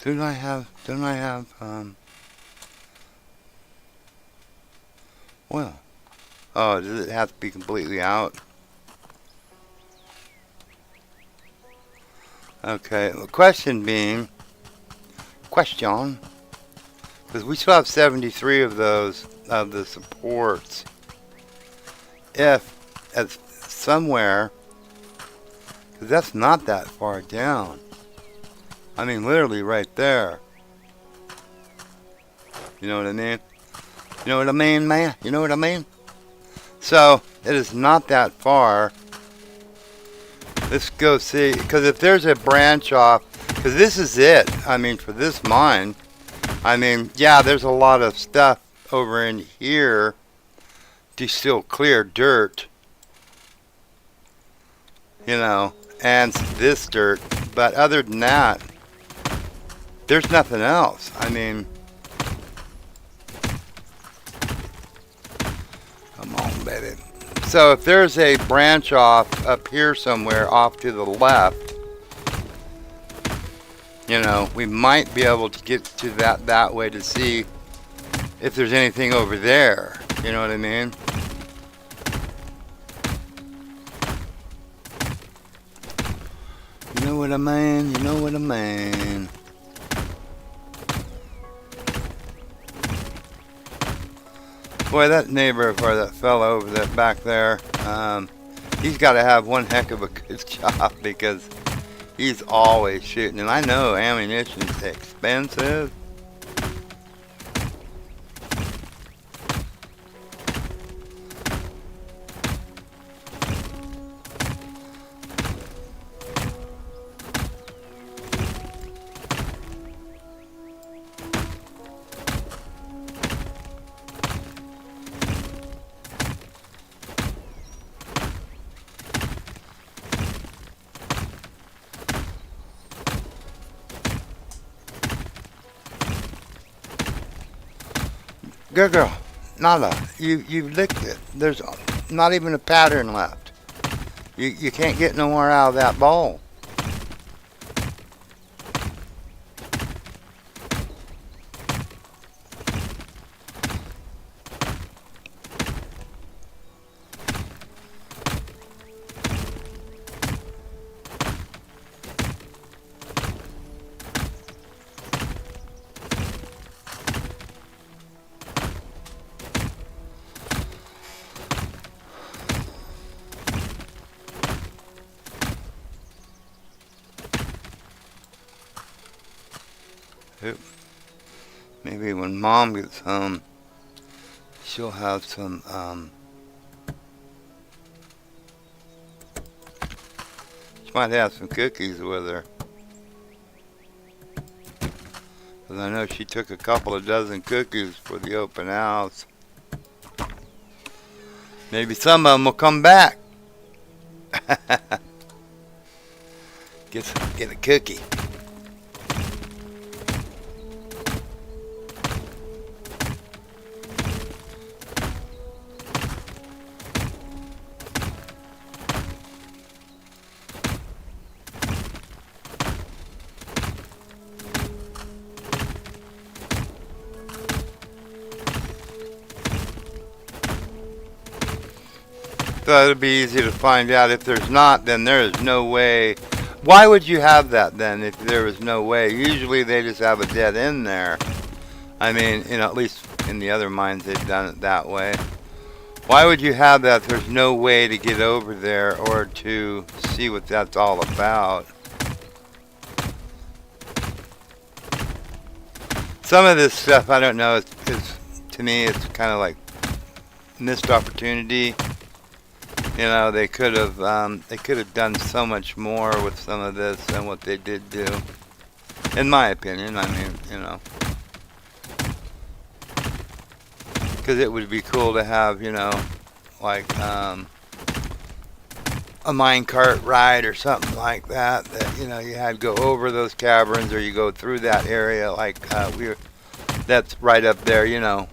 Don't I have, oil? Oh, does it have to be completely out? Okay, the question being, because we still have 73 of those, of the supports. If, at somewhere, because that's not that far down. I mean, literally right there. You know what I mean? You know what I mean, man? You know what I mean? So, it is not that far. Let's go see. Because if there's a branch off, because this is it. I mean, for this mine. I mean, yeah, there's a lot of stuff over in here. to still clear dirt, you know, and this dirt. But other than that, there's nothing else. I mean, come on, baby. So if there's a branch off up here somewhere off to the left, you know, we might be able to get to that way to see if there's anything over there. You know what I mean? You know what I mean? You know what I mean? Boy, that neighbor or that fellow over there back there, he's got to have one heck of a good job because he's always shooting. And I know ammunition's expensive. Good girl. Nada. You licked it. There's not even a pattern left. You can't get no more out of that bowl. Maybe when Mom gets home, she'll have some, she might have some cookies with her. Because I know she took a couple of dozen cookies for the open house. Maybe some of them will come back. Get a cookie. So it'll be easy to find out. If there's not, then there is no way. Why would you have that then if there was no way? Usually they just have a dead end there. I mean, you know, at least in the other mines they've done it that way. Why would you have that if there's no way to get over there or to see what that's all about? Some of this stuff, I don't know, is to me it's kind of like missed opportunity. You know, they could have done so much more with some of this than what they did do. In my opinion, I mean, you know. Because it would be cool to have, you know, like a minecart ride or something like that. That, you know, you had to go over those caverns or you go through that area like that's right up there, you know.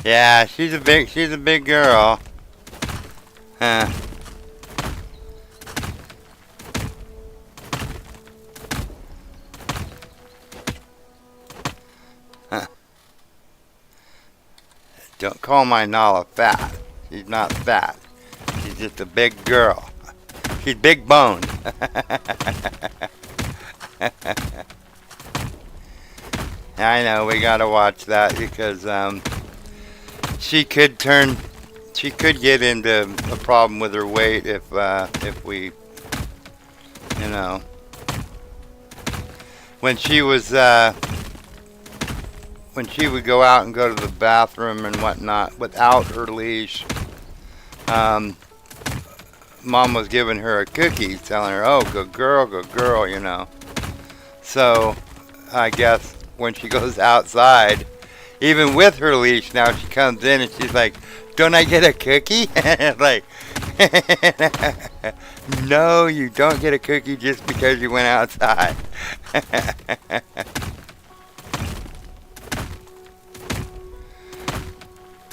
Yeah, she's a big girl. Huh. Huh. Don't call my Nala fat. She's not fat. She's just a big girl. She's big boned. I know we gotta watch that because she could turn, she could get into a problem with her weight if we, you know, when she was when she would go out and go to the bathroom and whatnot without her leash. Mom was giving her a cookie, telling her, "Oh, good girl," you know. So I guess when she goes outside, even with her leash, now she comes in and she's like, "Don't I get a cookie?" Like, no, you don't get a cookie just because you went outside.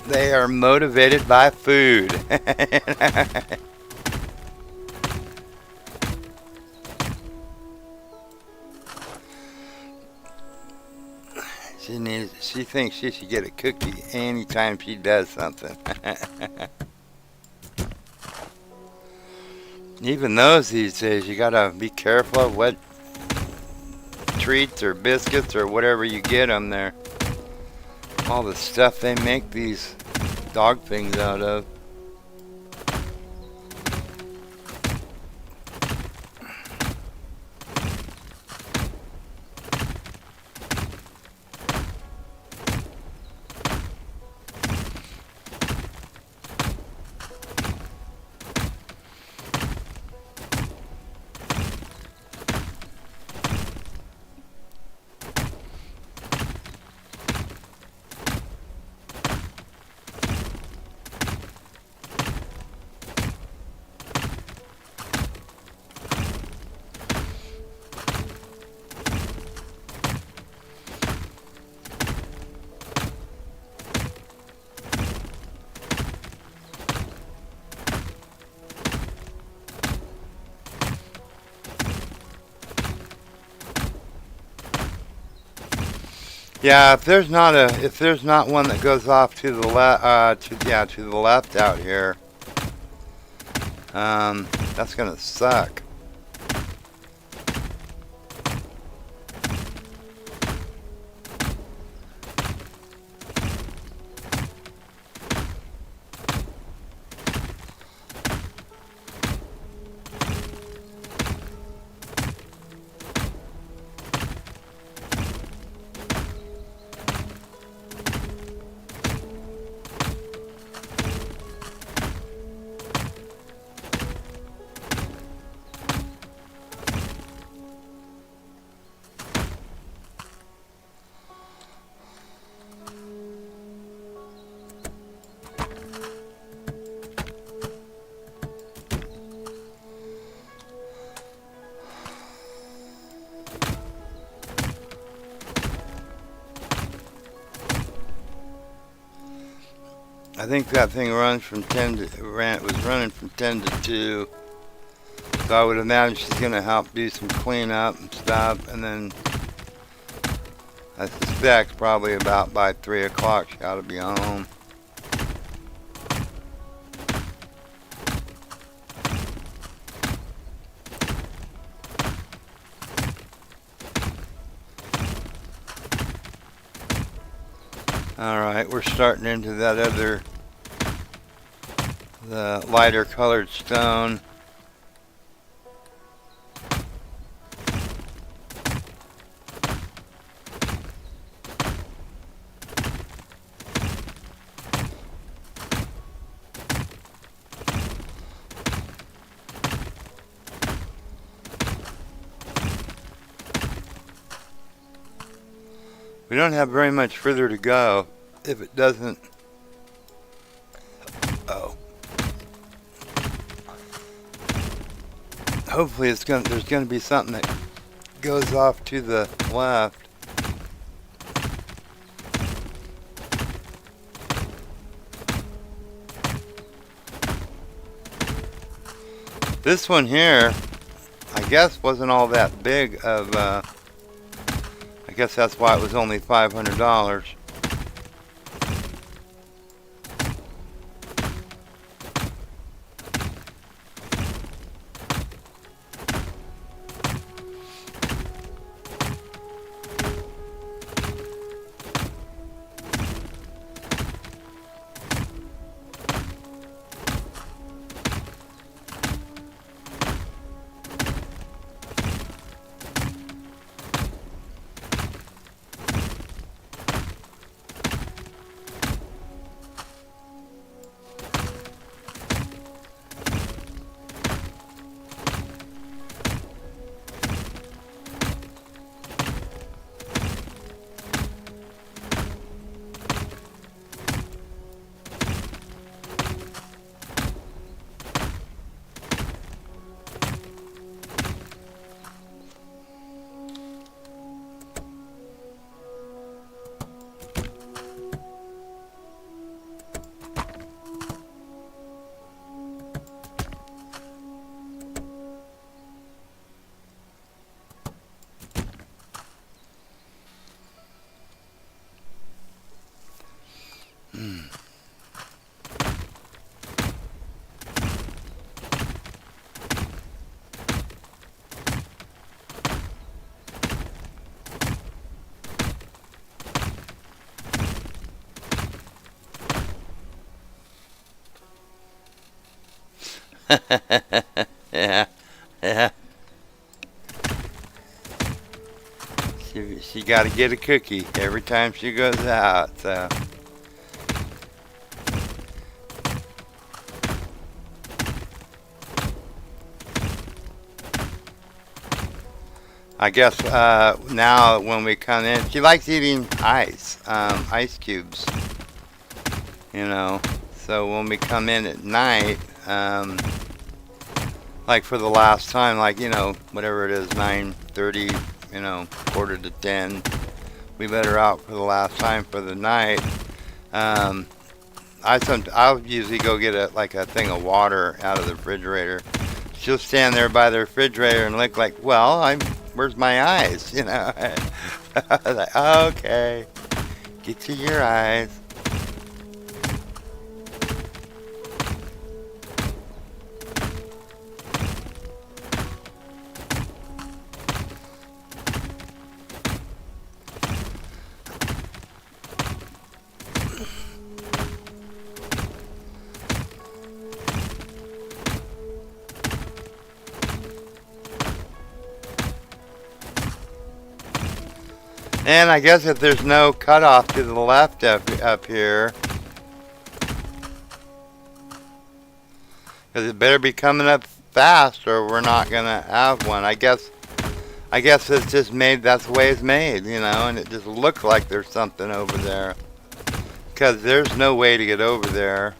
They are motivated by food. She thinks she should get a cookie anytime she does something. Even these days, you gotta be careful of what treats or biscuits or whatever you get them there. All the stuff they make these dog things out of. Yeah, if there's not one that goes off to the left, to the left out here, that's gonna suck. I think that thing runs from was running from 10 to 2. So I would imagine she's gonna help do some cleanup and stuff, and then I suspect probably about by 3 o'clock she ought to be home. Alright, we're starting into that the lighter colored stone. We don't have very much further to go if it doesn't. Oh. Hopefully there's gonna be something that goes off to the left. This one here, I guess, wasn't all that big of. I guess that's why it was only $500. Yeah, yeah. She got to get a cookie every time she goes out. So I guess now when we come in, she likes eating ice cubes. You know, so when we come in at night, like for the last time, like whatever it is, 9:30, quarter to 10, we let her out for the last time for the night. Um, I'll usually go get a thing of water out of the refrigerator. She'll stand there by the refrigerator and look like, well, where's my eyes? I was like, okay, get you your eyes. And I guess if there's no cutoff to the left up here, because it better be coming up fast or we're not gonna have one. I guess it's just made. That's the way it's made, and it just looks like there's something over there, because there's no way to get over there.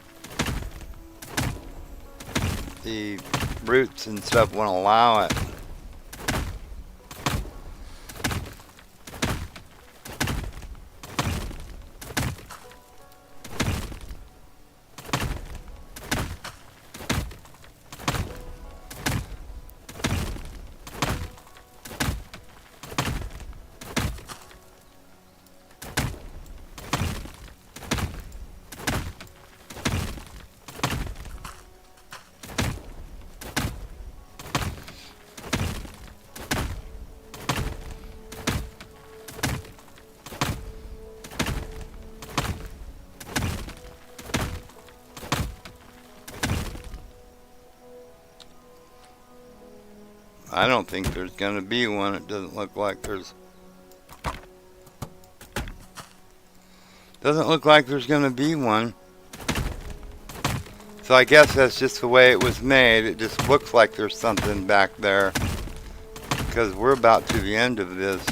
The roots and stuff won't allow it. I don't think there's going to be one. It doesn't look like there's going to be one. So I guess that's just the way it was made. It just looks like there's something back there, because we're about to the end of this.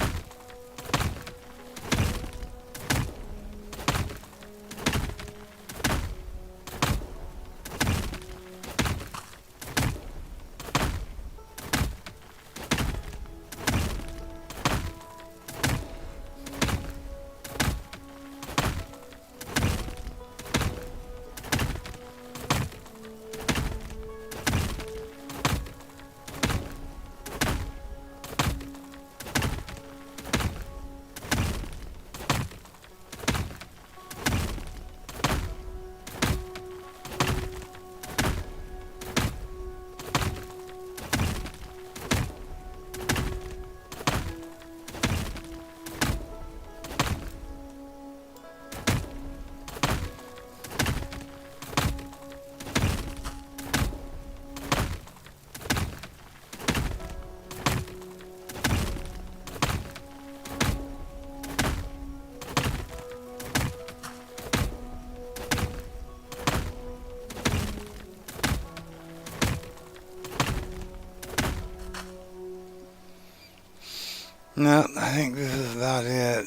No, I think this is about it.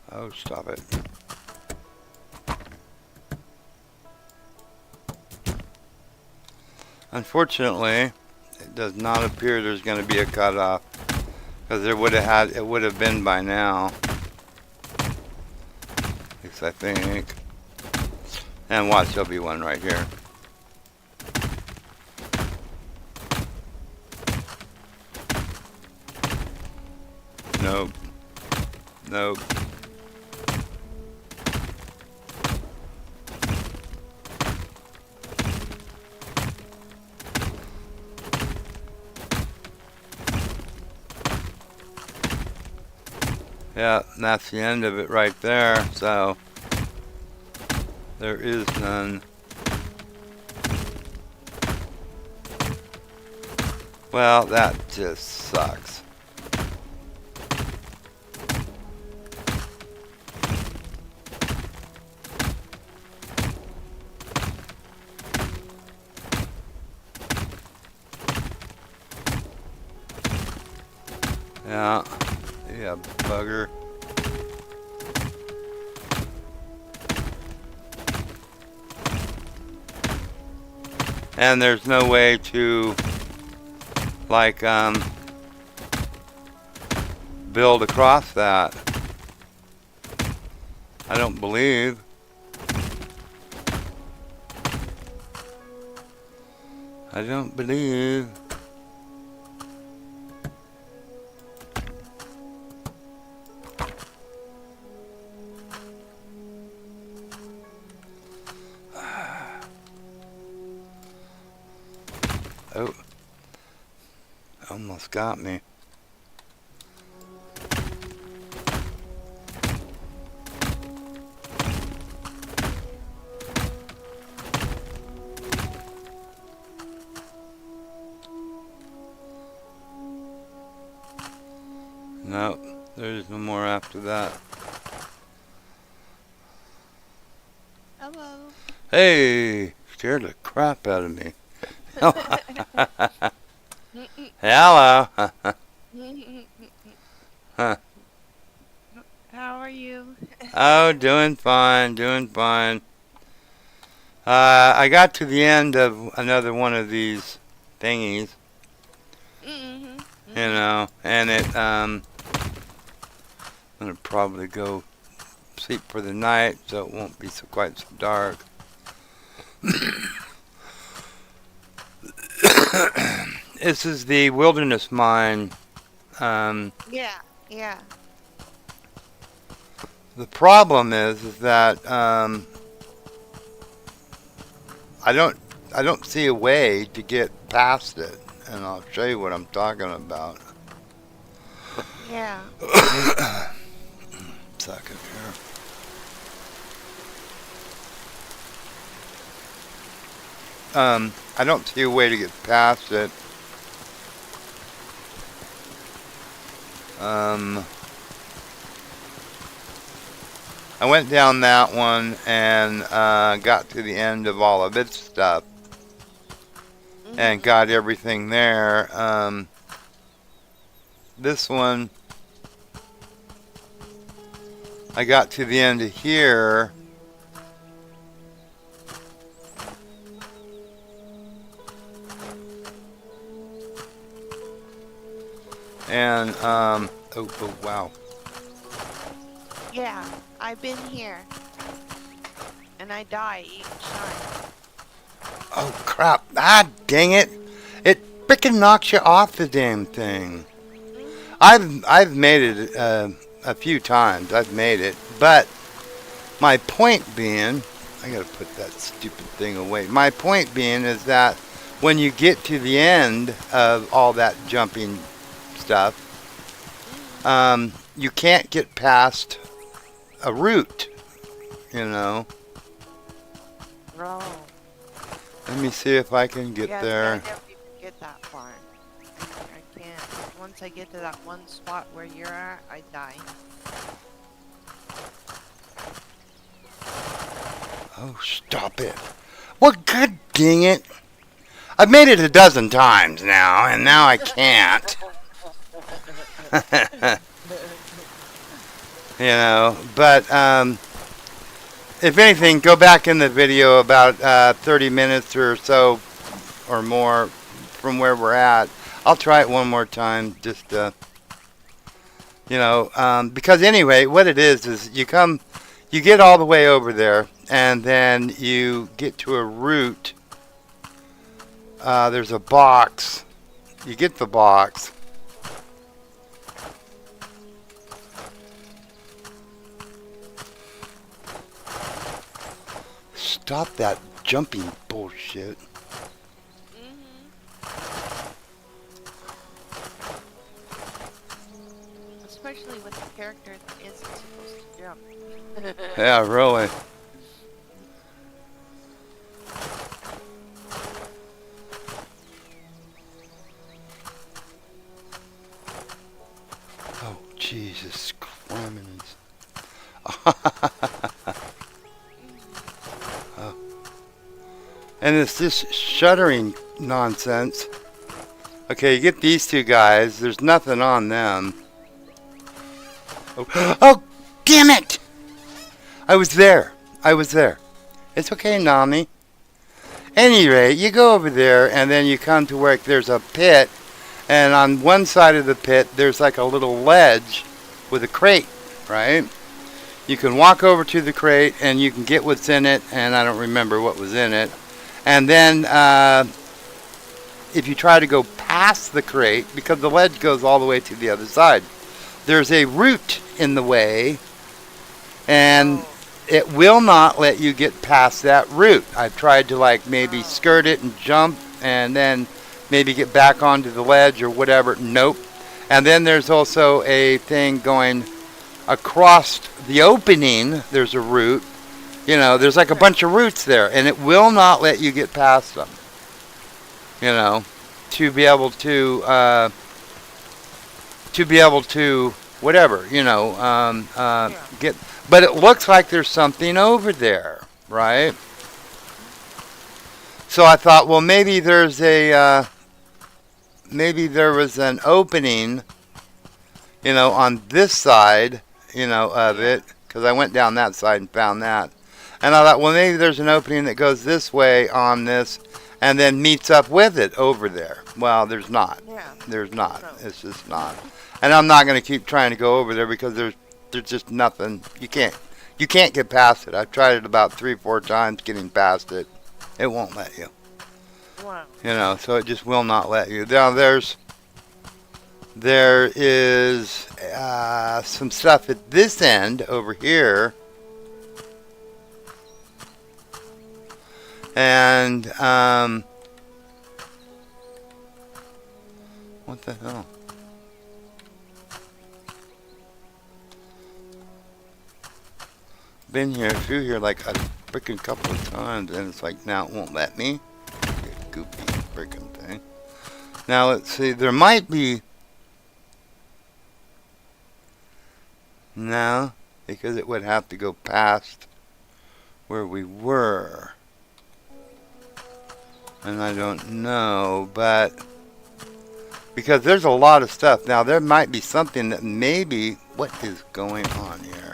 Oh, stop it. Unfortunately, it does not appear there's going to be a cutoff, because it would have been by now. At least I think. And watch, there'll be one right here. Nope. Nope. Yeah, and that's the end of it right there, so there is none. Well, that just sucks. Yeah, yeah, bugger. And there's no way to, like, build across that. I don't believe. I don't believe. Oh, almost got me. No, there's no more after that. Hello. Hey, scared the crap out of me. Hello. Huh. How are you? Oh, doing fine, doing fine. I got to the end of another one of these thingies, Mm-hmm. you know, and I'm gonna probably go sleep for the night so it won't be quite so dark. This is the wilderness mine. Yeah, yeah. The problem is that I don't see a way to get past it, and I'll show you what I'm talking about. Yeah. Second here. I don't see a way to get past it. I went down that one and got to the end of all of its stuff and got everything there. This one, I got to the end of here. And, oh, wow. Yeah, I've been here. And I die each time. Oh, crap. Ah, dang it. It frickin' knocks you off the damn thing. I've made it a few times. I've made it. But my point being, I gotta put that stupid thing away. My point being is that when you get to the end of all that jumping stuff, you can't get past a route, you know. Bro. Let me see if I can get Yeah, there. I never even get that far. I can't. Once I get to that one spot where you're at, I die. Oh, stop it. Well, god dang it. I've made it a dozen times now, and now I can't. You know, but if anything, go back in the video about 30 minutes or so or more from where we're at. I'll try it one more time, just you know, because anyway, what it is you get all the way over there, and then you get to a route. There's a box. You get the box. Stop that jumping bullshit. Especially with the character that isn't supposed to jump. Yeah, really. Oh, Jesus Christ. Oh. And it's this shuddering nonsense. Okay, you get these two guys. There's nothing on them. Oh, oh, damn it! I was there. It's okay, Nami. Any rate, you go over there, and then you come to where there's a pit, and on one side of the pit, there's like a little ledge with a crate, right? You can walk over to the crate, and you can get what's in it, and I don't remember what was in it. And then, if you try to go past the crate, because the ledge goes all the way to the other side, there's a root in the way, and it will not let you get past that route. I've tried to like maybe skirt it and jump and then maybe get back onto the ledge or whatever. Nope. And then there's also a thing going across the opening. There's a route. You know, there's like a bunch of routes there, and it will not let you get past them. You know, to be able to whatever, you know, get. But it looks like there's something over there, right? So I thought, well, maybe there's maybe there was an opening, you know, on this side, you know, of it, because I went down that side and found that. And I thought, well, maybe there's an opening that goes this way on this and then meets up with it over there. Well, there's not. Yeah. There's not. No. It's just not. And I'm not going to keep trying to go over there because there's just nothing. You can't get past it. I've tried it about 3-4 times getting past it. It won't let you. Wow. You know, so it just will not let you. Now there is some stuff at this end over here. And what the hell? Been here through here like a freaking couple of times, and it's like now it won't let me. Goofy freaking thing. Now let's see. There might be. No, because it would have to go past where we were. And I don't know, but because there's a lot of stuff. Now there might be something that maybe, what is going on here?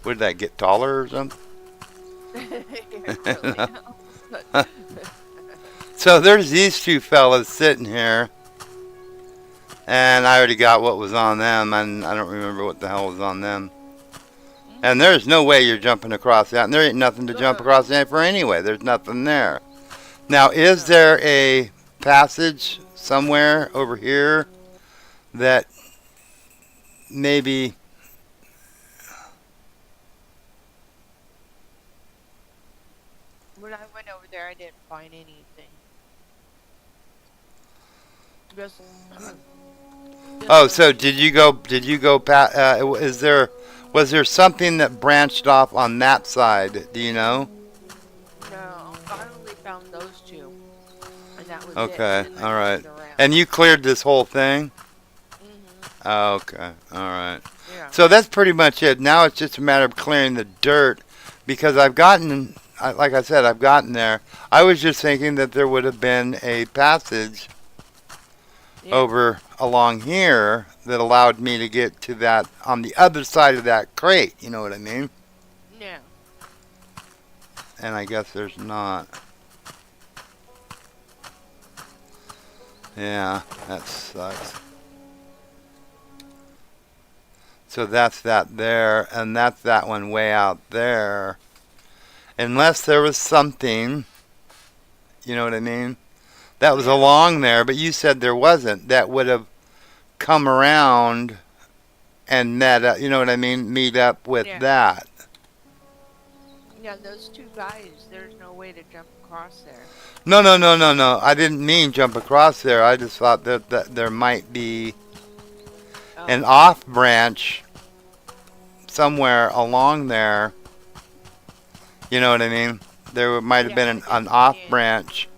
Would that get taller or something? So there's these two fellas sitting here. And I already got what was on them, and I don't remember what the hell was on them. And there's no way you're jumping across that, and there ain't nothing to jump across that for anyway. There's nothing there. Now, is there a passage somewhere over here that maybe... When I went over there, I didn't find anything. Just, oh, so did you go past, was there something that branched off on that side? Do you know? No, I only found those two. And that was okay, it. all right. And you cleared this whole thing? Mm-hmm. Oh, okay, all right. Yeah. So that's pretty much it. Now it's just a matter of clearing the dirt, because I've gotten like I said, I've gotten there. I was just thinking that there would have been a passage Yeah. over along here that allowed me to get to that on the other side of that crate. You know what I mean? Yeah. And I guess there's not. Yeah, that sucks. So that's that there, and that's that one way out there. Unless there was something, you know what I mean? That was Yeah. along there, but you said there wasn't. That would have come around and met up, you know what I mean? Meet up with Yeah. that. Yeah, those two guys, there's no way to jump across there. No, no, no, no, no. I didn't mean jump across there. I just thought that there might be an Oh, off branch somewhere along there. You know what I mean? There might have yeah, been I an guess off you can. branch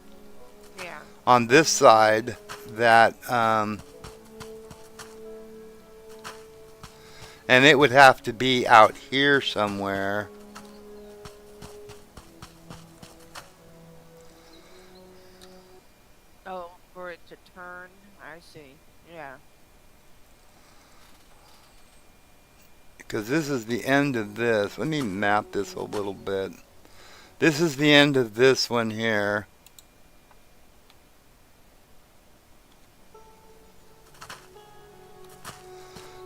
Yeah. on this side that, and it would have to be out here somewhere. Oh, for it to turn. I see. Yeah. Because this is the end of this. Let me map this a little bit. This is the end of this one here.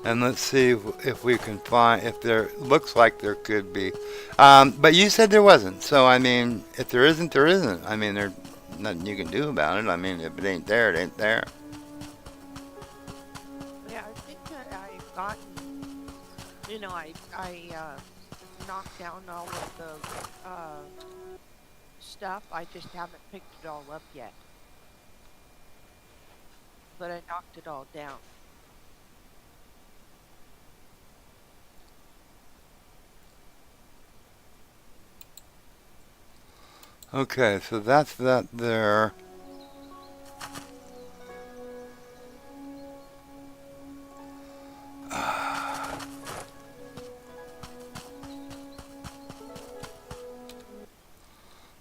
And let's see if we can find, if there, looks like there could be. But you said there wasn't. So, I mean, if there isn't, there isn't. I mean, there's nothing you can do about it. I mean, if it ain't there, it ain't there. Yeah, I think that I've gotten, I knocked down all of the stuff. I just haven't picked it all up yet. But I knocked it all down. Okay, so that's that there.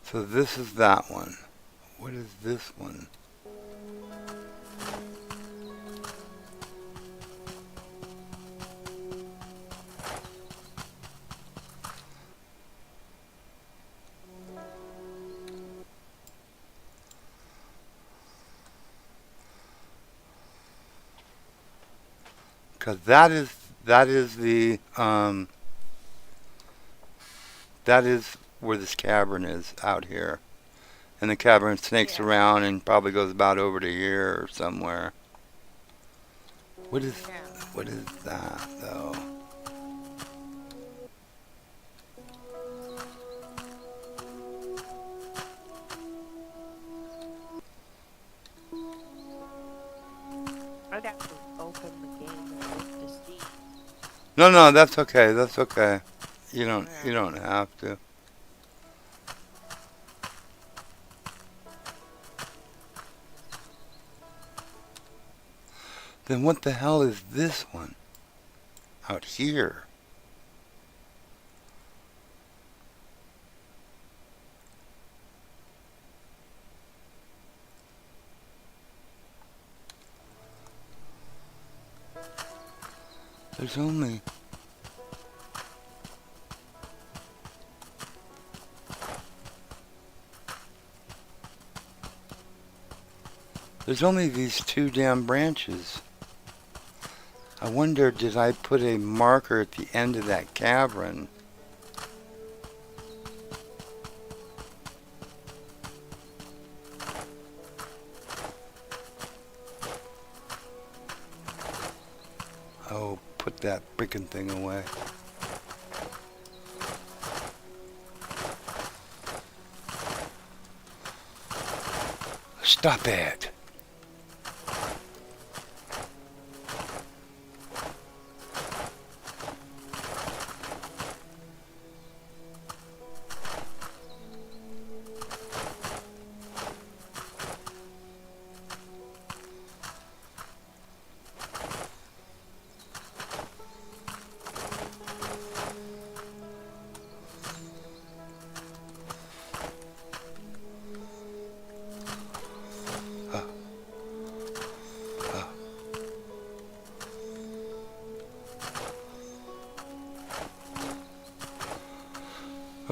So this is that one. What is this one? Because that is the that is where this cavern is out here, and the cavern snakes Yeah. around and probably goes about over to here or somewhere. What is Yeah. what is that though? I'd have to open the game and look to see. No, no, that's okay. That's okay. Yeah. You don't have to. Then what the hell is this one out here? There's only these two damn branches. I wonder, did I put a marker at the end of that cavern? Oh, put that frickin' thing away. Stop it.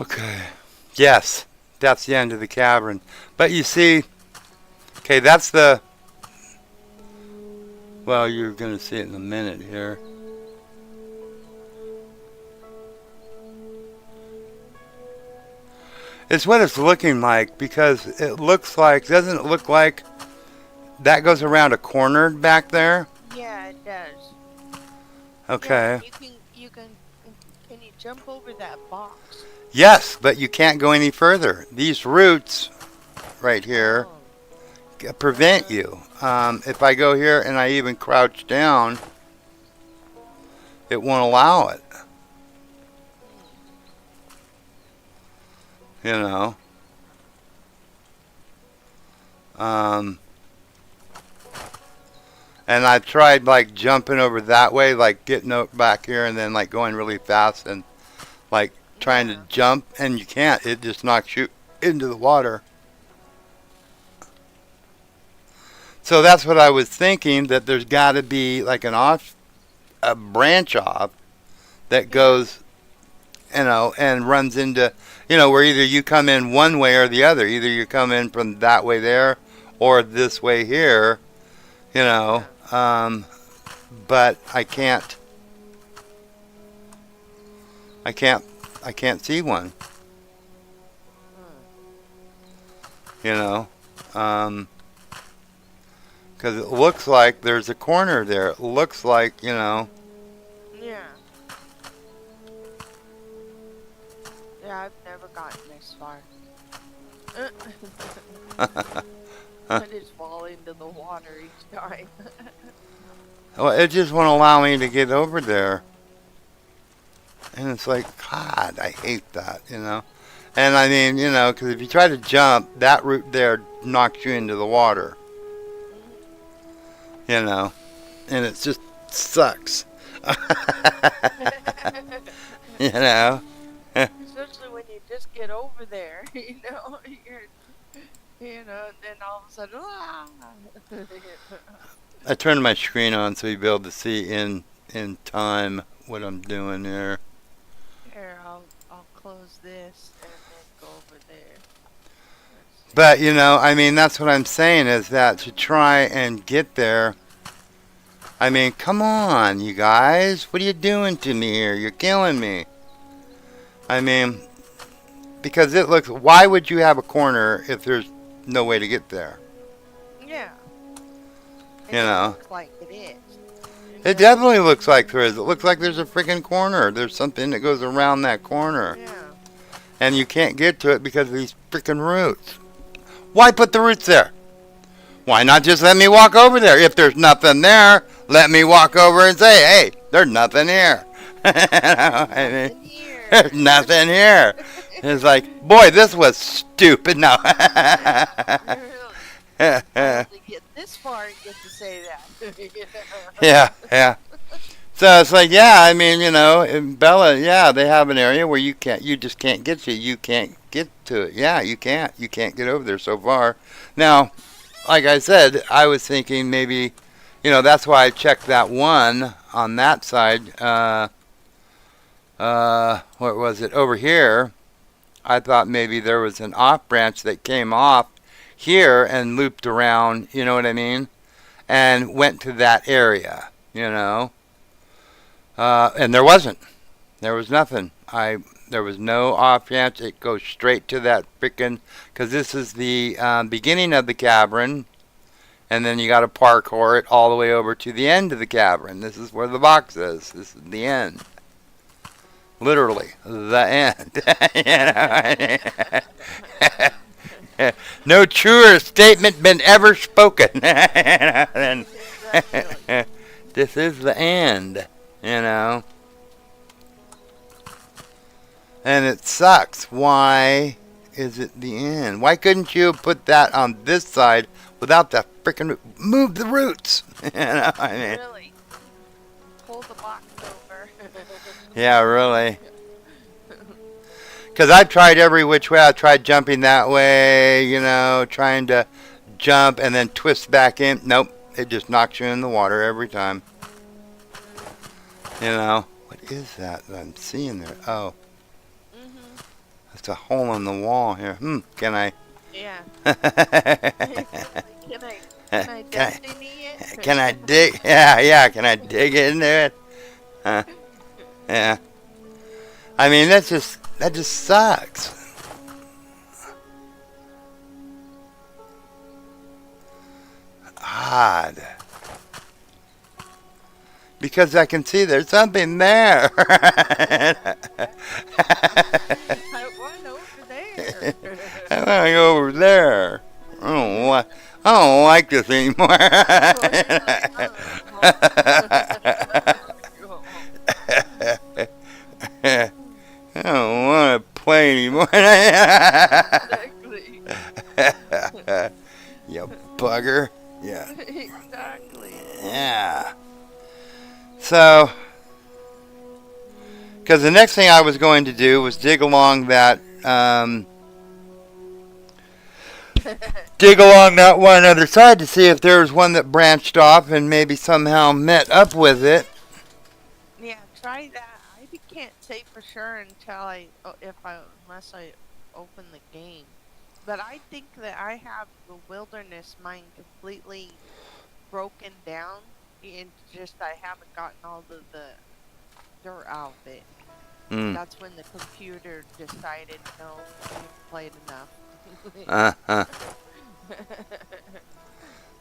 Okay. Yes, that's the end of the cavern. But you see, okay, that's the. Well, you're going to see it in a minute here. It's what it's looking like because it looks like, doesn't it look like that goes around a corner back there? Yeah, it does. Okay. Yeah, can you jump over that box? Yes, but you can't go any further. These roots right here Oh, prevent you. If I go here and I even crouch down, it won't allow it. You know. And I've tried like jumping over that way, like getting back here and then like going really fast and like trying to yeah. jump, and you can't. It just knocks you into the water. So that's what I was thinking, that there's got to be like a branch off that goes, and runs into, where either you come in one way or the other. Either you come in from that way there or this way here, you know. But I can't see one, you know. Because it looks like there's a corner there. It looks like, Yeah. Yeah, I've never gotten this far. I just fall into the water each time. well, it just won't allow me to get over there. And it's like, God, I hate that, And I mean, because if you try to jump, that root there knocks you into the water. And it just sucks. Especially when you just get over there, and then all of a sudden, I turned my screen on so you'll be able to see in time what I'm doing here. Here, I'll close this and then go over there. But, I mean, that's what I'm saying is that to try and get there, I mean, come on, you guys. What are you doing to me here? You're killing me. I mean, because why would you have a corner if there's no way to get there? Yeah. You know. Looks like it is. It definitely looks like there is. It looks like there's a freaking corner. There's something that goes around that corner. Yeah. And you can't get to it because of these freaking roots. Why put the roots there? Why not just let me walk over there? If there's nothing there, let me walk over and say, hey, there's nothing here. I mean, there's nothing here. It's like, boy, this was stupid. No. Really? To get this far and get to say that. Yeah. So it's like, yeah, I mean, in Bella, yeah, they have an area where you just can't get to it. You can't get to it. Yeah, you can't. You can't get over there so far. Now, like I said, I was thinking maybe, that's why I checked that one on that side. What was it? Over here, I thought maybe there was an off branch that came off here and looped around, you know what I mean? And went to that area, and there wasn't. There was nothing. There was no off branch. It goes straight to that frickin', because this is the beginning of the cavern, and then you got to parkour it all the way over to the end of the cavern. This is where the box is. This is the end. Literally, the end. No truer statement been ever spoken. This is the end, And it sucks. Why is it the end? Why couldn't you put that on this side without the frickin' move the roots? I mean, Really? Pull the box over. yeah, really. Because I've tried every which way. I tried jumping that way, trying to jump and then twist back in. Nope, it just knocks you in the water every time. What is that I'm seeing there? Oh. It's a hole in the wall here. Can I? Yeah. Can I can I? destiny it? Can I dig? Yeah. Can I dig into it? Huh? Yeah. I mean, that just sucks. Odd. Because I can see there's something there. I want over there. I want to go over there. I don't like this anymore. Oh, you're like, I don't want to play anymore. exactly. You bugger. Yeah. Exactly. Yeah. So, because the next thing I was going to do was dig along that, one other side to see if there was one that branched off and maybe somehow met up with it. Yeah, try that. I can't say for sure until unless I open the game. But I think that I have the wilderness mine completely broken down, and just I haven't gotten all the dirt out of it. Mm. That's when the computer decided, no, you've played enough. Uh-huh.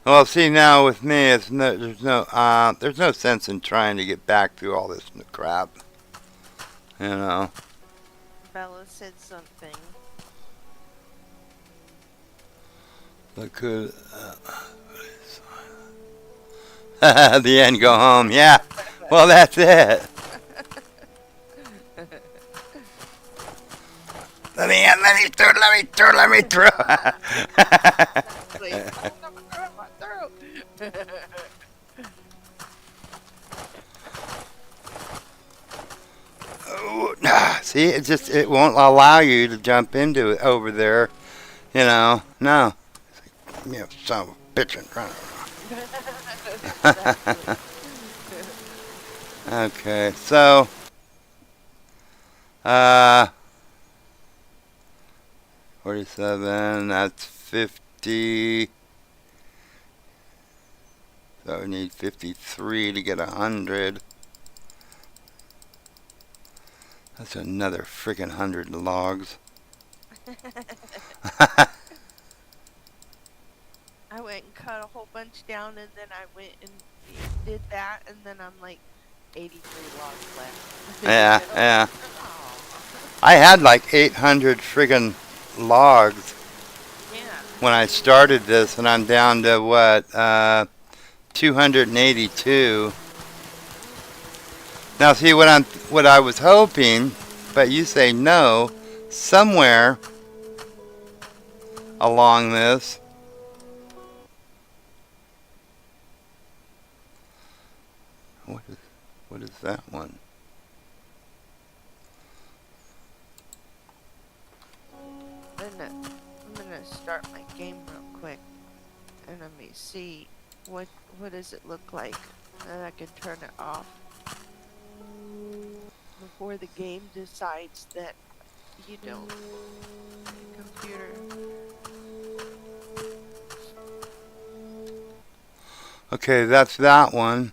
Well, see, now with me, there's no sense in trying to get back through all this crap. You know. Bella said something. That could. The end, go home. Yeah. Well, that's it. Let me through. Exactly. Oh, my throat. See, it won't allow you to jump into it over there. You know, no. You know, son of a bitch and run. Exactly. Okay, so, uh, 47, that's 50. So we need 53 to get 100. That's another freaking 100 logs. I went and cut a whole bunch down, and then I went and did that, and then I'm like 83 logs left. Yeah. Oh. I had like 800 friggin' logs Yeah. when I started this, and I'm down to what, 282. Now, see what I was hoping, but you say no, somewhere along this. What is that one? I'm gonna start my game real quick, and let me see what does it look like, and I can turn it off before the game decides that you don't. Computer. Okay, that's that one.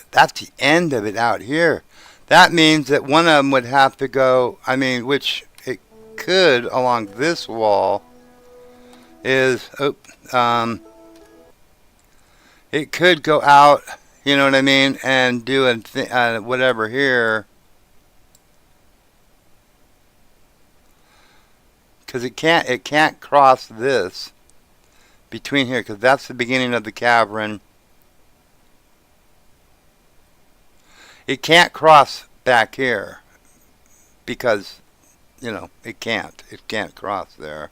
That's the end of it out here. That means that one of them would have to go, which it could along this wall is, it could go out, you know what I mean, and do whatever here. Because it can't cross this between here, because that's the beginning of the cavern. It can't cross back here because, it can't. It can't cross there.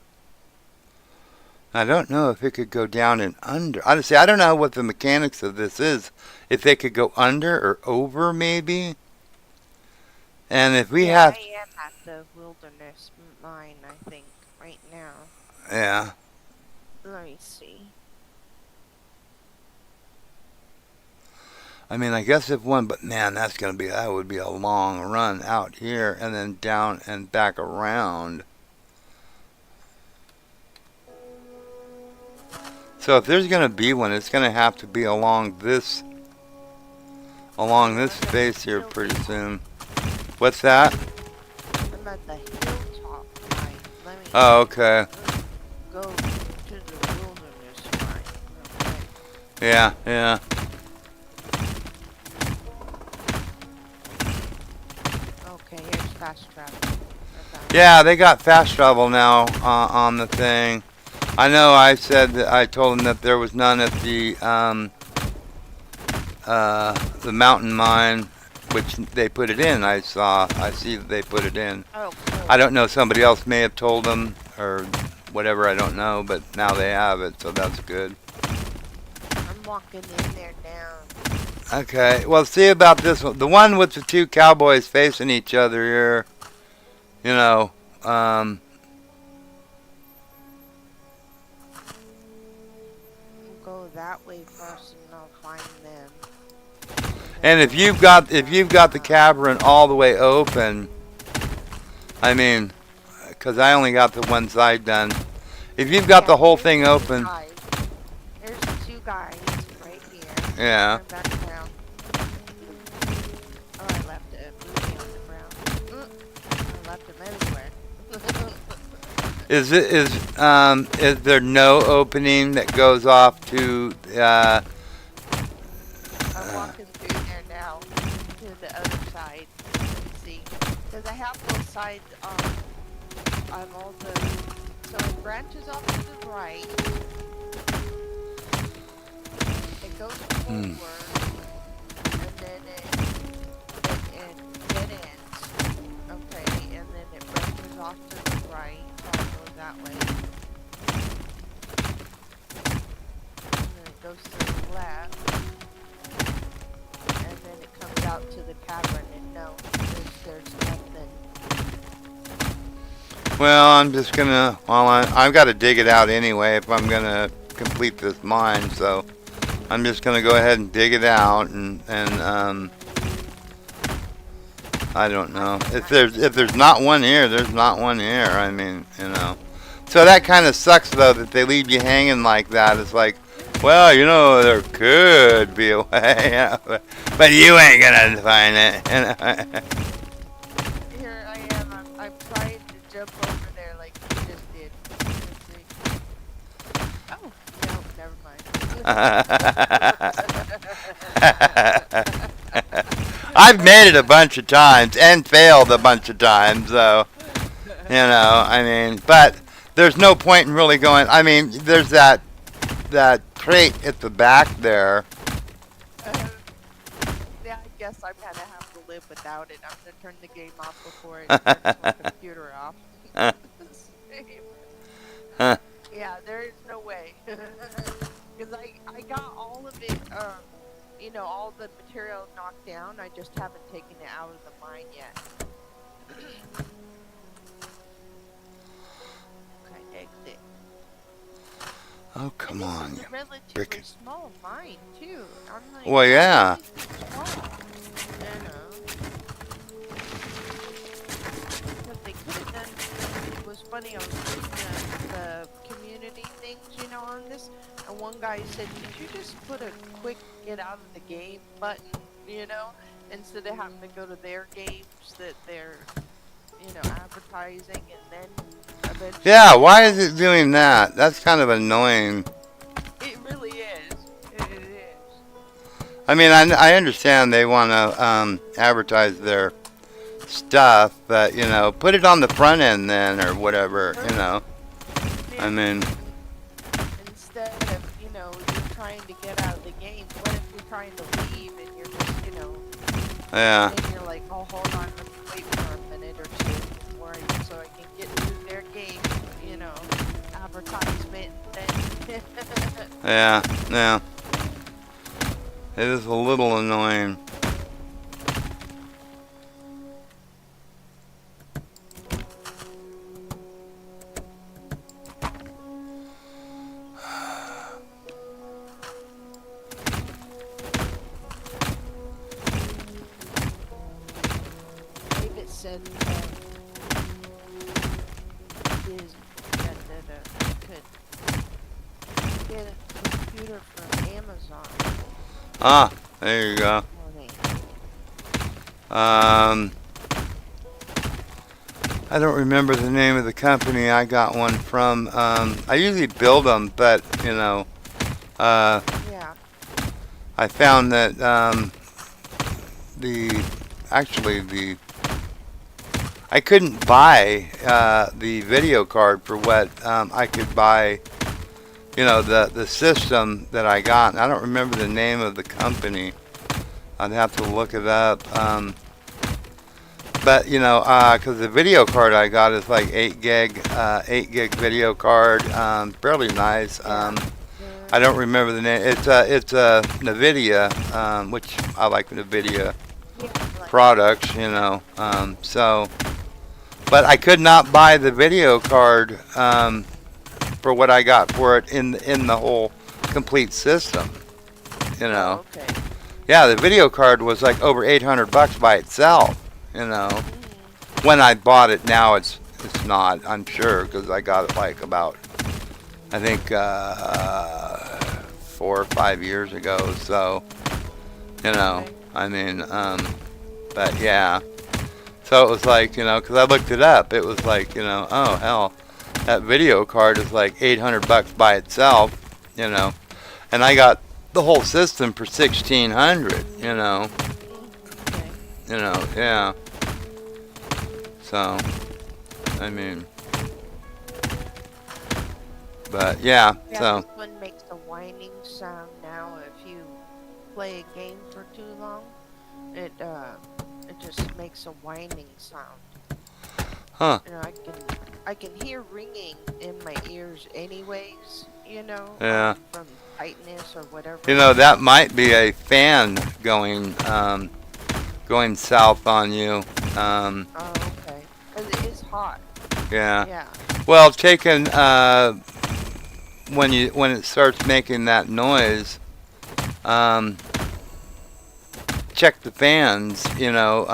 I don't know if it could go down and under. Honestly, I don't know what the mechanics of this is. If they could go under or over, maybe. And if we have... I am at the wilderness mine, I think, right now. Yeah. Let me see. I mean, I guess if one, but man, that would be a long run out here and then down and back around. So if there's gonna be one, it's gonna have to be along this space here pretty soon. What's that? I'm at the hilltop mine. Let me Oh, okay. go to the wilderness mine. Okay. Yeah, yeah. Okay, here's fast travel. I found Yeah, they got fast travel now on the thing. I know I told them that there was none at the mountain mine, which they put it in. I see that they put it in. Oh, cool. I don't know, somebody else may have told them or whatever, I don't know, but now they have it, so that's good. I'm walking in there now. Okay, well, see about this one. The one with the two cowboys facing each other here, you know, I'll go that way first and I'll find them. and if you've got the cavern all the way open, I mean, because I only got the one side done. If you've got the whole thing open, There's two guys right here. yeah. Turn back around. Oh, I left a booty on the ground. I left him everywhere. Is there no opening that goes off to I'm walking through there now to the other side. Let's see, because I have both sides on all the. So it branches off to the right. It goes forward, and then it dead ends. Okay, and then it branches off to the right. So I'll go that way. And then it goes to the left. And then it comes out to the cavern, and no, there's nothing. Well, I'm just gonna. Well, I've got to dig it out anyway if I'm gonna complete this mine. So I'm just gonna go ahead and dig it out, and I don't know if there's not one here. There's not one here. I mean, you know. So that kind of sucks though that they leave you hanging like that. It's like, well, you know, there could be a way, but you ain't gonna find it. Here I am. I'm trying to jump over there like you just did. Let's see. Oh, no, never mind. I've made it a bunch of times and failed a bunch of times, so you know, I mean, but there's no point in really going. I mean, there's that crate at the back there. Yeah, I guess I'm gonna have to live without it. I'm gonna turn the game off before it turns my computer off. Huh. Yeah, there is no way. Because I got all of it, you know, all the material knocked down. I just haven't taken it out of the mine yet. Okay, exit. Oh, come on, This is you a relatively brick. small mine, too. I'm like, Well, yeah. really small. You know. What they could have done, it was funny, I was reading the community things, you know, on this, and one guy said, could you just put a quick get out of the game button, you know, instead of having to go to their games that they're, you know, advertising, and then eventually... Yeah, why is it doing that? That's kind of annoying. It really is. It is. I mean, I understand they want to advertise their stuff, but you know, put it on the front end then, or whatever. You know, I mean, instead of, you know, you're trying to get out of the game, what if you're trying to leave and you're just, you know, yeah, and you're like, oh, hold on, let me wait for a minute or two, or so I can get through their game, you know, advertisement, then... yeah, yeah. It is a little annoying. said his that could get a computer from Amazon. Ah, there you go. Morning. I don't remember the name of the company I got one from. I usually build them, but you know, Yeah. I found that the actually the I couldn't buy the video card for what I could buy. You know, the system that I got. I don't remember the name of the company. I'd have to look it up. But you know, because the video card I got is like 8 gig video card, fairly nice. I don't remember the name. It's a Nvidia, which I like Nvidia products. You know, so. But I could not buy the video card for what I got for it in the whole complete system. You know. Oh, okay. Yeah, the video card was like over $800 by itself. You know. When I bought it, now it's not. I'm sure because I got it like about I think 4 or 5 years ago. So you know, Okay. I mean, but yeah. So it was like, you know, because I looked it up. It was like, you know, oh hell, that video card is like $800 by itself. You know, and I got the whole system for $1,600. You know. Okay. You know, yeah. So, I mean, but yeah, Yeah, so, this one makes a whining sound now. If you play a game for too long, it just makes a whining sound. huh, You know, I can hear ringing in my ears anyways. You know, yeah. from tightness or whatever. You know, that might be a fan going south on you. Oh, okay. 'Cause it is hot. Yeah. Yeah. Well, taking when it starts making that noise, check the fans. You know,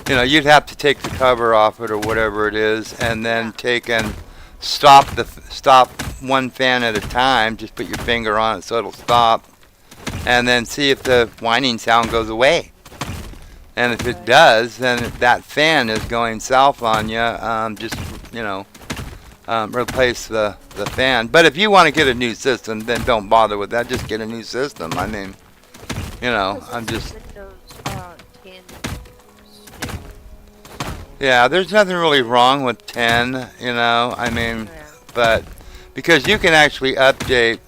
you'd have to take the cover off it or whatever it is, and then Yeah. take and stop one fan at a time. Just put your finger on it so it'll stop, and then see if the whining sound goes away. And if it Okay. does, then that fan is going south on you. Just you know, replace the fan. But if you want to get a new system, then don't bother with that. Just get a new system. I mean, you know, 'Cause I'm it's a just. Windows 10 still. Yeah, there's nothing really wrong with 10, you know, I mean, Yeah. but because you can actually update,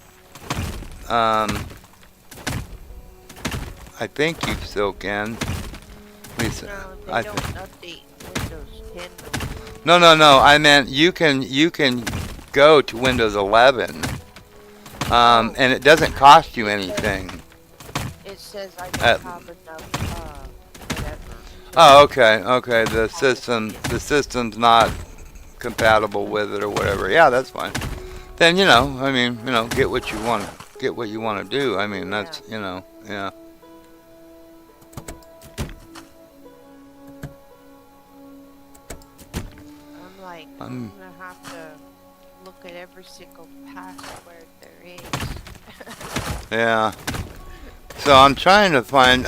I think you still can. At least, No, they I don't update Windows 10. no, I meant you can go to Windows 11, and it doesn't cost you anything. It says I Uh, don't have enough, whatever. Oh, okay, the system's not compatible with it or whatever. Yeah, that's fine. Then, you know, I mean, you know, get what you want to do. I mean, that's, you know, yeah. I'm like, I'm- I'm gonna have to look at every single password there is. Yeah. So I'm trying to find.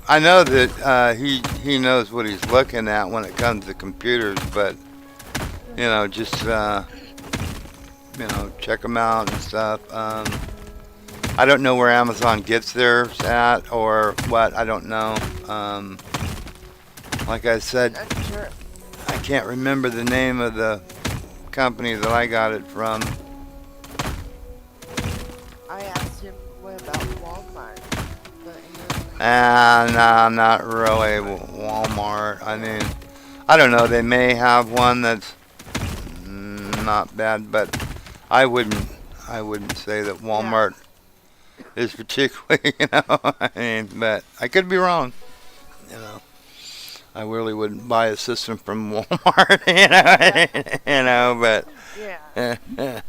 I know that he knows what he's looking at when it comes to computers, but you know, just you know, check them out and stuff. I don't know where Amazon gets theirs at or what. I don't know. Like I said, Not sure. I can't remember the name of the company that I got it from. I asked him what about Walmart, but No, not really Walmart. I mean, I don't know. They may have one that's not bad, but I wouldn't say that Walmart is particularly, you know. I mean, but I could be wrong. You know, I really wouldn't buy a system from Walmart. You know, but. yeah.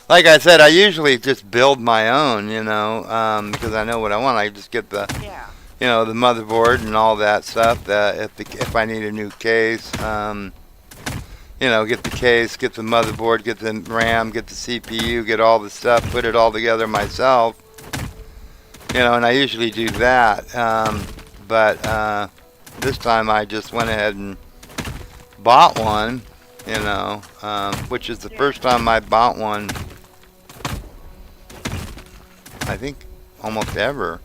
Like I said, I usually just build my own, you know, because I know what I want. I just get the, Yeah. the motherboard and all that stuff. If I need a new case, get the case, get the motherboard, get the RAM, get the CPU, get all the stuff, put it all together myself. And I usually do that. But this time I just went ahead and bought one. Which is the Yeah. first time I bought one. I think almost ever.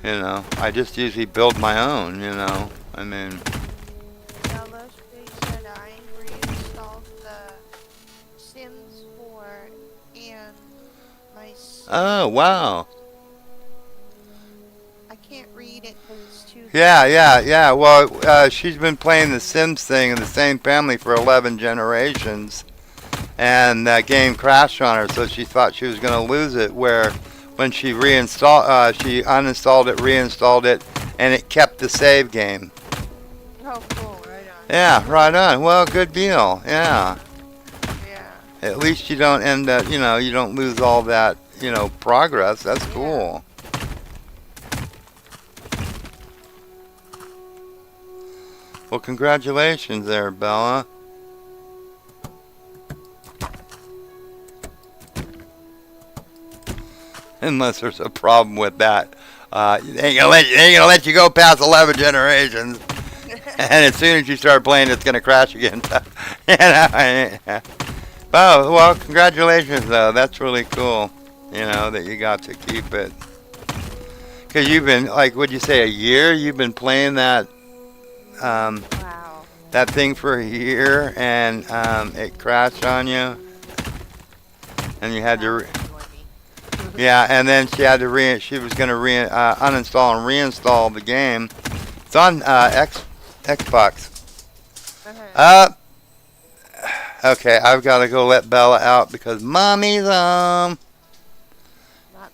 I just usually build my own. I mean. Bella Street said I reinstalled the Sims 4 and my Sims. Oh wow. I can't read it because it's too. Yeah. Well, she's been playing the Sims thing in the same family for 11 generations, and that game crashed on her, so she thought she was going to lose it. Where when she she uninstalled it, reinstalled it, and it kept the save game. Oh, cool. Right on. Yeah, right on. Well, good deal. Yeah. Yeah. At least you don't end up, you don't lose all that, progress. That's Yeah. cool. Well, congratulations there, Bella. Unless there's a problem with that. They ain't gonna let you go past 11 generations. And as soon as you start playing, it's gonna crash again. Oh, well, congratulations, though. That's really cool, that you got to keep it. Because you've been, like, what'd you say, a year? You've been playing Wow. that thing for a year, and it crashed on you, and you had to, yeah, and then she had to she was going to uninstall and reinstall the game. It's on Xbox. Okay, I've got to go let Bella out because mommy's Not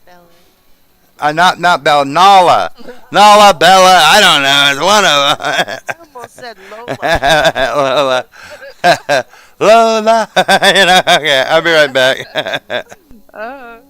Bella. not Bella, Nala, Bella. I don't know. It's one of them. I almost said Lola. Lola. Lola. Okay, I'll be right back. uh,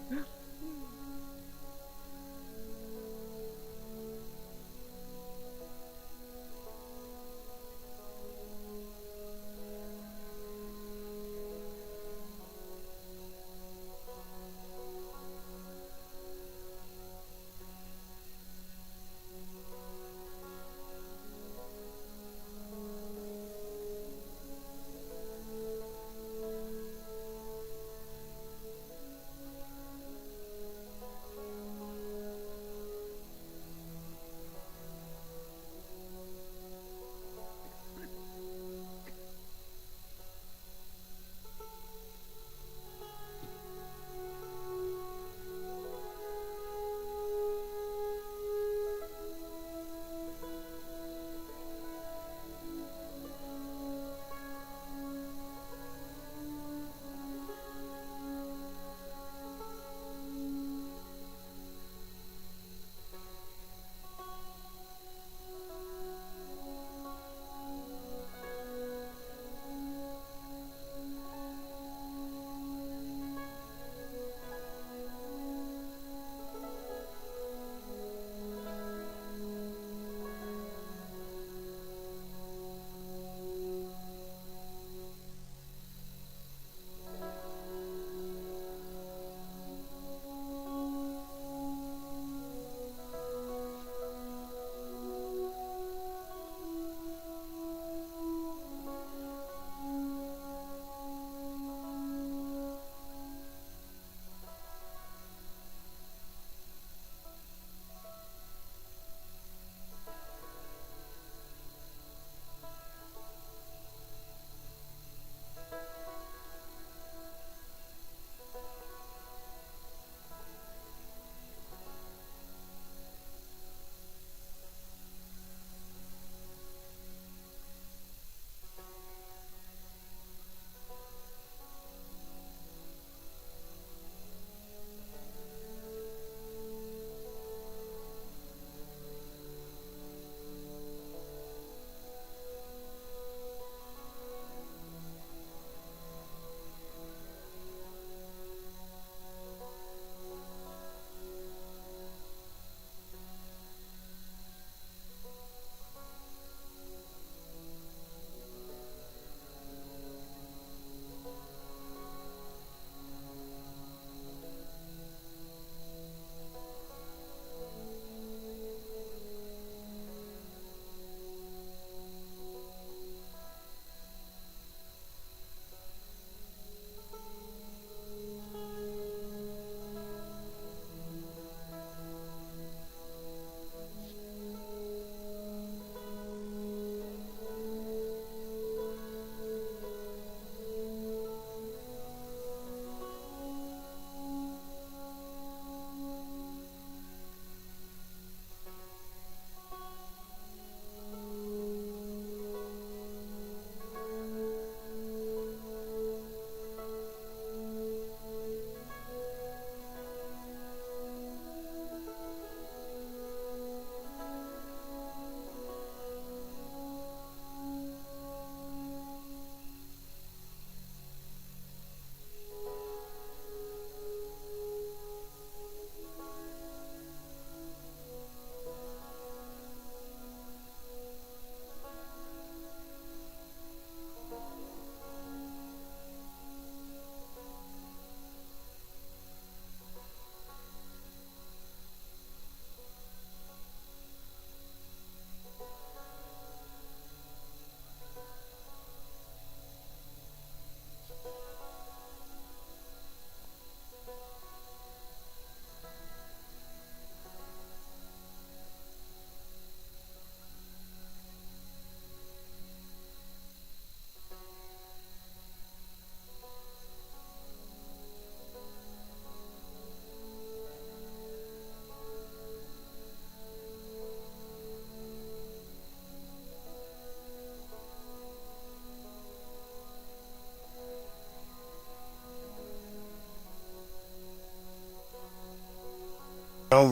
All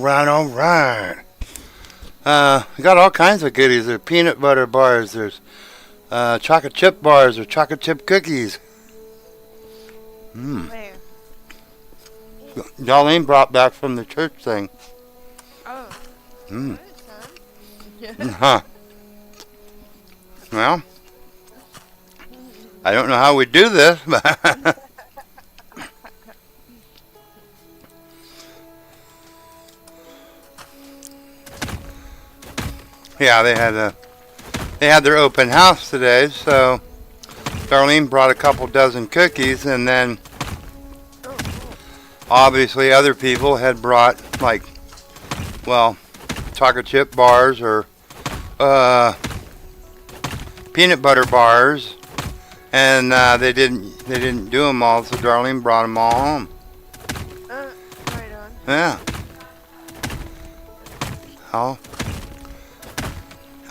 right. We got all kinds of goodies. There's peanut butter bars. There's chocolate chip bars or chocolate chip cookies. Where? Darlene brought back from the church thing. Oh. Mm. Good, son. Huh. Well, I don't know how we do this, but yeah, they had their open house today, so Darlene brought a couple dozen cookies, and then Oh, cool. obviously other people had brought chocolate chip bars or peanut butter bars, and they didn't do them all, so Darlene brought them all home. Right on. Yeah.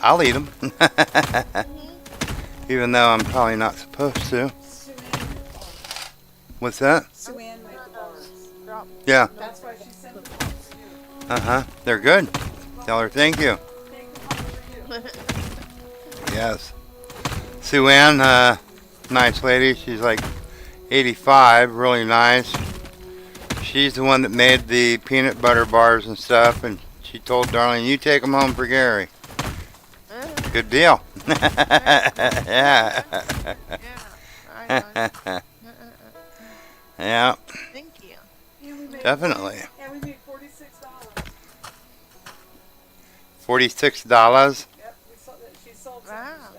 I'll eat them, even though I'm probably not supposed to. What's that? Sue Ann made the bars. Drop. Yeah. That's why she sent the bars to you. They're good. Tell her thank you. Take them home for you. Yes. Sue Ann, nice lady. She's like 85, really nice. She's the one that made the peanut butter bars and stuff, and she told Darlene, "You take them home for Gary." Good deal. Yeah. Yeah. Right on. Yeah, Thank you. And we made definitely. And we made $46. $46. Yep, she sold some Wow. stuff.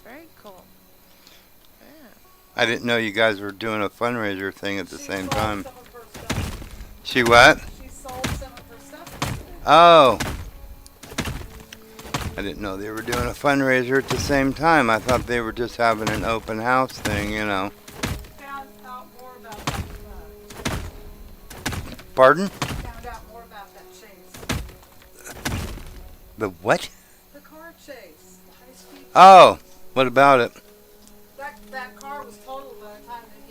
Very cool. Yeah. I didn't know you guys were doing a fundraiser thing at the She same sold time. some of her stuff. She what? She sold some of her stuff. Oh. I didn't know they were doing a fundraiser at the same time. I thought they were just having an open house thing, you know. Found out more about that. Pardon? Found out more about that chase. The what? The car chase. The high-speed. Oh, what about it? That car was totaled by the time that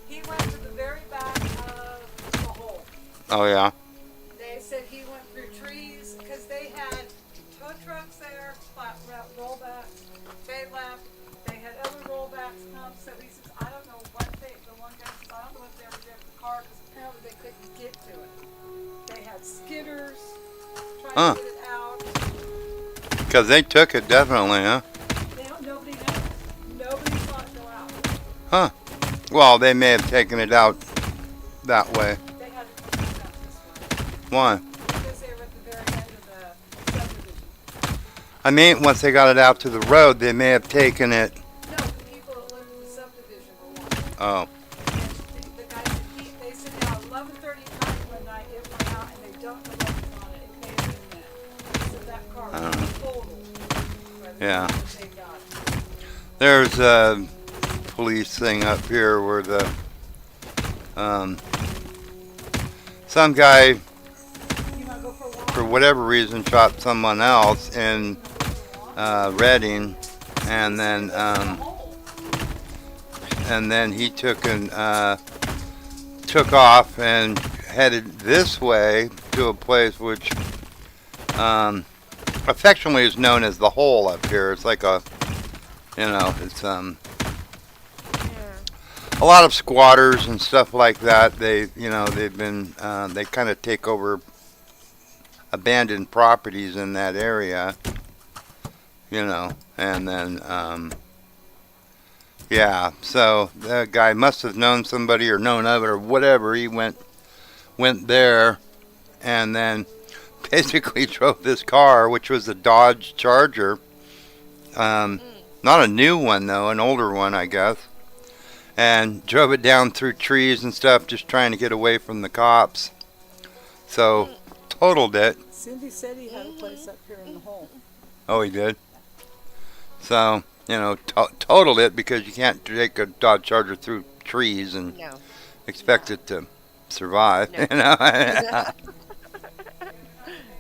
he went to the very back of the hole. Oh, yeah. They said he went through trees because they had tow trucks there, flat rollbacks. They left. They had other rollbacks come. So he says, I don't know what the one guy says, I don't know what they were doing with the car because apparently they couldn't get to it. They had skidders trying to get it out. Because they took it, definitely, huh? Nobody knows. Nobody saw it go out. Huh. Well, they may have taken it out that way. They had to come back out this way Why? because they were at the very end of the subdivision. I mean, once they got it out to the road, they may have taken it. No, the people that lived in the subdivision were wanting. Oh. The guy said they said now 11:39 one night it went out and they don't know what was on it. It may have been that. He said that car was totaled. by the Yeah. time that they got it. There's a police thing up here where some guy, You wanna go for a walk? for whatever reason, shot someone else in Reading, and then he took off and headed this way to a place which affectionately is known as the Hole up here. It's like it's Yeah. a lot of squatters and stuff like that. They've been they kind of take over abandoned properties in that area, and then yeah, so the guy must have known somebody or known of it or whatever. He went there and then basically drove this car, which was a Dodge Charger, not a new one though, an older one, I guess, and drove it down through trees and stuff, just trying to get away from the cops. So totaled it. Cindy said he had a place up here in the hole. Oh, he did. So totaled it because you can't take a Dodge Charger through trees and No. expect it to survive. No.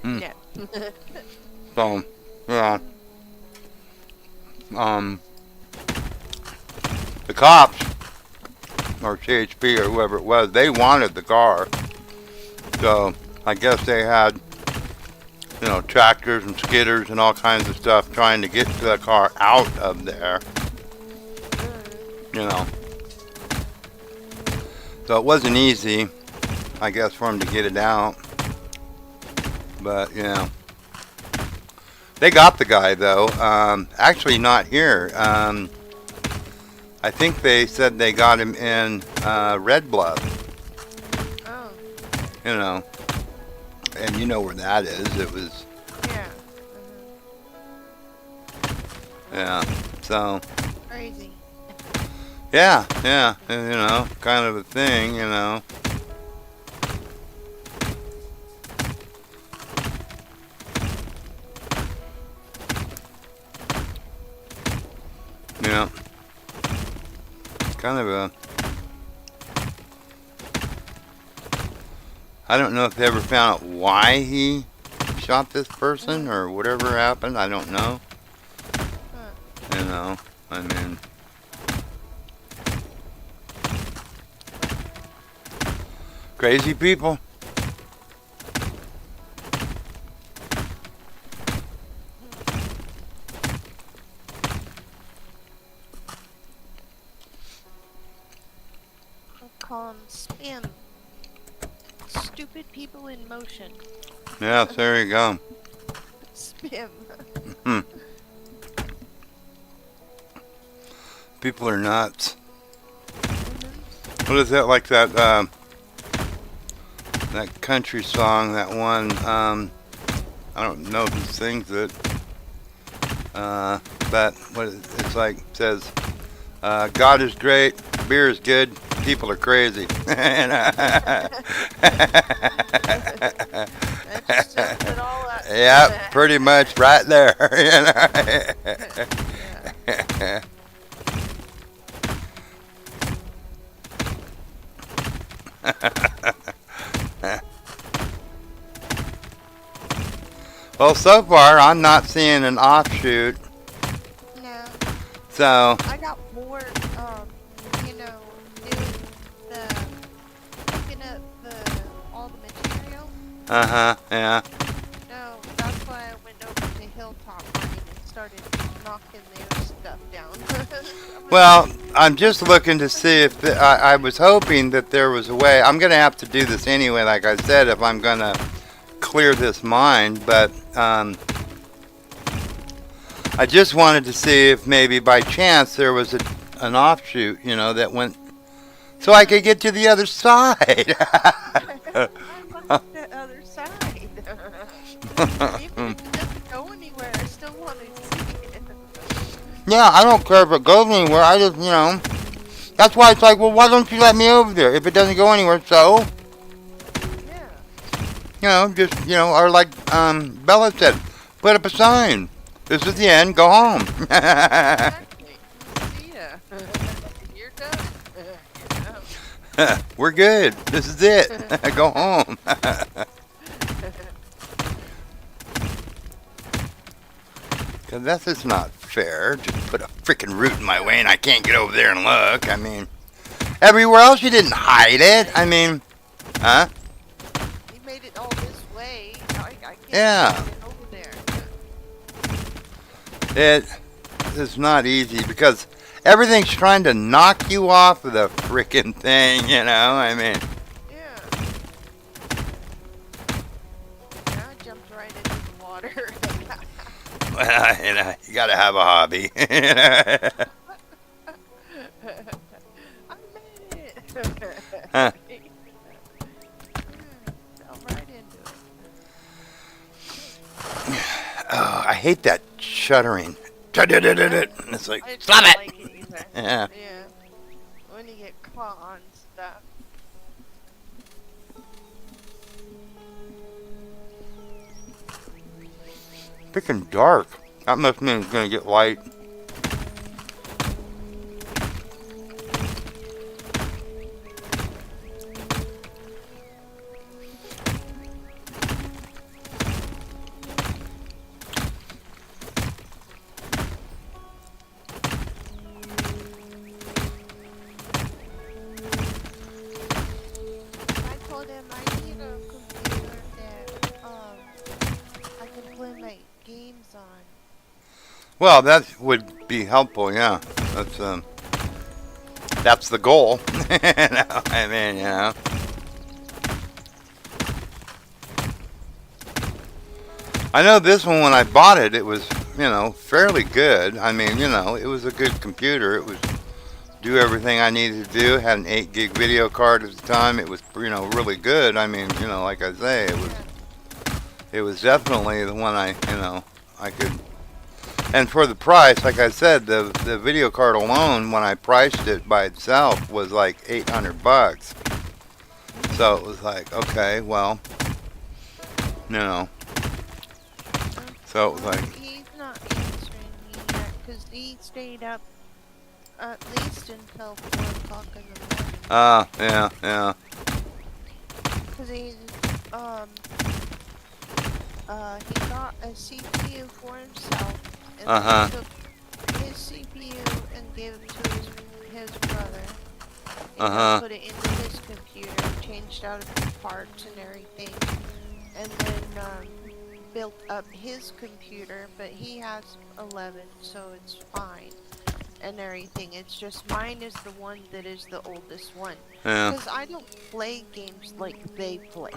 Yeah. So, yeah. The cops, or CHP or whoever it was, they wanted the car. So, I guess they had, tractors and skidders and all kinds of stuff trying to get the car out of there. You know. So it wasn't easy, I guess, for them to get it out. But, they got the guy, though. Actually, not here. I think they said they got him in Red Bluff. Oh. And you know where that is. It was, Yeah. yeah. So, Crazy. yeah, kind of a thing, Yeah. Kind of a... I don't know if they ever found out why he shot this person or whatever happened. I don't know. I mean... Crazy people. Call them spam. Stupid people in motion. Yeah, there you go. Spam. People are nuts. What is that, like that that country song, that one, I don't know who sings it, but it's like, it says, God is great, beer is good, people are crazy. That just sums it all up. Yep, pretty much right there. Yeah. Well, so far, I'm not seeing an offshoot, No, so, I got bored, doing the, picking up all the material. yeah. No, that's why I went over to Hilltop Mining and started knocking their stuff down. Well, I'm just looking to see if I was hoping that there was a way. I'm going to have to do this anyway, like I said, if I'm going to clear this mine. But I just wanted to see if maybe by chance there was an offshoot, that went so I could get to the other side. I like the other side. Even if it doesn't go anywhere, I still want to see it. Yeah, I don't care if it goes anywhere. I just, that's why it's like, well, why don't you let me over there if it doesn't go anywhere? So, Yeah. just, or like Bella said, put up a sign. This is the end. Go home. Exactly. See ya. You're done. You're done. We're good. This is it. Go home. Because that's just not fair. Just put a freaking root in my way and I can't get over there and look. I mean, everywhere else you didn't hide it. I mean, huh? You made it all this way. I can't Yeah. get it over there. It is not easy because everything's trying to knock you off of the freaking thing, I mean, Yeah. Yeah, I jumped right into the water. you gotta have a hobby. I made it. Huh. Fell right into it. Oh, I hate that shuddering. It's like, I stop don't it! like it either. Yeah. Yeah. When you get caught on stuff. Freaking dark. That must mean it's gonna get light. I told him I need a computer on. Well, that would be helpful. Yeah, that's the goal. I mean, I know this one when I bought it, it was fairly good. I mean, it was a good computer. It was do everything I needed to do. Had an 8 gig video card at the time. It was really good. I mean, like I say, Yeah. it was definitely the one I could. And for the price, like I said, the video card alone, when I priced it by itself, was like $800. So it was like, okay, well, you know. So it was like, He's not answering me yet because he stayed up at least until 4 o'clock in the morning. yeah. Because he got a CPU for himself and Uh-huh. then took his CPU and gave it to his brother. And Uh-huh. put it into his computer, changed out a few parts and everything, and then built up his computer. But he has 11, so it's fine and everything. It's just mine is the one that is the oldest one. Yeah. Because I don't play games like they play.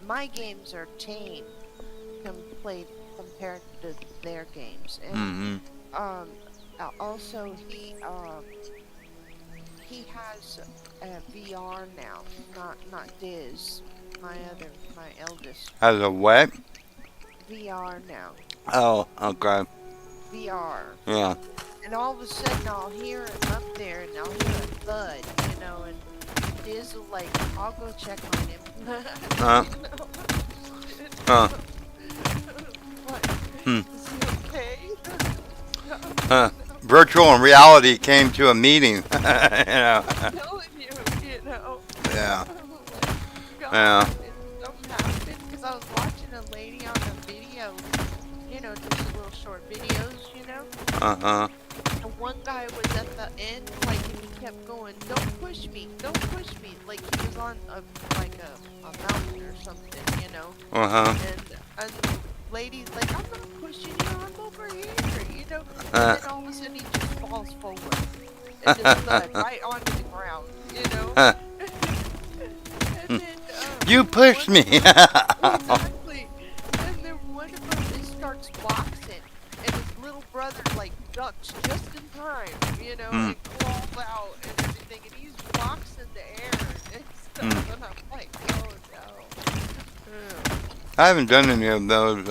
My games are tame played compared to their games. And Mm-hmm. also he has a VR now, not Diz, my eldest Has a what? VR now. Oh, okay. VR. Yeah. And all of a sudden I'll hear him up there and I'll hear a thud, and Diz will I'll go check on him. Huh? Huh. What? Hmm. Is he okay? Huh. Virtual and reality came to a meeting. I'm telling you, Yeah. God, Yeah. it's so happened because I was watching a lady on a video, just little short videos. Uh-huh. And one guy was at the end, and he kept going, don't push me, like he was on a mountain or something. Uh-huh. And the lady's like, I'm not pushing you, I'm over here, and Uh. then all of a sudden he just falls forward and just thud right onto the ground, Huh. and then You pushed me. exactly. And then one of them starts boxing, and his little brother ducks just in time, Hmm. and crawls out and everything, and he's boxing the air and stuff, Hmm. and I'm like, oh no. Ugh. I haven't done any of those.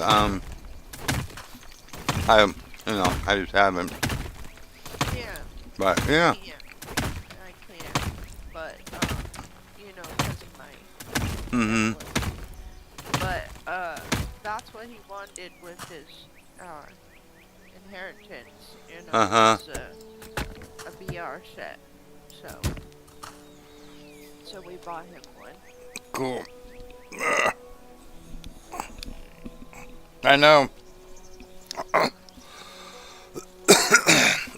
I just haven't. Yeah, But yeah. I can't, but because of my Mm-hmm. but that's what he wanted with his inheritance, Uh-huh. was a VR set. So we bought him one. Cool. I know.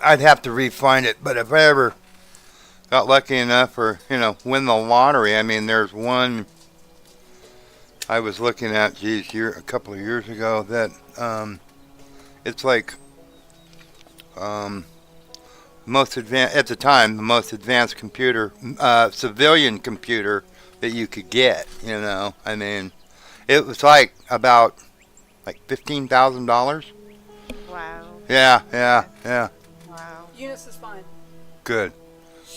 I'd have to re-find it, but if I ever got lucky enough or, win the lottery, I mean, there's one I was looking at, a couple of years ago that, it's most advanced, at the time, the most advanced computer, civilian computer that you could get, I mean, it was about $15,000. Wow. Yeah. Wow. Eunice is fine. Good.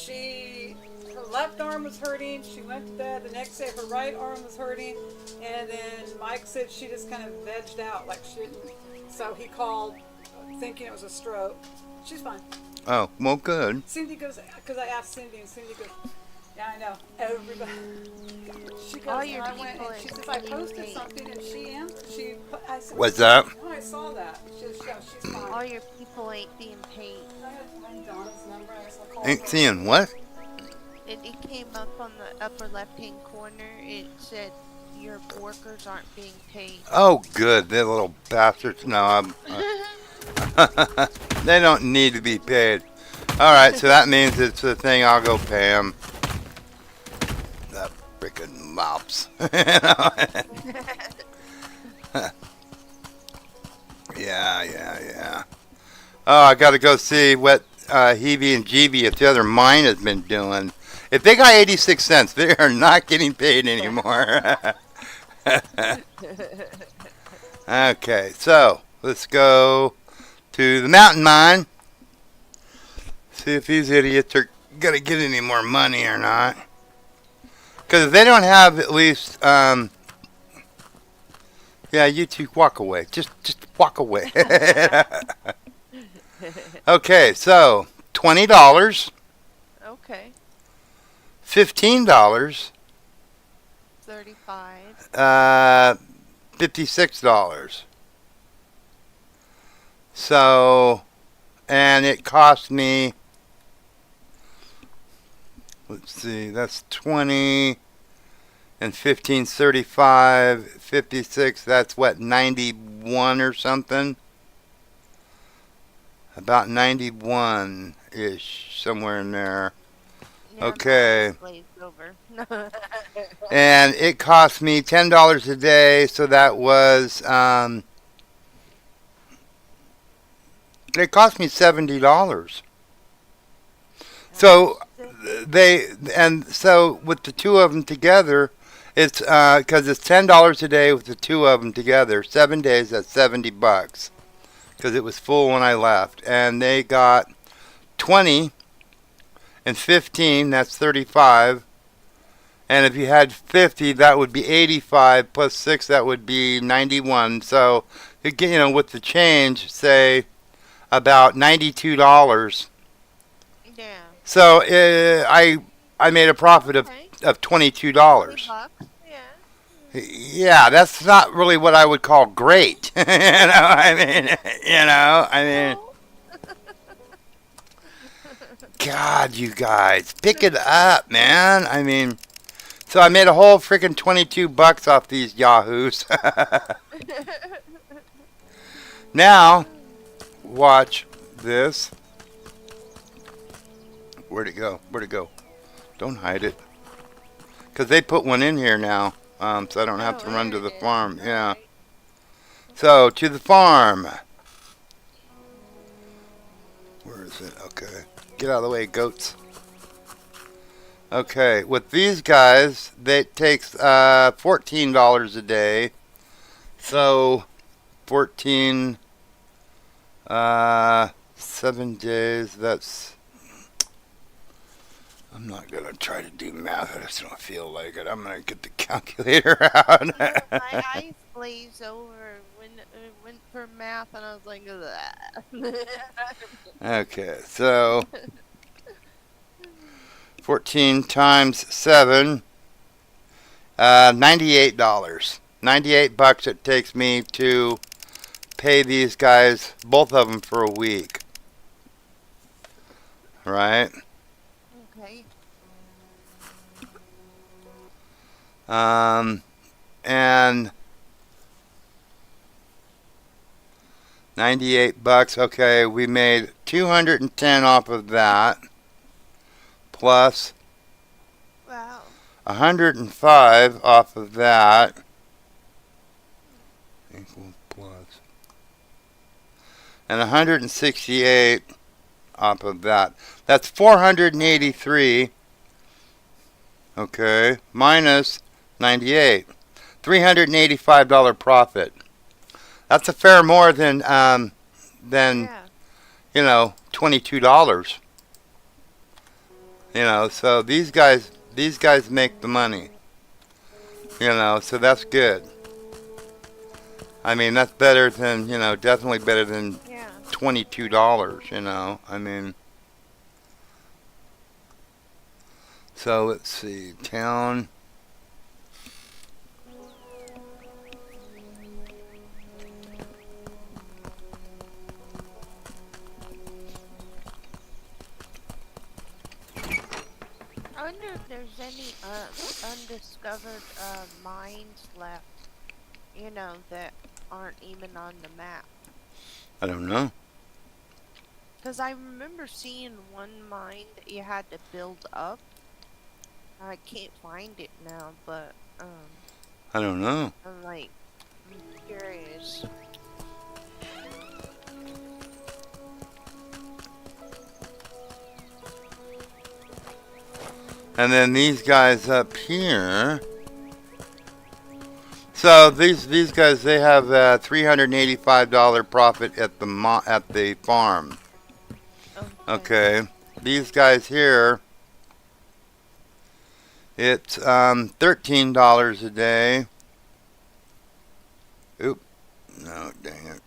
Her left arm was hurting. She went to bed. The next day, her right arm was hurting. And then Mike said she just kind of vegged out, she didn't. So he called, thinking it was a stroke. She's fine. Oh, well, good. Cindy goes, because I asked Cindy, and Cindy goes, yeah, I know. Everybody. She goes, All and your I went, people and she in says, I posted community. something, and she answered. I said, What's up? oh, I saw that. She says, yeah, she's fine. All your people ain't being paid. I had to find Donna's number. I guess I'll call Ain't her. seeing what? It came up on the upper left-hand corner. It said your workers aren't being paid. Oh, good. They're little bastards. No, they don't need to be paid. All right, so that means it's a thing. I'll go pay them. The freaking mops. Yeah. Oh, I got to go see what Hebe and GB at the other mine has been doing. If they got 86 cents, they are not getting paid anymore. Okay, so let's go to the mountain mine. See if these idiots are going to get any more money or not. Because if they don't have at least, yeah, you two walk away. Just walk away. Okay, so $20, Okay. $15, 35. $56. So, and it cost me, let's see, that's 20 and 15, 35, 56, that's what, 91 or something? About 91-ish, somewhere in there. Yeah, Okay. mine glazed over. And it cost me $10 a day, so that was, it cost me $70. So so with the two of them together, it's because it's $10 a day with the two of them together. 7 days, that's $70 because it was full when I left, and they got 20 and 15. That's 35. And if you had 50, that would be 85 plus 6. That would be 91. So with the change, say about $92. Yeah. So I made a profit of Okay. $22. $20. Yeah. Yeah, that's not really what I would call great. I mean, Well, God, you guys, pick it up, man. I mean, so I made a whole freaking $22 off these yahoos. Now, watch this. Where'd it go? Don't hide it. Because they put one in here now, so I don't have to run to the farm. Yeah. Alright. So, to the farm. Where is it? Okay. Get out of the way, goats. Okay, with these guys, it takes $14 a day. So, 14, 7 days, that's... I'm not going to try to do math. I just don't feel like it. I'm going to get the calculator out. My eyes glaze over when it went for math, and I was like, "Ugh." Okay, so 14 times 7, $98. $98 it takes me to pay these guys, both of them, for a week. Right? Okay. And $98. Okay, we made 210 off of that, plus Wow. 105 off of that, equal plus, and 168 off of that. That's 483. Okay, minus 98. $385 profit. That's a fair more than Yeah. $22. So these guys make the money. So that's good. I mean, that's better than, definitely better than Yeah. $22, I mean. So let's see, town. I wonder if there's any undiscovered mines left, that aren't even on the map. I don't know. Because I remember seeing one mine that you had to build up. I can't find it now, but I don't know. I'm curious. And then these guys up here. So these guys, they have a $385 profit at the farm. Okay. These guys here, it's $13 a day. Oop. No, dang it.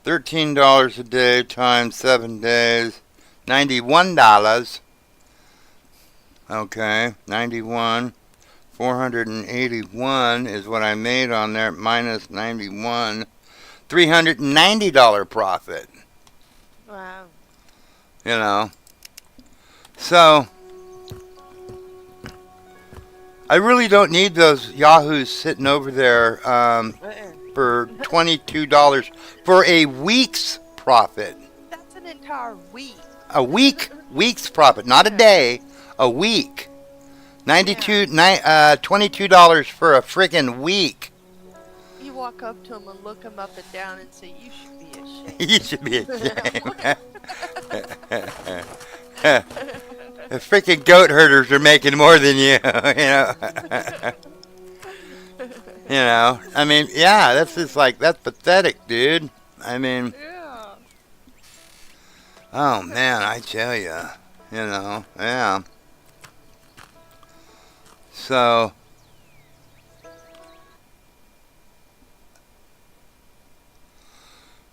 $13 a day times 7 days. $91. Okay, 91. 481 is what I made on there, minus 91. $390 profit. Wow. You know. So, I really don't need those yahoos sitting over there for $22 for a week's profit. That's an entire week. A week's profit, not a day, a week. $22 for a freaking week. You walk up to him and look him up and down and say, "You should be ashamed." You should be ashamed. The freaking goat herders are making more than you, you know. You know, I mean, yeah, that's just like, that's pathetic, dude. I mean, Yeah. oh man, I tell you, you know, yeah. So,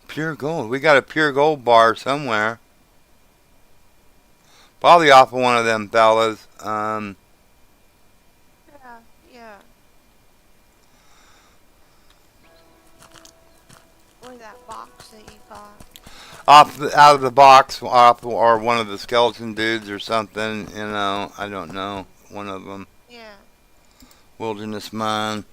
pure gold. We got a pure gold bar somewhere. Probably off of one of them fellas. Yeah. Or that box that you got. Out of the box, or one of the skeleton dudes or something. You know, I don't know. One of them. Yeah. Wilderness mine.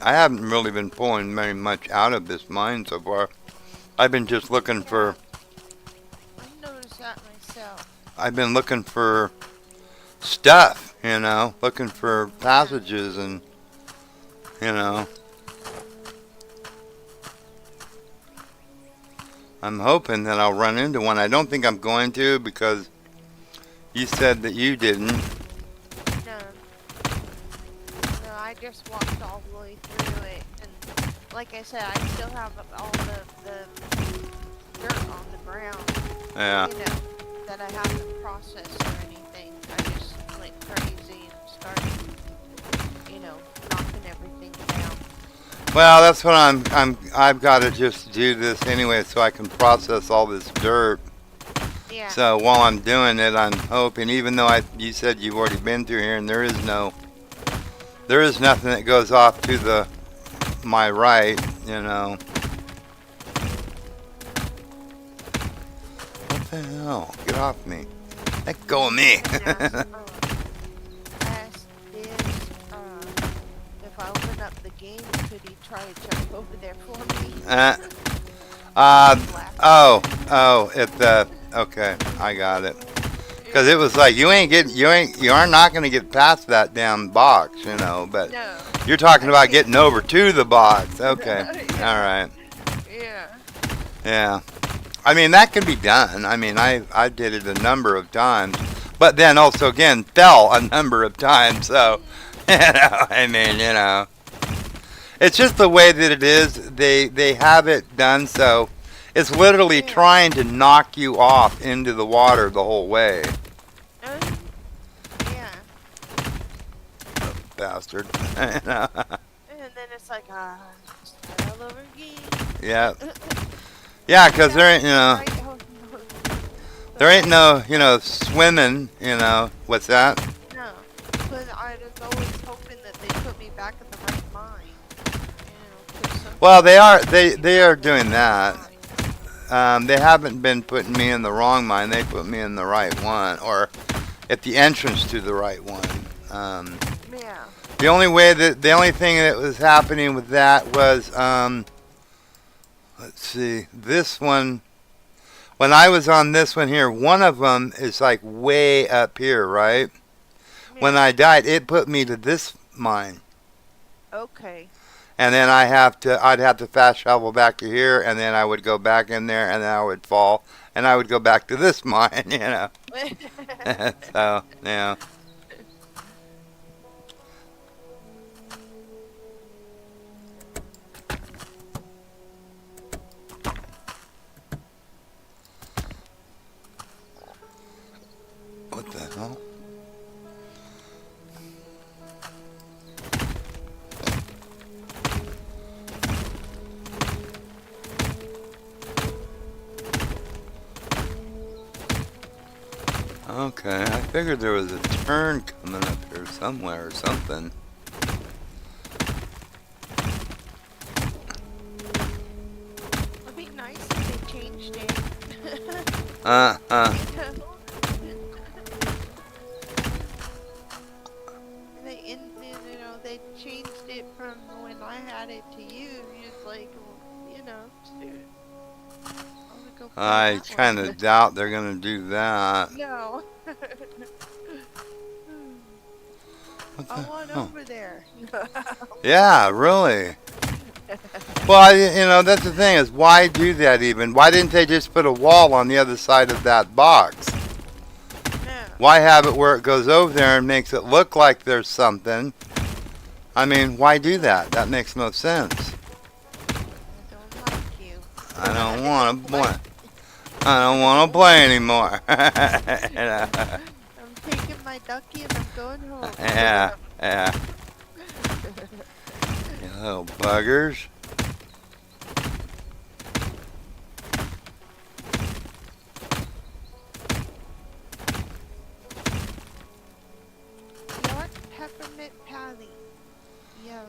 I haven't really been pulling very much out of this mine so far. I've been just looking for. I noticed that myself. I've been looking for stuff, you know, looking for passages and, you know. I'm hoping that I'll run into one. I don't think I'm going to because you said that you didn't. No. No, I just walked all the way through it. And like I said, I still have all the dirt on the ground. Yeah. You know, that I haven't processed or anything. I just went crazy and started, you know, knocking everything down. Well, that's what I've got to just do this anyway so I can process all this dirt. Yeah. So while I'm doing it, I'm hoping, even though you said you've already been through here and there is nothing that goes off to my right, you know. What the hell? Get off me. Let go of me. Ask is, if I open up the game, could he try to jump over there for me? Okay, I got it. Because it was like, you are not going to get past that damn box, you know, but No. you're talking about getting over to the box. Okay, all right. Yeah. Yeah. I mean, that can be done. I mean, I did it a number of times, but then also, again, fell a number of times, so, you know, I mean, you know. It's just the way that it is. They have it done so it's literally trying to knock you off into the water the whole way. Yeah. Bastard. And then it's like, start all over again. Yeah. Yeah, because there ain't, there ain't no, swimming, what's that? No, but I was always hoping that they put me back in the right mind. Well, they are doing that. They haven't been putting me in the wrong mine. They put me in the right one, or at the entrance to the right one. Yeah. The only thing that was happening with that was, let's see. This one, when I was on this one here, one of them is like way up here, right? When Yeah. I died, it put me to this mine. Okay. And then I'd have to fast travel back to here, and then I would go back in there, and then I would fall, and I would go back to this mine, you know. So, yeah. What the hell? Okay, I figured there was a turn coming up here somewhere or something. It'd be nice if they changed it. Uh-uh. They changed it from when I had it to you. It's like, well, dude. I'm gonna go play I that kind one. of doubt they're going to do that. No. What I the? want Oh. over there. Yeah, really. Well, that's the thing is, why do that even? Why didn't they just put a wall on the other side of that box? Yeah. Why have it where it goes over there and makes it look like there's something? I mean, why do that? That makes no sense. I don't like you. I don't want to play. I don't want to play anymore. You know? I'm taking my ducky and I'm going home. Yeah, yeah. You little buggers. York peppermint patty. Yum.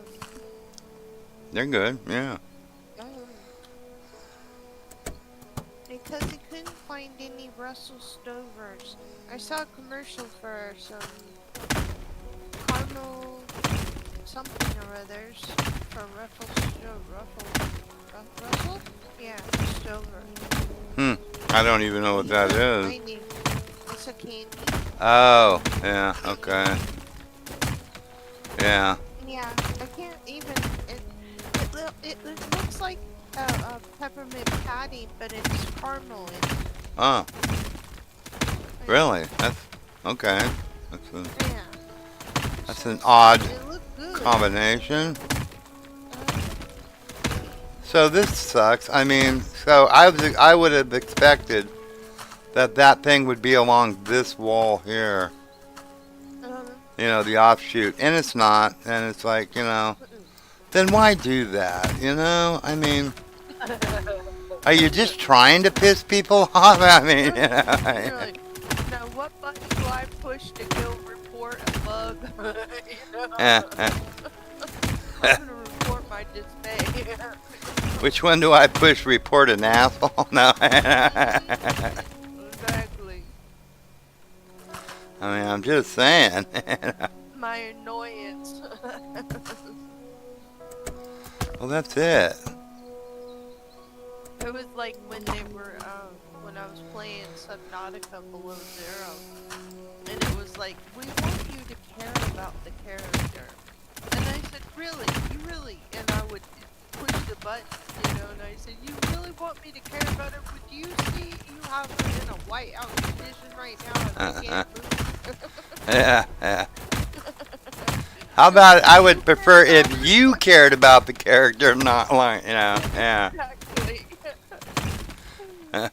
They're good, yeah. Because I couldn't find any Russell Stovers. I saw a commercial for some caramel something or others for Russell? Yeah, Stover. I don't even know what that is. I need. It's a candy. Oh, yeah, okay. Yeah. Yeah, I can't even. It looks like a peppermint patty, but it's caramel in it. Oh, really? That's okay. Yeah. That's an odd It looked good. combination. So this sucks. I mean, so I would have expected that thing would be along this wall here. The offshoot, and it's not. And it's like, then why do that? I mean, are you just trying to piss people off? I mean, Really? Now, what button do I push to go report a bug? I'm gonna report my dismay. Which one do I push? Report an asshole? No. Exactly. I mean, I'm just saying. My annoyance. Well, that's it. It was like when when I was playing Subnautica Below Zero, and it was like, we want you to care about the character. And I said, really? You really? And I would push the button, and I said, you really want me to care about her? Would you see you have her in a whiteout condition right now and I can't move? Yeah. How about I would prefer if you cared about the character, not like, yeah. Exactly. They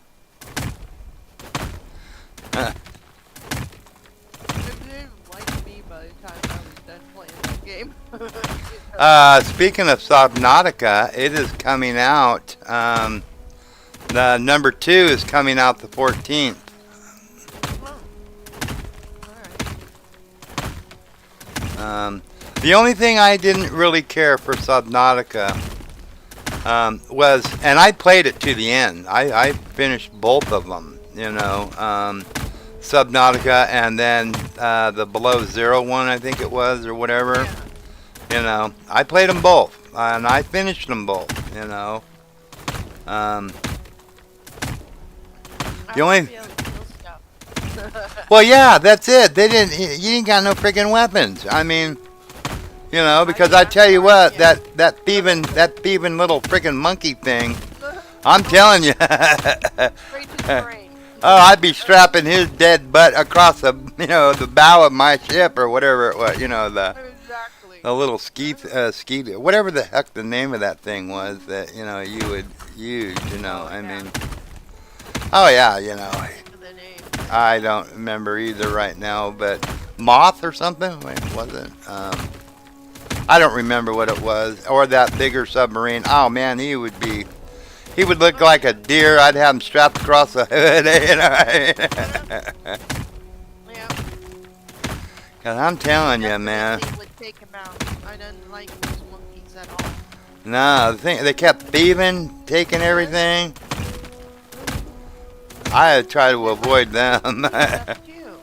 didn't like me by the time I was done playing that game. Speaking of Subnautica, it is coming out. The number 2 is coming out the 14th. Alright. The only thing I didn't really care for Subnautica was, and I played it to the end. I finished both of them, Subnautica and then the Below Zero one, I think it was, or whatever. Yeah. I played them both, and I finished them both, Um, I The only- won't be able to kill stuff. well, yeah, that's it. They didn't. You ain't got no freaking weapons. I mean, you know, because I tell you what, that thieving little freaking monkey thing. I'm telling you. Straight to the brain. Oh, I'd be strapping his dead butt across the bow of my ship or whatever it was. Exactly. A little ski, whatever the heck the name of that thing was that you would use. I mean, oh yeah, The name. I don't remember either right now, but moth or something. Wait, was it? I don't remember what it was, or that bigger submarine. Oh man, he would look like a deer. I'd have him strapped across the hood. Yeah. Cause I'm telling you, man. Definitely would take him out. I didn't like those monkeys at all. No, the thing they kept thieving, taking everything. I try to avoid them. That's you.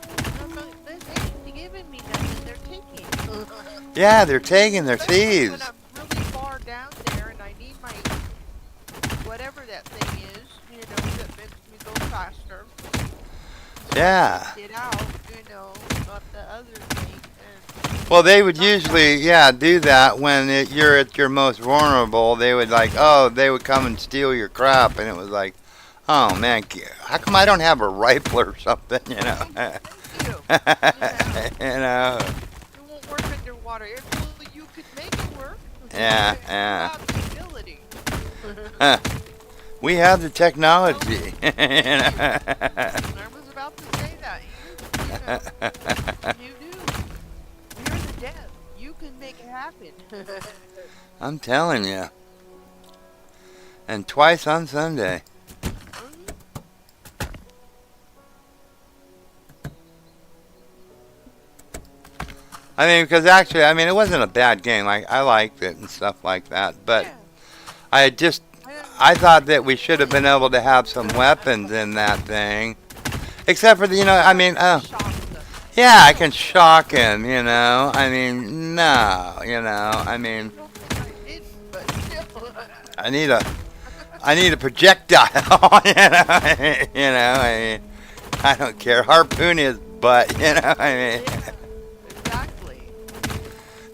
They ain't giving me nothing. They're taking. Yeah, they're taking their Especially thieves. when I'm really far down there and I need my whatever that thing is, that makes me go faster. Yeah. Get out, not the other thing. And Well, they would usually, do that when you're at your most vulnerable. They would they would come and steal your crap, and it was like, oh man, how come I don't have a rifle or something? you. You know. It won't work underwater. Well, you could make it work. Yeah, You yeah. have the ability. We have the technology. I was about to say that. You do. You're the dev. You can make it happen. I'm telling you. And twice on Sunday. I mean, because actually, it wasn't a bad game. I liked it and stuff like that. But Yeah. I thought that we should have been able to have some weapons in that thing. Except for Shock them. yeah, I can shock him, no, I didn't, but still. I need a projectile, I don't care. Harpoon his butt, Exactly.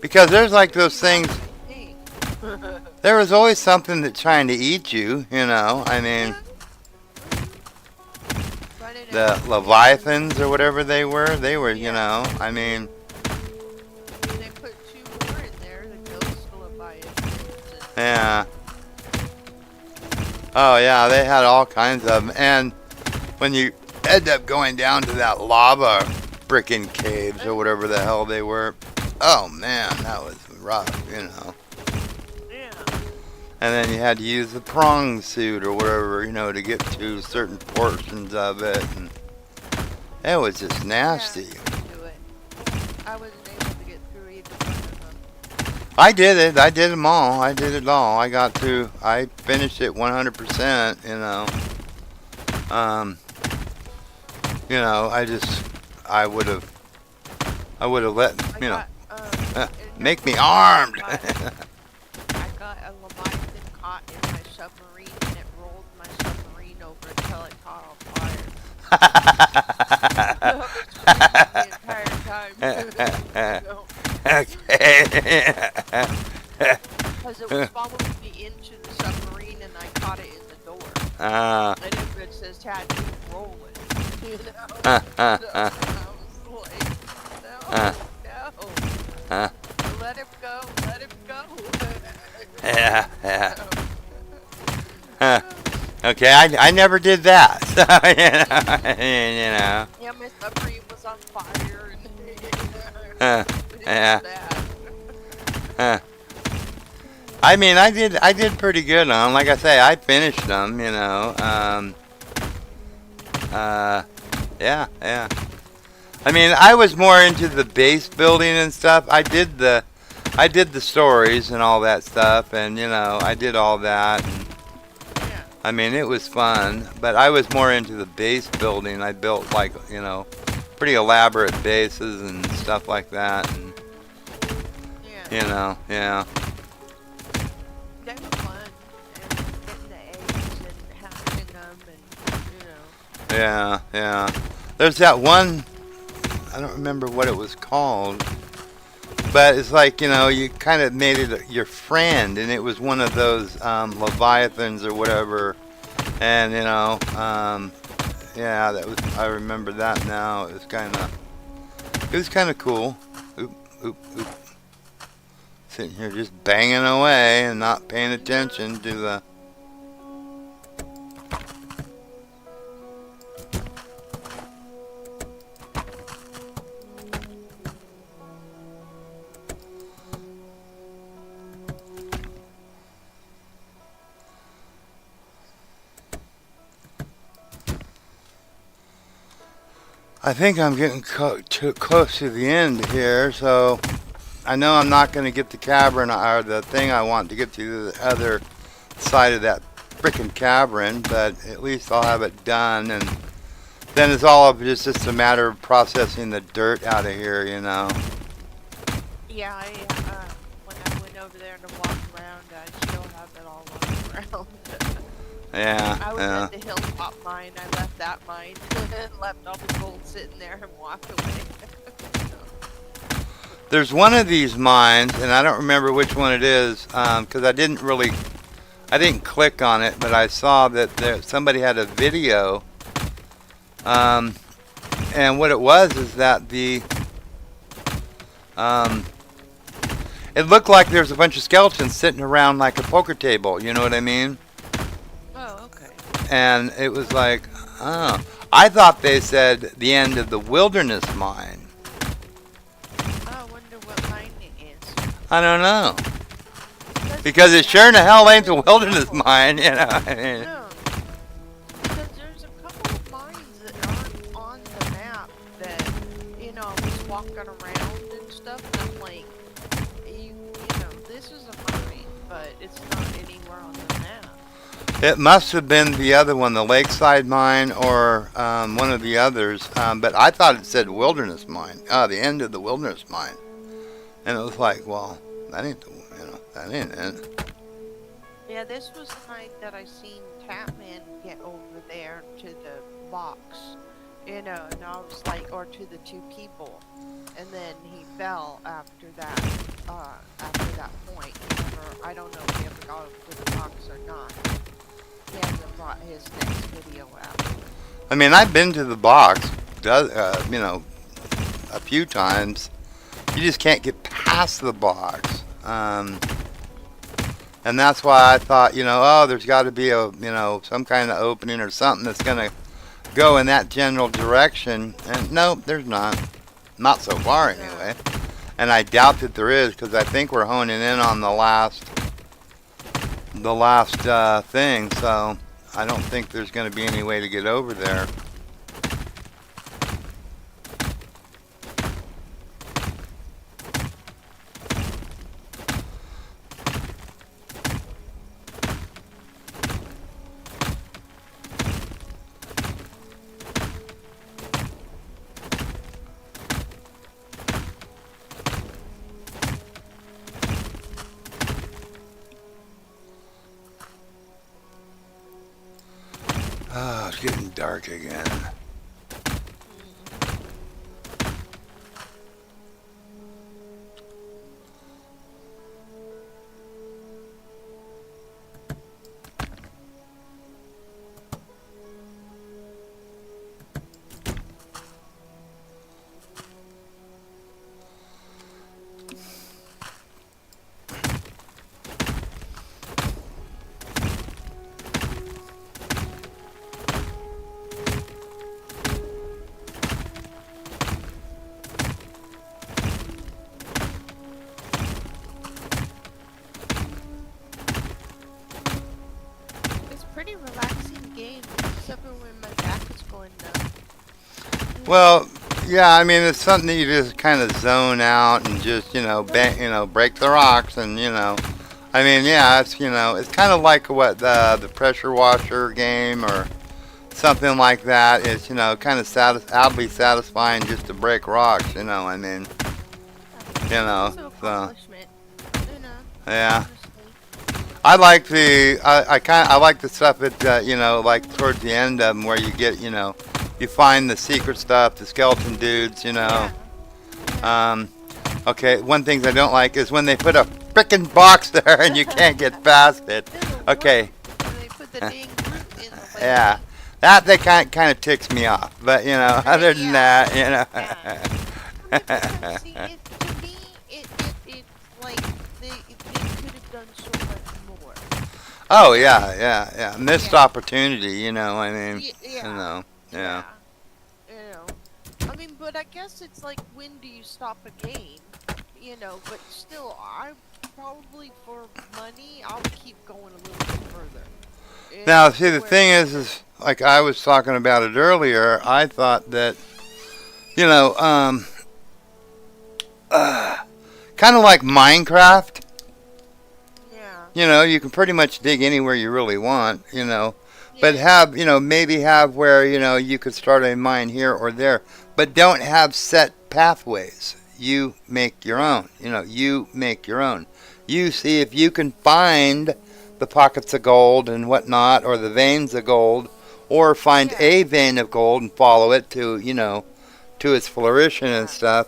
because there's like those things, Hey. there was always something that's trying to eat you, the Leviathans or whatever they were, They put 2 more in there, the ghost Leviathans. yeah. Oh yeah, they had all kinds of them, and when you end up going down to that lava frickin' caves or whatever the hell they were, oh man, that was rough, Yeah. And then you had to use the prong suit or whatever, to get to certain portions of it, and it was just nasty. Yeah, do it. I wasn't able to get through either one of them. I did it. I did them all. I did it all. I finished it 100%, I would have let, I got, make me armed. I got a Leviathan caught in my submarine and it rolled my submarine over until it caught on fire. I was screaming the entire time. Okay. Because it was following me into the submarine and I caught it in the door. And it says tattoo rolling. So I was like, no. Let him go, let him go. Yeah. Okay, I never did that. So, Yeah, my submarine was on fire. And yeah. that. I did pretty good on 'em. Like I say, I finished them, yeah. I was more into the base building and stuff. I did the stories and all that stuff, and I did all that. And, Yeah. it was fun, but I was more into the base building. I built pretty elaborate bases and stuff like that, and Yeah. yeah. They were fun. And getting the eggs Yeah, yeah. There's that one, I don't remember what it was called, but it's like, you kind of made it your friend, and it was one of those Leviathans or whatever. And, yeah, I remember that now. It was kind of cool. Oop, oop, oop. Sitting here just banging away and not paying attention to the. I think I'm getting too close to the end here, so I know I'm not going to get the cavern or the thing I want to get to the other side of that frickin' cavern, but at least I'll have it done, and then it's all of just a matter of processing the dirt out of here, Yeah, when I went over there to walk around, I still have it all walking around. Yeah, I was yeah. at the hilltop mine. I left that mine and left all the gold sitting there and walked away. There's one of these mines, and I don't remember which one it is, because I didn't click on it, but I saw that somebody had a video, and what it was is that it looked like there's a bunch of skeletons sitting around like a poker table, you know what I mean? Oh, okay. And it was like, oh, I thought they said the end of the wilderness mine. I wonder what mine it is. I don't know. Because it sure in the hell ain't the wilderness mine, I mean. No. Because there's a couple of mines that aren't on the map that, I was walking around and stuff, and I'm like, this is a mine, but it's not anywhere on the map. It must have been the other one, the Lakeside Mine, or one of the others. But I thought it said Wilderness Mine. The end of the Wilderness Mine. And it was like, well, that ain't that ain't it. Yeah, this was the night that I seen Tatman get over there to the box, and I was like, or to the two people, and then he fell after that point. I don't know if he ever got over to the box or not. He hasn't brought his next video out. I mean, I've been to the box, a few times. You just can't get past the box. And that's why I thought, there's got to be some kind of opening or something that's going to go in that general direction. And no, there's not. Not so far, anyway. And I doubt that there is, because I think we're honing in on the last thing. So I don't think there's going to be any way to get over there. Oh, it's getting dark again. Pretty relaxing game, except for when my back is going numb. Well, yeah, I mean, it's something that you just kind of zone out and just, break the rocks and, I mean, yeah, it's, it's kind of like what the pressure washer game or something like that. It's, kind of oddly satisfying just to break rocks, I mean, It's an so, accomplishment, yeah. honestly. I like I like the stuff at like towards the end of them where you get you find the secret stuff, the skeleton dudes, Yeah. Um, okay, one thing I don't like is when they put a frickin' box there and you can't get past it. Okay, And they put the dang root in the way. yeah, that they kind of ticks me off. But other than Yeah. that, Because, see, to me, it's like they could have done so much more. oh yeah, missed Yeah. opportunity. I mean, Yeah. yeah. You know. I mean, but I guess it's like, when do you stop a game? But still, I probably for money, I would keep going a little bit further. Now, see, the Where, thing is like I was talking about it earlier. I thought that, kind of like Minecraft. yeah, You can pretty much dig anywhere you really want. But yeah, have, maybe have where, you could start a mine here or there, but don't have set pathways. You make your own. You make your own. You see if you can find the pockets of gold and whatnot, or the veins of gold, or find yeah, a vein of gold and follow it to, to its flourishing and yeah, stuff.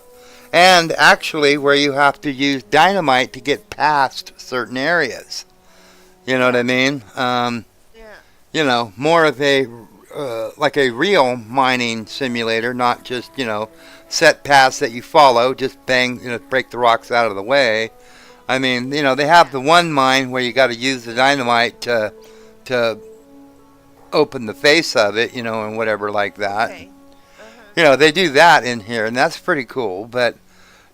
And actually, where you have to use dynamite to get past certain areas. You know what I mean? yeah, More of a like a real mining simulator, not just set paths that you follow, just bang, break the rocks out of the way. I mean, they have yeah. the one mine where you got to use the dynamite to open the face of it, and whatever like that. Okay. Uh-huh. They do that in here, and that's pretty cool. But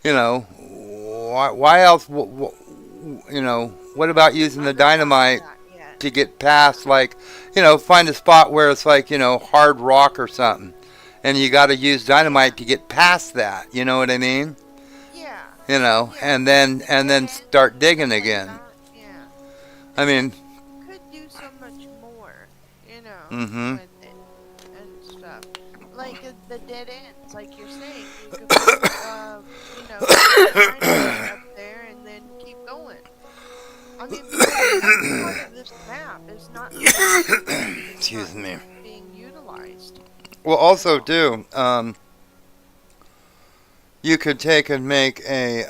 why else? What about using the I've not thought of dynamite that yet. to get past, like, find a spot where it's like, hard rock or something. And you got to use Yeah, dynamite to get past that. You know what I mean? yeah, yeah. And then And start digging like again. that, yeah. I And mean, you could do so much more, mm-hmm. with it and stuff. Like the dead ends, like you're saying, you could put, put dynamite up there and then keep going. I mean, because that's part of this map is not it's not Excuse me. being utilized. Well, also too, you could take and make a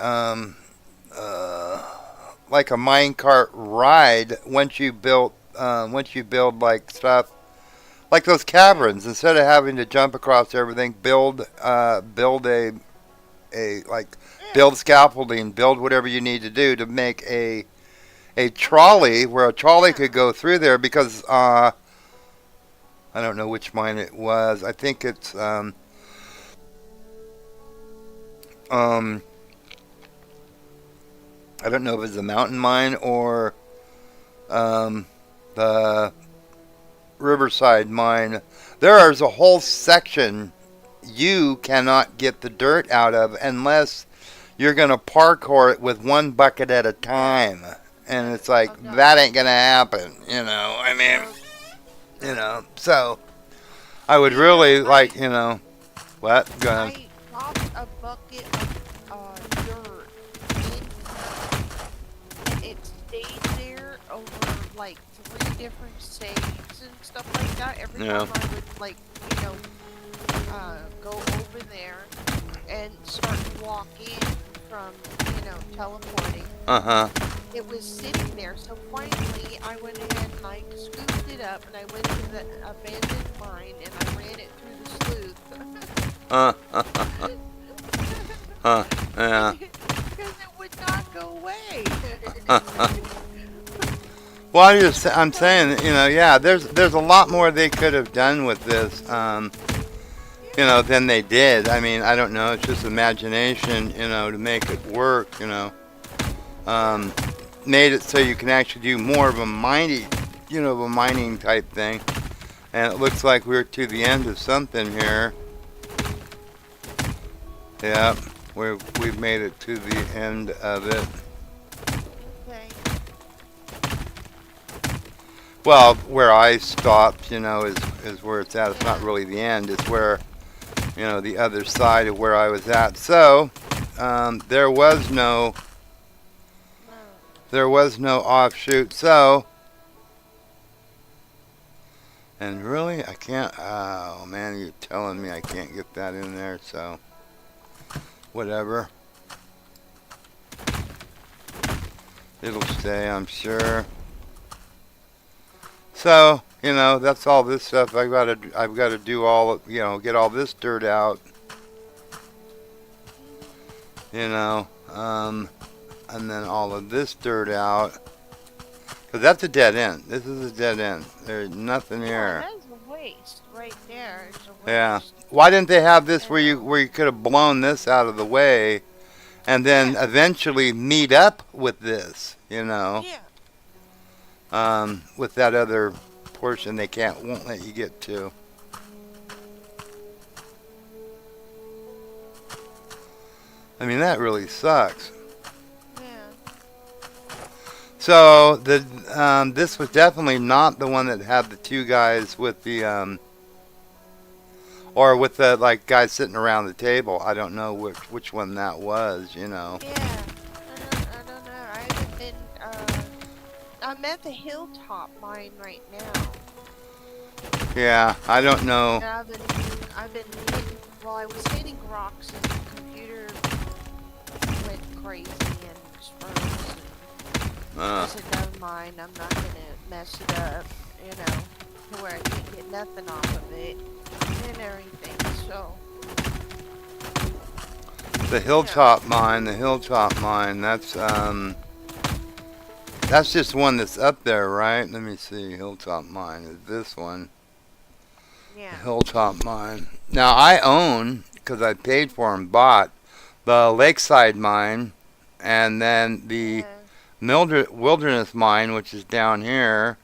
like a minecart ride once you build like stuff like those caverns. Instead of having to jump across everything, build a like Yeah, build scaffolding, build whatever you need to do to make a trolley where a trolley yeah, could go through there, because I don't know which mine it was. I think it's um I don't know if it's a mountain mine or the Riverside mine. There is a whole section you cannot get the dirt out of unless you're going to parkour it with one bucket at a time. And it's like, oh no, that ain't going to happen, I mean, no, no. so I would See, really like, what? Go ahead. I dropped a bucket of dirt and it stayed there over like 3 different saves and stuff like that. Every Yeah. time I would you know, go over there and start walking from, teleporting. Uh-huh. It was sitting there, so finally I went ahead and I scooped it up and I went to the abandoned mine and I ran it through the sleuth. Uh, yeah. Because it would not go away. Well, I'm saying, yeah, there's a lot more they could have done with this, Yeah, than they did. I mean, I don't know. It's just imagination, to make it work, Um, made it so you can actually do more of a mining type thing. And it looks like we're to the end of something here. Yeah, we've made it to the end of it. okay. Well, where I stopped, is where it's at. It's not Yeah, really the end. It's where, the other side of where I was at. So, there was no, no. there was no offshoot. So, and really, I can't. Oh man, you're telling me I can't get that in there. So, whatever. It'll stay, I'm sure. So, you know, that's all this stuff. I've got to do all, you know, get all this dirt out. You know, and then all of this dirt out. Because that's a dead end. This is a dead end. There's nothing here. That's a waste right there. It's a waste. Yeah. Why didn't they have this where you could have blown this out of the way and then eventually meet up with this, you know? Yeah. With that other portion they won't let you get to. I mean, that really sucks. Yeah. So this was definitely not the one that had the two guys with the or with the like guys sitting around the table. I don't know which one that was, you know. Yeah. I don't know. I haven't been. I'm at the Hilltop mine right now. Yeah, I don't know. And I've been hitting, well, I was hitting rocks and the computer went crazy and froze. I said, never mind, I'm not gonna mess it up, you know, to where I can't get nothing off of it and everything, so. The Hilltop mine, that's just one that's up there, right? Let me see. Hilltop mine is this one. Yeah. Hilltop mine. Now I own, because I paid for and bought, the Lakeside mine, and then the Wilderness mine, which is down here,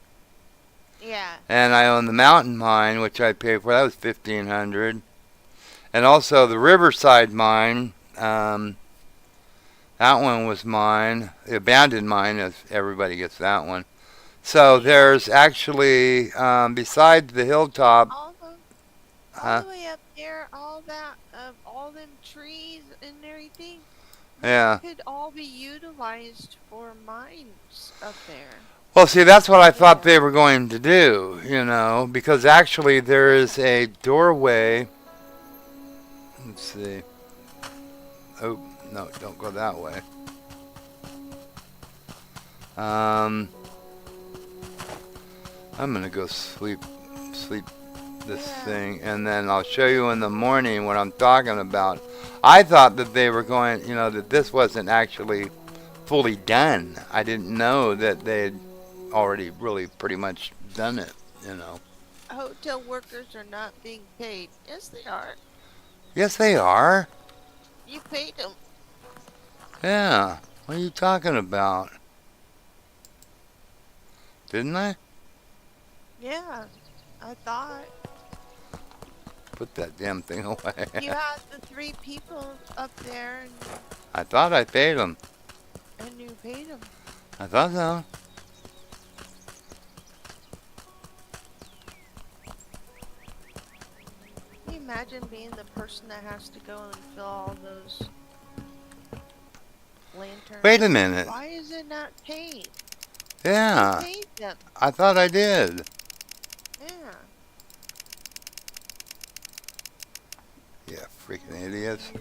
Yeah. and I own the Mountain mine, which I paid for. That was $1,500, and also the Riverside mine. That one was mine, the abandoned mine, as everybody gets that one. So there's actually, besides the Hilltop, All the way up there, all that, all them trees and everything, yeah. could all be utilized for mines up there. Well, see, that's what I thought they were going to do, you know, because actually there is a doorway. Let's see. Oh, no, don't go that way. I'm going to go sleep this thing, and then I'll show you in the morning what I'm talking about. I thought that they were going, you know, that this wasn't actually fully done. I didn't know that they had already really pretty much done it, you know. Hotel workers are not being paid. Yes, they are. Yes, they are. You paid them. Yeah. What are you talking about? Didn't I? Yeah, I thought. Put that damn thing away. You had the 3 people up there, I thought I paid them. and you paid them. I thought so. Can you imagine being the person that has to go and fill all those lanterns? Wait a minute. Why is it not paid? Yeah. You paid them. I thought I did. Yeah. Yeah, freaking idiots.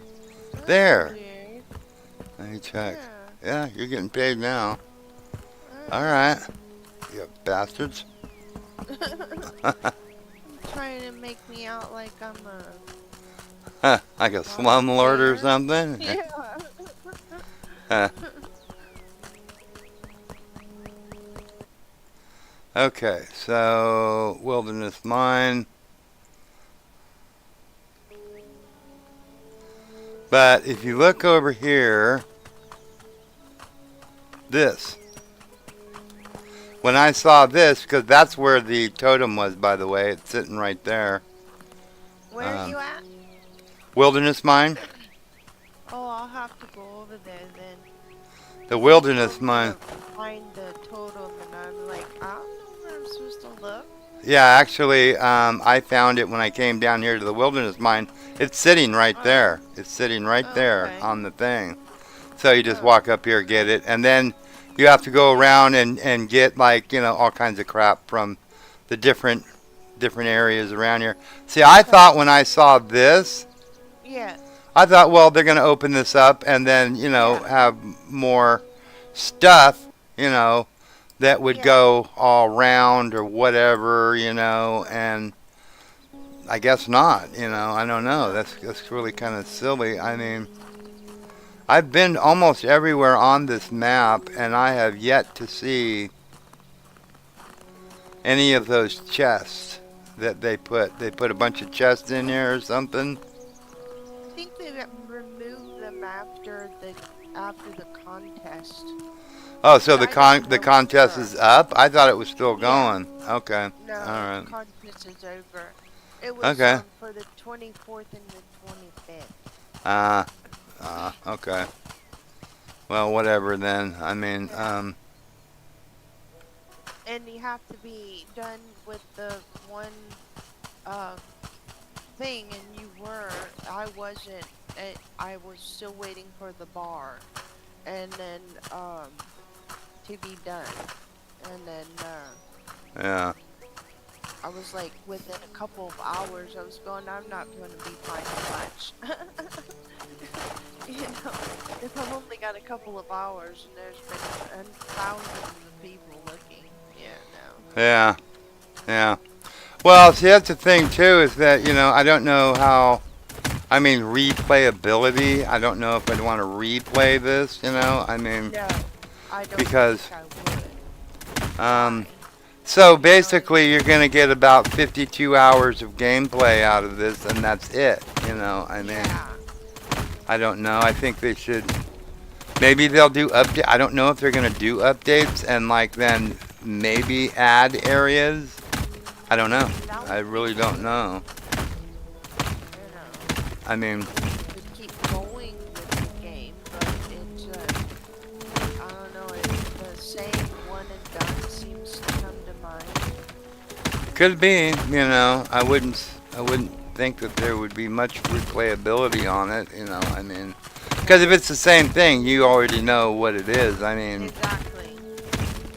That's There. weird. Let me check. Yeah. Yeah, you're getting paid now. Alright. You bastards. Trying to make me out like I'm Like a slumlord or something? Yeah. Okay, so Wilderness Mine. But if you look over here, this. When I saw this, because that's where the totem was, by the way, it's sitting right there. Where are you at? Wilderness Mine. Oh, I'll have to go over there then. The Wilderness Mine. Find the totem, and I'm like, I don't know where I'm supposed to look. Yeah, actually, I found it when I came down here to the Wilderness Mine. It's sitting right there. It's sitting right there Okay. on the thing. So you just walk up here, get it, and then you have to go around and get like all kinds of crap from the different areas around here. See, I thought when I saw this, Yeah. I thought, well, they're gonna open this up and then Yeah. have more stuff, that would Yeah. go all round or whatever, and I guess not, I don't know. That's really kind of silly. I mean, I've been almost everywhere on this map, and I have yet to see any of those chests that they put. They put a bunch of chests in there or something. I think they removed them after the contest. Oh, so the I don't the know for contest sure. is up? I thought it was still Yeah. going. Okay. No, All the right. contest is over. It was Okay. for the 24th and the 25th. Uh, okay. Well, whatever then. I mean, Yeah. And you have to be done with the one uh, thing, and you were. I wasn't. I was still waiting for the bar, and then to be done, and then yeah. I was like within a couple of hours. I was going. I'm not going to be finding much. If I've only got a couple of hours and there's been thousands of people looking, Yeah. Yeah. Well, see, that's the thing too, is that I don't know how. I mean, replayability. I don't know if I'd want to replay this. I mean, no, I don't because think I would. um, Why? so basically, you're gonna get about 52 hours of gameplay out of this, and that's it. I mean, Yeah, I don't know. I think they should. Maybe they'll do update. I don't know if they're gonna do updates and like then maybe add areas. I don't know. that I would really be don't good. know. I mean, To keep going with the game, but it's I don't know. The same one and done seems to come to mind. could be. I wouldn't think that there would be much replayability on it. I mean, because if it's the same thing, you already know what it is. I mean, Exactly.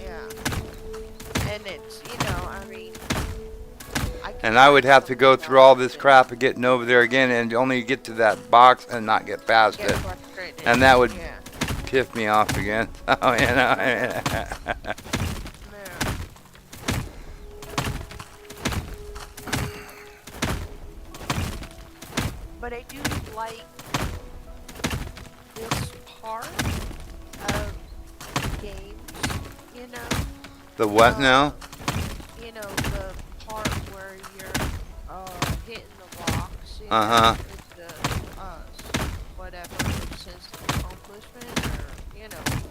Yeah. And it's I mean, I can and I would find have to go something through all else this that crap of getting over there again and only get to that box and not get past get it. frustrated. And that would Yeah. piss me off again. Oh, Yeah. But I do like this part of games, The what now? the part where you're hitting the rocks, Uh-huh. with the whatever sense of accomplishment, or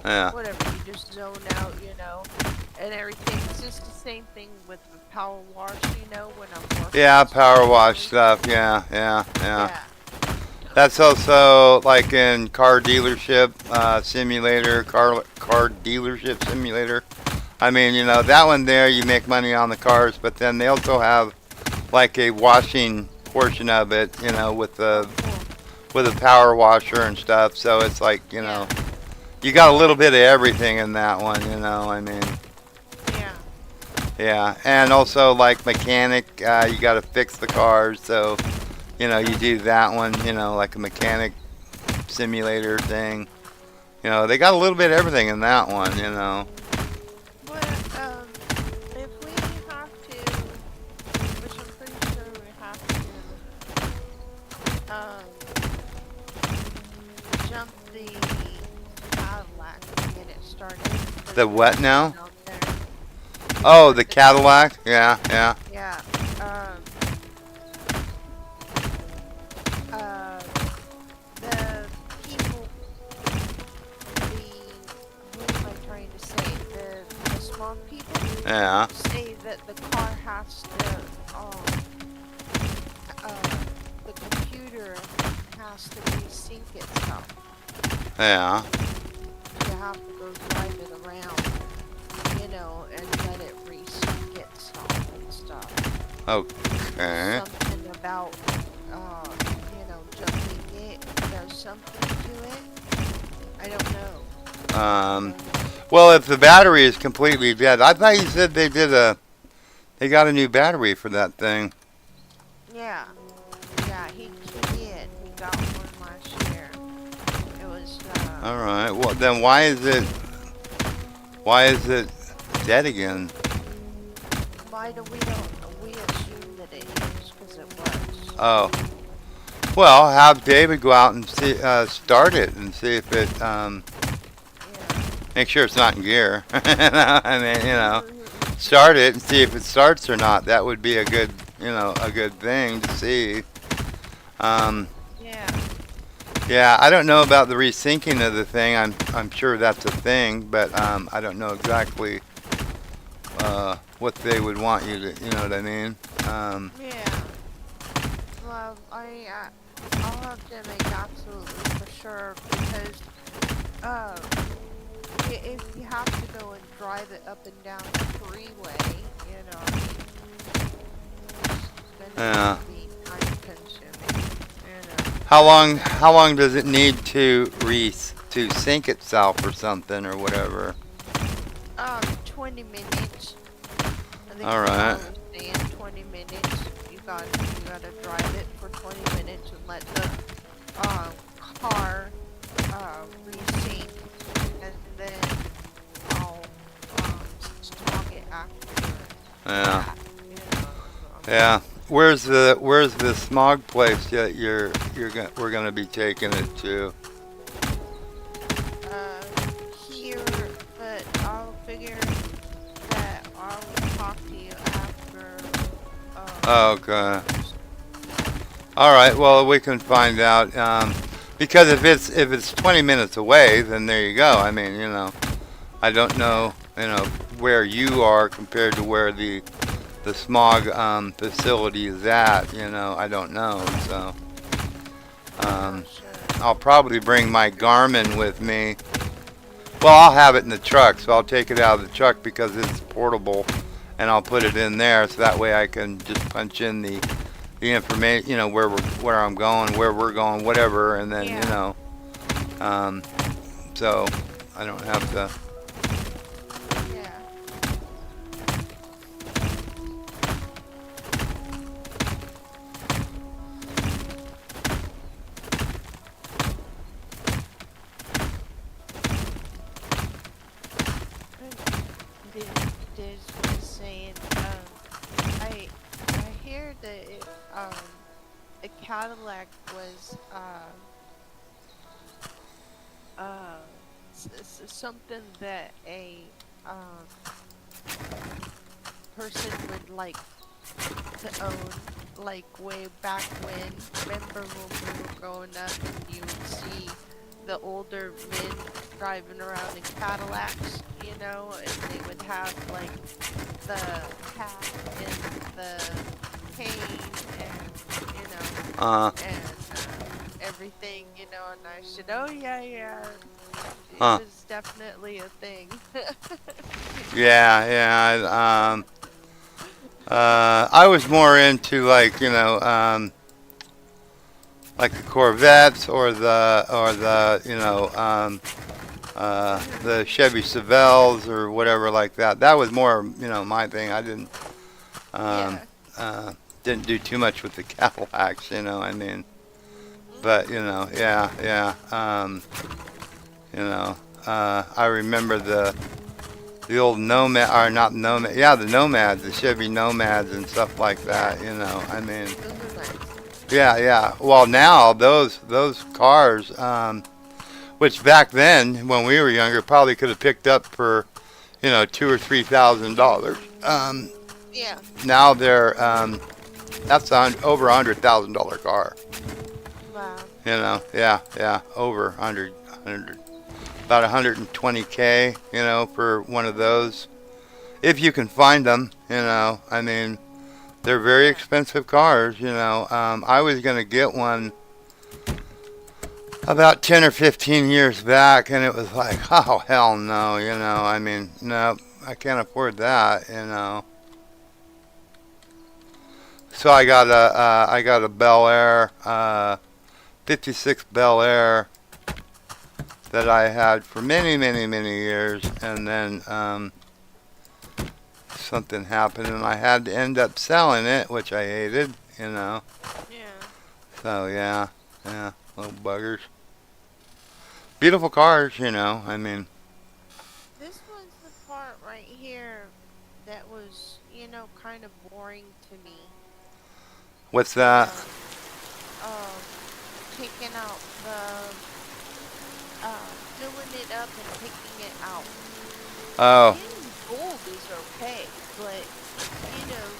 Yeah. whatever, you just zone out, and everything. It's just the same thing with the power wash, when I'm working. Yeah, on power something. wash stuff. Yeah. Yeah. That's also like in car dealership simulator, car dealership simulator. I mean, that one there, you make money on the cars, but then they also have like a washing portion of it, with the Cool. power washer and stuff. So it's like, Yeah. you got a little bit of everything in that one. I mean, Yeah. yeah, and also like mechanic, you got to fix the cars. So, you do that one, like a mechanic simulator thing. They got a little bit of everything in that one. But if we have to, which I'm pretty sure we have to, jump the Cadillac to get it started. for The what now? out there. Oh, the Cadillac. Yeah, yeah. Yeah. Uh, the people, who am I trying to say? The smart people Yeah. say that the car has to, the computer has to resync itself. Yeah. You have to go drive it around, and let it resync itself and stuff. Okay. Something about, jumping it does something to it. I don't know. Um, Well, if the battery is completely dead, I thought you said they got a new battery for that thing. Yeah. Yeah, he did. He got one last year. It was, All right. Well, then why is it dead again? why do we don't, we assume that it is because it was. Oh. Well, have David go out and see, start it and see if it, Yeah. make sure it's not in gear. I mean, start it and see if it starts or not. That would be a good thing to see. Um, Yeah. yeah, I don't know about the resyncing of the thing. I'm sure that's a thing, but I don't know exactly what they would want you to. You know what I mean? Yeah. Well, I'll have to make absolutely for sure because, if you have to go and drive it up and down the freeway, it's Yeah. gonna be time consuming. How long does it need to sync itself or something or whatever? 20 minutes. I think All right. it's saying 20 minutes. You gotta drive it for 20 minutes and let the car resync, and then I'll stop it after Yeah. that. Yeah. Where's the smog place that we're gonna be taking it to? Here, but I'll figure that I'll talk to you after. Okay. All right. Well, we can find out. Because if it's 20 minutes away, then there you go. I mean, I don't know, where you are compared to where the smog facility is at. I don't know. So I'll probably bring my Garmin with me. Well, I'll have it in the truck, so I'll take it out of the truck because it's portable, and I'll put it in there so that way I can just punch in the information, where I'm going, where we're going, whatever, and then Yeah. so I don't have to. Yeah. Diz was saying, I hear that a Cadillac was something that a person would like to own, like way back when. Remember when we were growing up and you would see the older men driving around in Cadillacs, and they would have like the hat and the cane and everything, and I said, oh yeah, it Huh. was definitely a thing. Yeah. I was more into like like the Corvettes or the Chevy Chevelles or whatever like that. That was more my thing. I didn't do too much with the Cadillacs. I mean, but yeah. I remember the old Nomad, or not Nomad, yeah, the Nomads, the Chevy Nomads and stuff like that. I mean. Those are nice. Yeah. Well, now those cars, which back then when we were younger probably could have picked up for, $2,000 or $3,000. Yeah. Now they're that's over $100,000 car. Wow. Yeah, over 100, about 120K, for one of those. If you can find them, I mean, they're very expensive cars, I was going to get one about 10 or 15 years back, and it was like, oh, hell no, I mean, no, I can't afford that, So I got a Bel Air, 56 Bel Air that I had for many, many, many years, and then something happened, and I had to end up selling it, which I hated, you know. Yeah. So yeah, little buggers. Beautiful cars, you know. I mean, This was the part right here that was, kind of boring to me. what's You that? know, um, taking out filling it up and taking it out. Oh, Getting gold is okay, but it just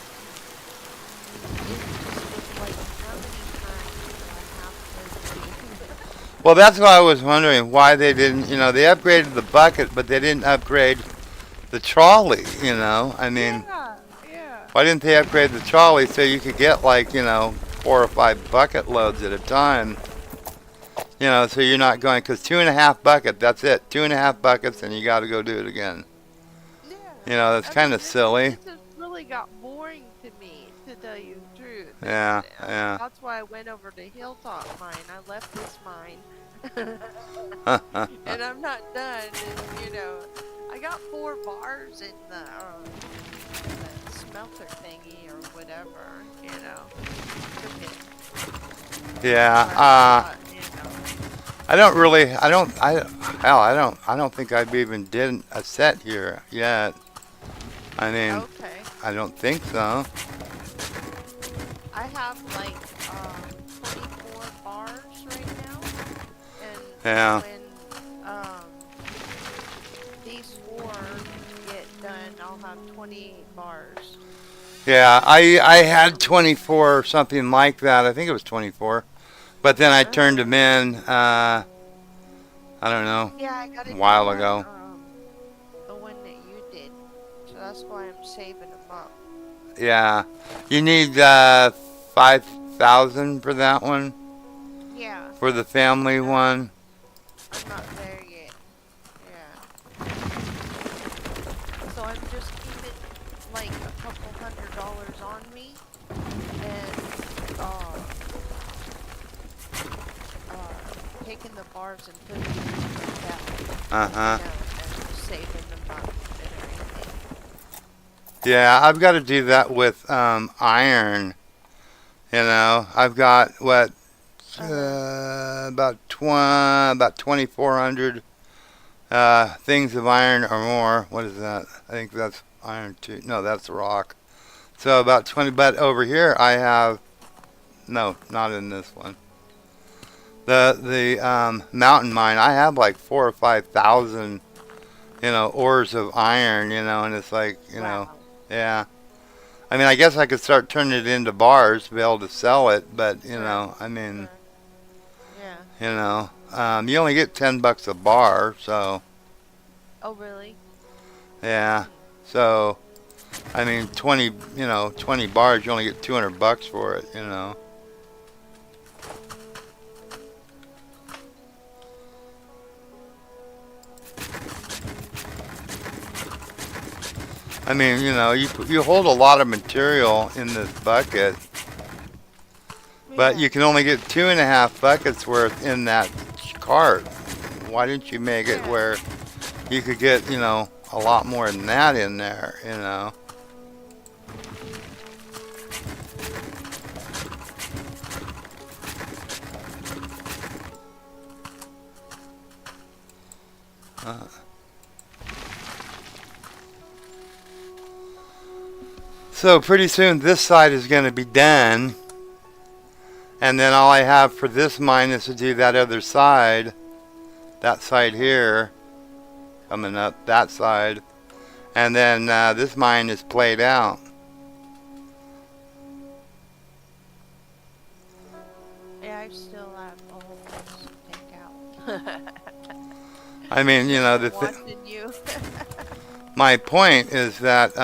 was like, how many times do I have to do this? well, that's why I was wondering why they didn't. You know, they upgraded the bucket, but they didn't upgrade the trolley. You know, I mean, Yeah, yeah. why didn't they upgrade the trolley so you could get like 4 or 5 bucket loads at a time? You know, so you're not going, because 2.5 bucket, that's it. 2.5 buckets, and you got to go do it again. Yeah. You know, that's I kind mean, of silly. This just really got boring to me, to tell you the truth. Yeah, And, yeah. That's why I went over to Hilltop Mine. I left this mine. And I'm not done. And, I got 4 bars in the smelter thingy or whatever, Took it. Yeah, But I thought, I don't think I've even did a set here yet. I mean, okay. I don't think so. I have like 24 bars right now, and Yeah. when these 4 get done, I'll have 28 bars. Yeah, I had 24 or something like that. I think it was 24. But then I turned them in, I don't know, Yeah, I got a while ago. The one that you did, so that's why I'm saving them up. Yeah. You need 5,000 for that one, Yeah, for the family one. I'm not there yet. Yeah. So I'm just keeping like a couple $100 on me, and taking the bars and putting them in that, Uh-huh. and saving them up and everything. Yeah, I've got to do that with iron. You know, I've got about 2,400 things of iron or more. What is that? I think that's iron too. No, that's rock. So about 20. But over here I have no, not in this one. The mountain mine. I have like 4 or 5,000 ores of iron. And it's like Wow. yeah. I mean, I guess I could start turning it into bars to be able to sell it, but I mean, Yeah. you only get $10 a bar, so Oh, really? yeah. So, I mean, 20 bars, you only get $200 for it. I mean, you hold a lot of material in this bucket, but you can only get 2.5 buckets worth in that cart. Why didn't you make it Yeah. where you could get, a lot more than that in there? So pretty soon this side is going to be done. And then all I have for this mine is to do that other side. That side here. Coming up that side. And then this mine is played out. Yeah, I still have a whole bunch to take out. I mean, Watching you. my point is that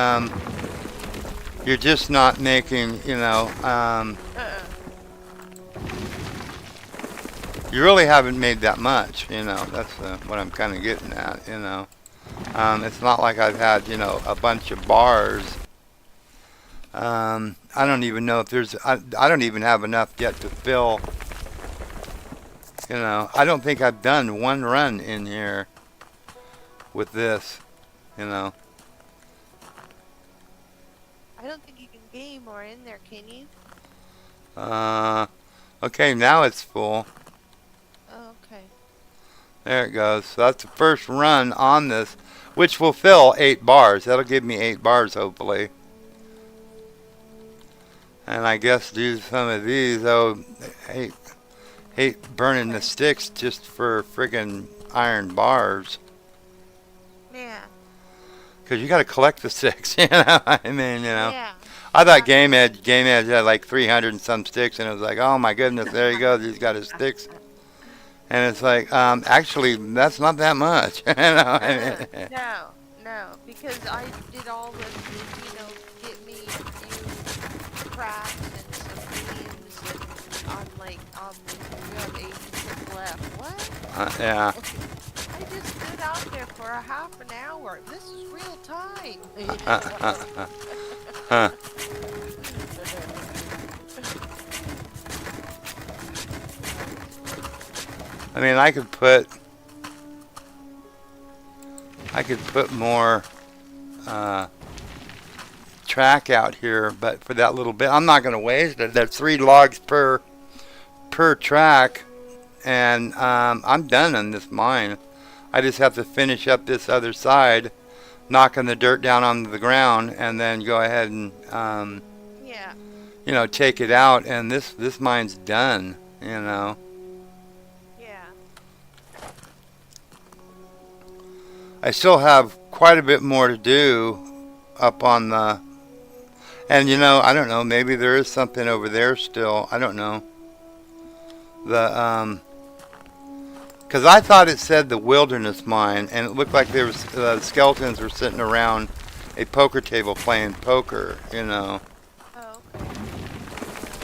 you're just not making, you really haven't made that much, that's what I'm kind of getting at, it's not like I've had, a bunch of bars. I don't even know if I don't even have enough yet to fill You know, I don't think I've done one run in here with this, you know. I don't think you can game more in there, can you? Okay, now it's full. Oh, okay. There it goes. So that's the first run on this, which will fill 8 bars. That'll give me 8 bars, hopefully. And I guess do some of these. Oh, hate burning the sticks just for friggin' iron bars. Yeah. Because you got to collect the sticks, you know. I mean, you know. Yeah. I thought Game Edge had like 300 and some sticks, and it was like, oh my goodness, there he goes. He's got his sticks. And it's like, actually, that's not that much. You know? No, because I did all of the, you know, get me a few crafts and some beans, and I'm like, we have 86 left. What? Yeah. I just stood out there for a half an hour. This is real time. I mean, I could put more track out here, but for that little bit, I'm not going to waste it. There's 3 logs per track, and I'm done on this mine. I just have to finish up this other side, knocking the dirt down onto the ground, and then go ahead and Yeah. you know, take it out, and this mine's done. You know. Yeah. I still have quite a bit more to do up on the, and you know, I don't know, maybe there is something over there still. I don't know. The because I thought it said the wilderness mine, and it looked like there was skeletons were sitting around a poker table playing poker, you know. Oh, okay.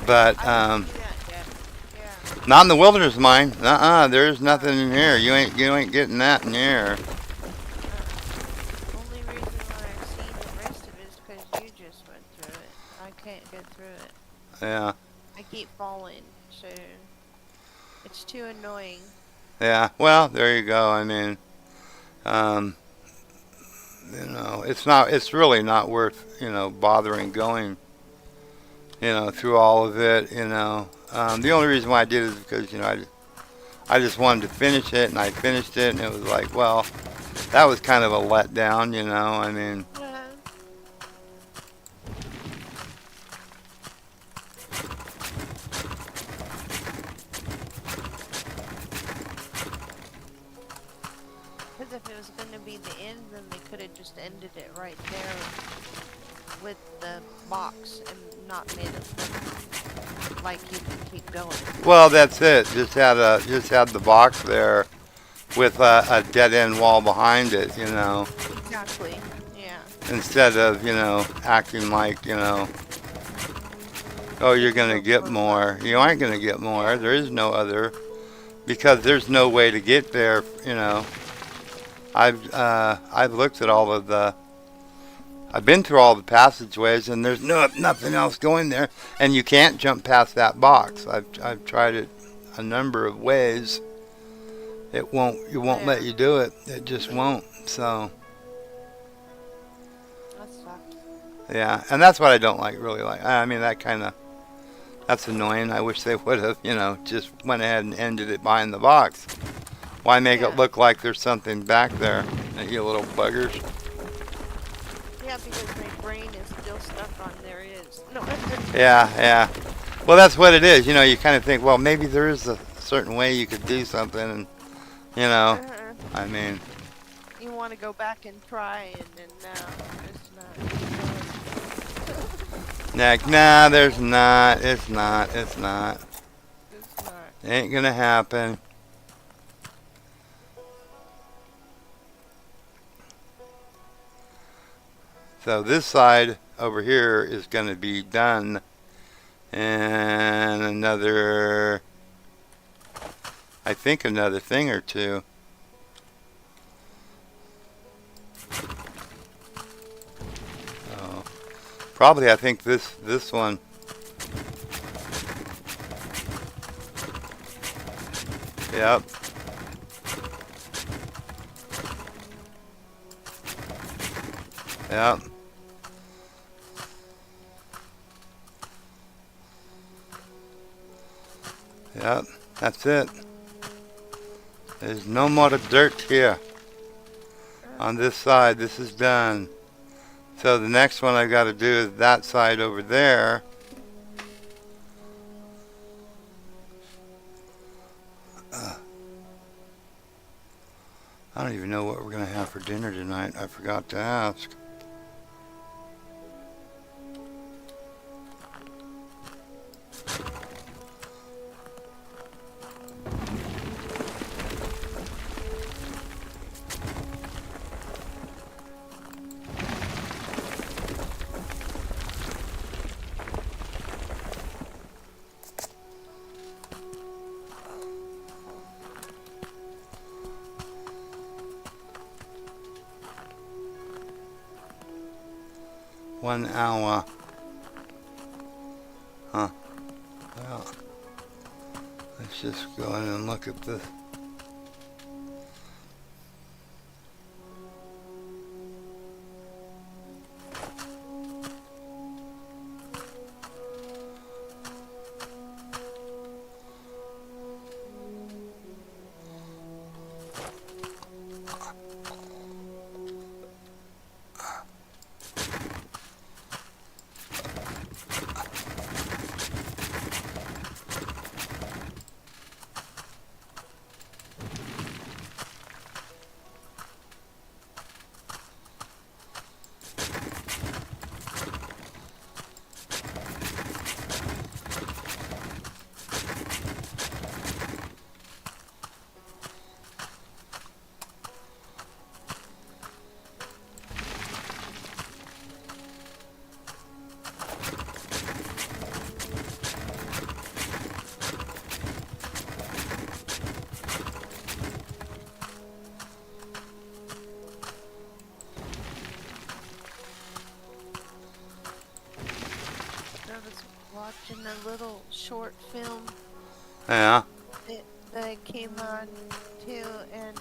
But I didn't see that yet. Yeah. not in the wilderness mine. There's nothing in here. You ain't getting that in here. Only reason why I've seen the rest of it is because you just went through it. I can't get through it. Yeah. I keep falling, so it's too annoying. Yeah, well, there you go. I mean, you know, it's really not worth, you know, bothering going, you know, through all of it, you know. The only reason why I did it is because, you know, I just wanted to finish it, and I finished it, and it was like, well, that was kind of a letdown, you know. I mean, Because if it was going to be the end, then they could have just ended it right there with the box and not made it look like you could keep going. well, that's it. Just had the box there with a dead end wall behind it, you know. Exactly. Yeah. Instead of, you know, acting like, you know, oh, you're gonna get more. You aren't gonna get more. There is no other, because there's no way to get there, you know. I've looked at all of the, I've been through all the passageways, and there's nothing else going there, and you can't jump past that box. I've tried it a number of ways. It won't let you do it. It just won't. So That sucks. yeah, and that's what I don't really like. I mean, that's annoying. I wish they would have, you know, just went ahead and ended it behind the box. Why make it look like there's something back there, you little buggers? Yeah, because my brain is still stuck on there is. No. Yeah. Well, that's what it is. You know, you kind of think, well, maybe there is a certain way you could do something, and, you know, I mean. You want to go back and try, and then no, it's not. Nah, there's not. It's not. It's not. Ain't gonna happen. So this side over here is going to be done in another, I think, another thing or two. So probably, I think this one. Yep. Yep. Yep. That's it. There's no more dirt here. On this side, this is done. So the next one I got to do is that side over there. I don't even know what we're going to have for dinner tonight. I forgot to ask. One hour. Huh. Well, let's just go in and look at this. Watching a little short film Yeah. that came on too, and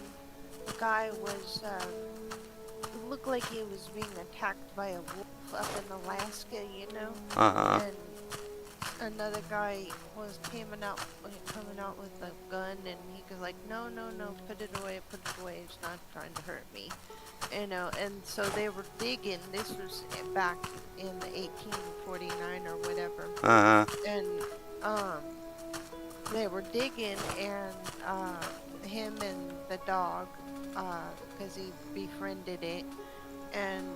the guy was it looked like he was being attacked by a wolf up in Alaska, you know. Uh-huh. And another guy was coming out with a gun, and he was like, no, put it away, it's not trying to hurt me, you know. And so they were digging. This was back in 1849 or whatever. Uh-huh. And they were digging, and him and the dog, because he befriended it, and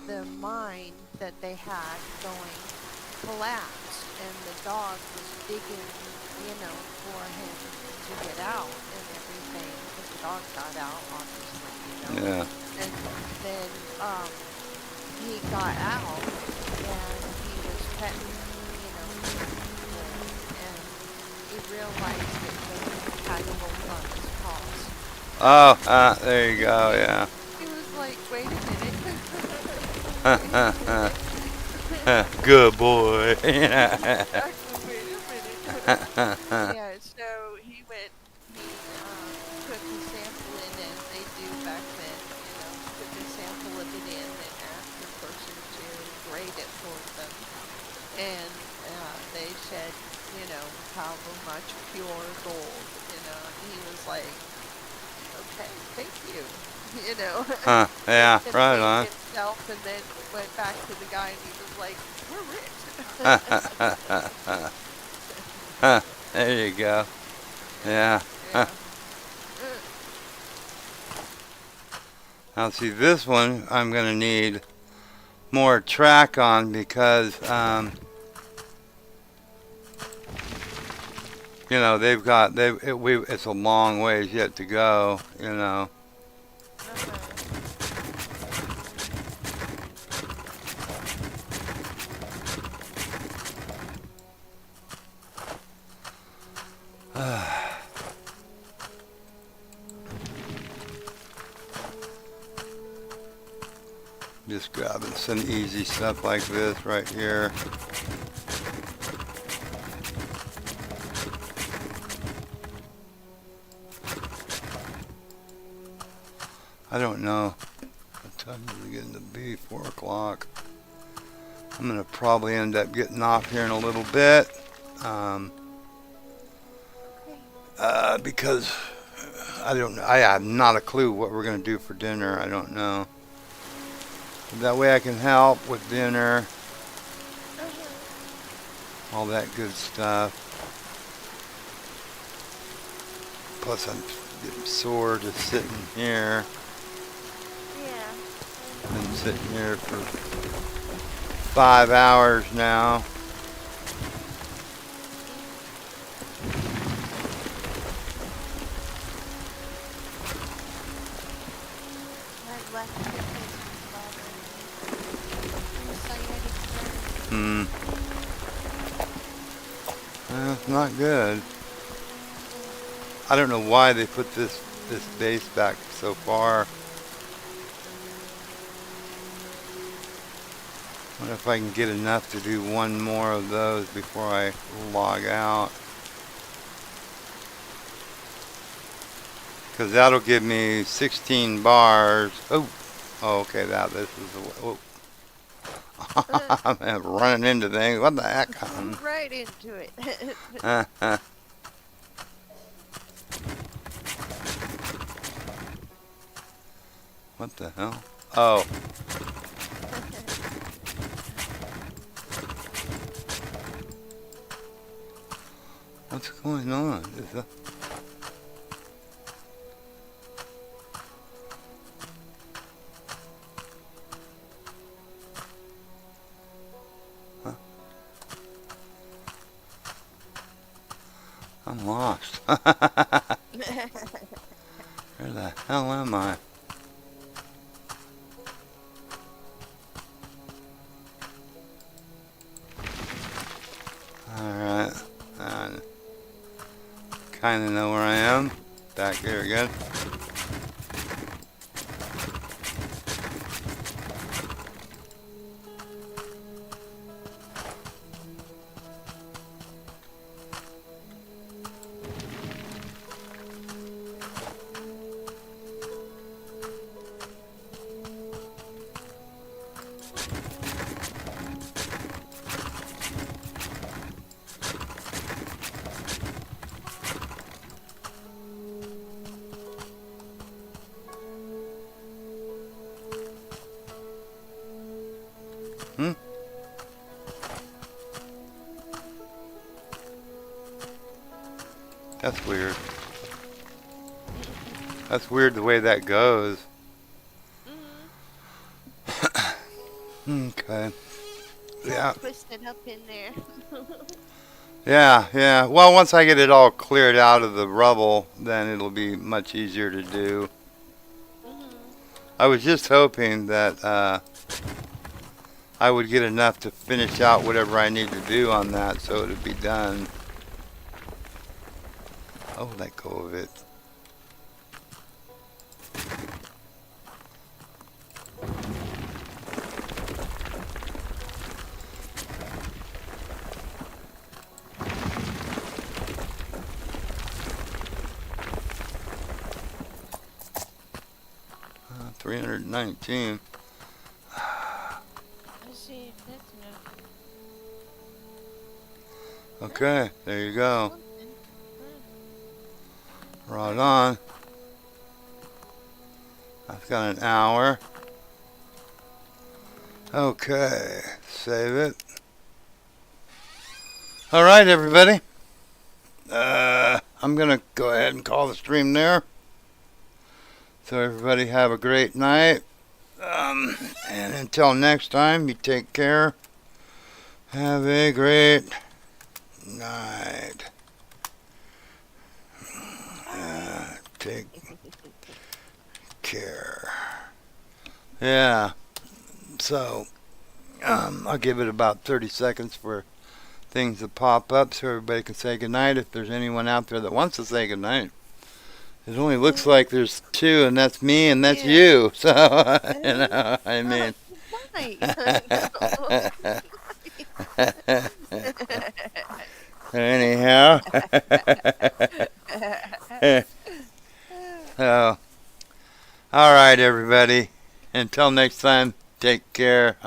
the mine that they had going collapsed, and the dog was digging, you know, for him to get out and everything, because the dog got out, obviously, you know. Yeah. And then he got out, and he was petting, you know, and he realized that they had a hold on his paws. Oh, there you go, yeah. He was like, wait a minute. Good boy. Yeah. Wait a minute. Yeah, so he took a sample in, as they do back then, you know, took a sample of it in and asked the person to grade it for them. And they said, you know, how much pure gold, you know. And he was like, okay, thank you, you know. Yeah, And right thanked on. himself, and then went back to the guy, and he was like, we're rich. There you go. Yeah. Yeah. Now see, this one I'm going to need more track on because, you know, it's a long ways yet to go, you know. Just grabbing some easy stuff like this right here. I don't know. What time is it getting to be? 4 o'clock. I'm going to probably end up getting off here in a little bit. Because I don't know. I have not a clue what we're going to do for dinner. I don't know. But that way I can help with dinner. All that good stuff. Plus I'm getting sore just sitting here. Yeah. Been sitting here for 5 hours now. My left hip is bothering me. I'm sciatic nerve. Well, not good. I don't know why they put this base back so far. Wonder if I can get enough to do one more of those before I log out. Because that'll give me 16 bars. Oh, okay, this is the way. Oh. I'm running into things. What the heck? Right into it. What the hell? Oh. What's going on? Is that... Huh? I'm lost. Where the hell am I? Alright. I kind of know where I am. Back here again. That's weird. That's weird the way that goes. Okay. Yeah. Twisted up in there. Yeah. Well, once I get it all cleared out of the rubble, then it'll be much easier to do. I was just hoping that I would get enough to finish out whatever I need to do on that so it'd be done. Oh, let go of it. Uh, 319. Let's see if that's enough. Okay, there you go. Right on. I've got an hour. Okay, save it. All right, everybody. I'm going to go ahead and call the stream there. So everybody have a great night. And until next time, you take care. Have a great night. Take care. Yeah. So, I'll give it about 30 seconds for things to pop up so everybody can say goodnight if there's anyone out there that wants to say goodnight. It only looks like there's 2, and that's me and that's you. So, you know, I mean. Anyhow. So, All right, everybody. Until next time, take care.